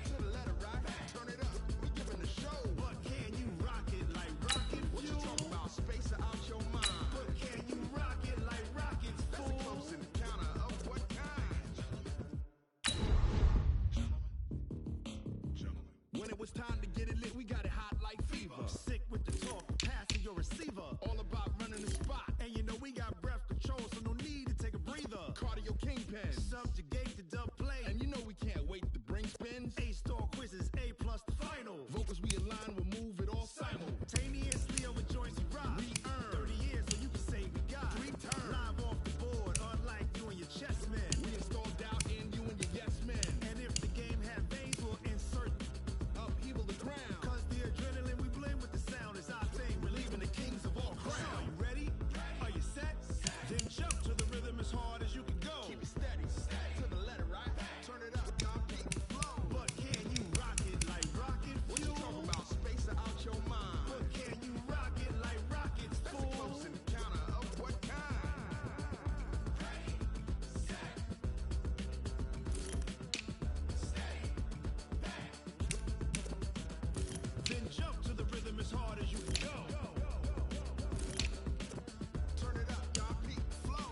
to the letter right. Turn it up, we giving the show. But can you rock it like rocket? What you talking about? Space out your mind. But can you rock it like rockets? That's a close encounter of what kind? When it was time to get it lit, we got it hot like fever. Sick with the talk, passing your receiver. All about running the spot. And you know we got breath control, so no need to take a breather. Cardio kingpin, subjugate the dub play. And you know we can't wait to bring spins. A-star quizzes, A+ the final. Vocals we align, we'll move it all simultaneously over joints we rock. We earn 30 years, so you can say we got 3 turns. Live off the board, unlike you and your chess men. We install doubt in you and your yes men. And if the game had veins, we'll insert upheaval the ground. Cause the adrenaline we blend with the sound is our thing. We're leaving the kings of all crowns. So are you ready? Are you set? Then jump to the rhythm as hard as you can go. Keep it steady, to the letter right. Turn it up, y'all keep the flow. But can you rock it like rocket fuel? What you talking about? Space out your mind. But can you rock it like rockets, fool? That's a close encounter of what kind? Then jump to the rhythm as hard as you can go. Turn it up, y'all peak flow.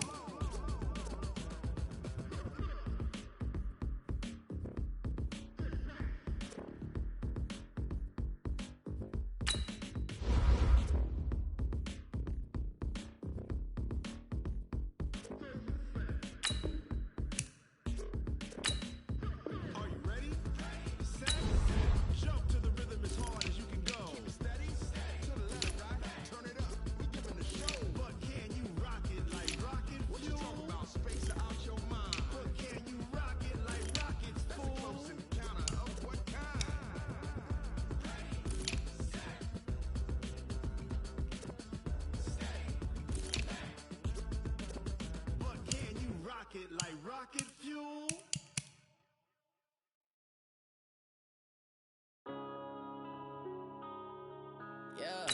Are you ready? Set, jump to the rhythm as hard as you can go. Keep it steady, to the letter right. Turn it up, we giving the show. But can you rock it like rocket fuel? What you talking about? Space out your mind. But can you rock it like rockets, fool? That's a close encounter of what kind? But can you rock it like rocket fuel? Yeah.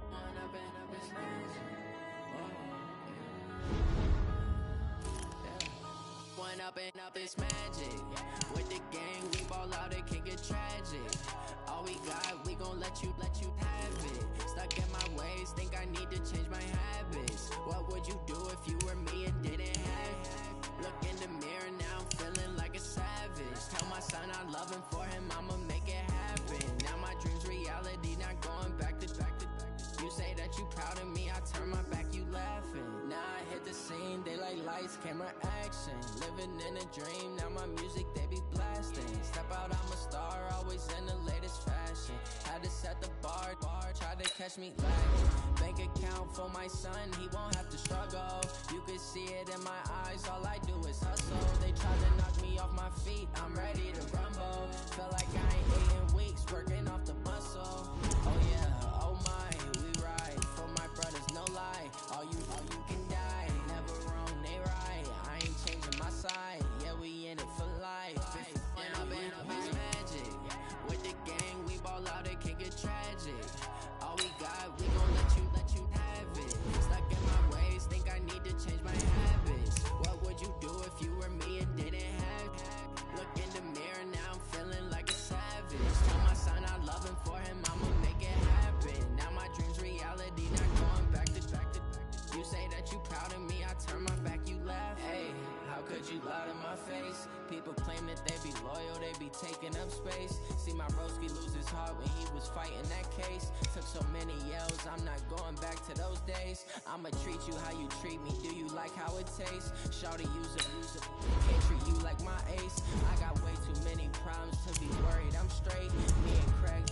When I've been up this magic. When up and up this magic. With the gang, we ball out, it can get tragic. All we got, we gon' let you have it. Stuck in my ways, think I need to change my habits. What would you do if you were me and didn't have it? Look in the mirror, now I'm feeling like a savage. Tell my son I love him, for him I'ma make it happen. Now my dreams reality, not going back to. You say that you proud of me, I turn my back, you laughing. Now I hit the scene, they like lights, camera, action. Living in a dream, now my music they be blasting. Step out, I'm a star, always in the latest fashion. Had to set the bar, try to catch me lagging. Bank account for my son, he won't have to struggle. You can see it in my eyes, all I do is hustle. They try to knock me off my feet, I'm ready to rumble. Feel like I ain't ate in weeks, working off the muscle. Oh yeah, oh my, we ride for my brothers, no lie. All you can die, never wrong, they right. I ain't changing my side, yeah, we in it for life. And I've been it's magic. With the gang, we ball out, it can get tragic. All we got, we gon' let you have it. Stuck in my ways, think I need to change my habits. What would you do if you were me and didn't have it? Look in the mirror, now I'm feeling like a savage. Tell my son I love him, for him I'ma make it happen. Now my dream's reality, not going back to. You say that you proud of me, I turn my back, you laugh. Hey, how could you lie to my face? People claim that they be loyal, they be taking up space. See my broski lose his heart when he was fighting that case. Took so many yells, I'm not going back to those days. I'ma treat you how you treat me, do you like how it tastes? Shawty use it, can't treat you like my ace. I got way too many problems to be worried, I'm straight. Me and Craig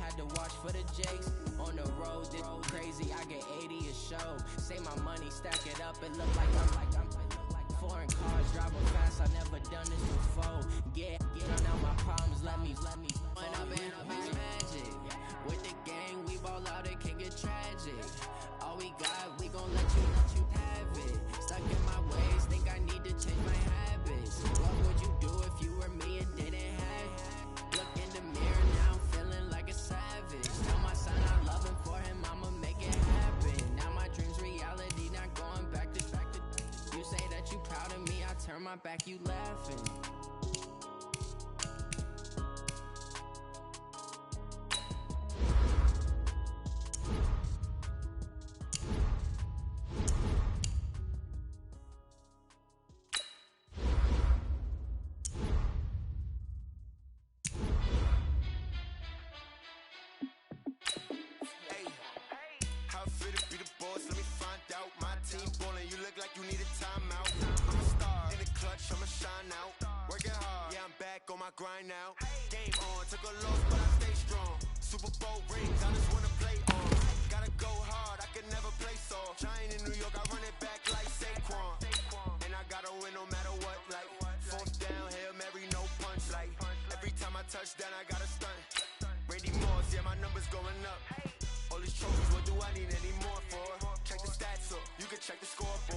had to watch for the Jakes. On the road, it's crazy, I get 80 a show. Say my money, stack it up, it look like I'm foreign cars, driving fast, I never done this before. Get out my problems, let me When I've been magic. With the gang, we ball out, it can get tragic. All we got, we gon' let you have it. Stuck in my ways, think I need to change my habits. What would you do if you were me and didn't have it? Look in the mirror, now I'm feeling like a savage. Tell my son I love him, for him I'ma make it happen. Now my dream's reality, not going back to. You say that you proud of me, I turn my back, you laughing. Grind now, game on, took a loss but I stay strong. Super Bowl rings, I just wanna play on. Gotta go hard, I can never play soft. Giant in New York, I run it back like Saquon. And I gotta win no matter what, like fourth down, Hail Mary, no punch. Like every time I touch down, I gotta stunt. Randy Moss, yeah, my numbers going up. All these trophies, what do I need any more for? Check the stats up, you can check the scoreboard.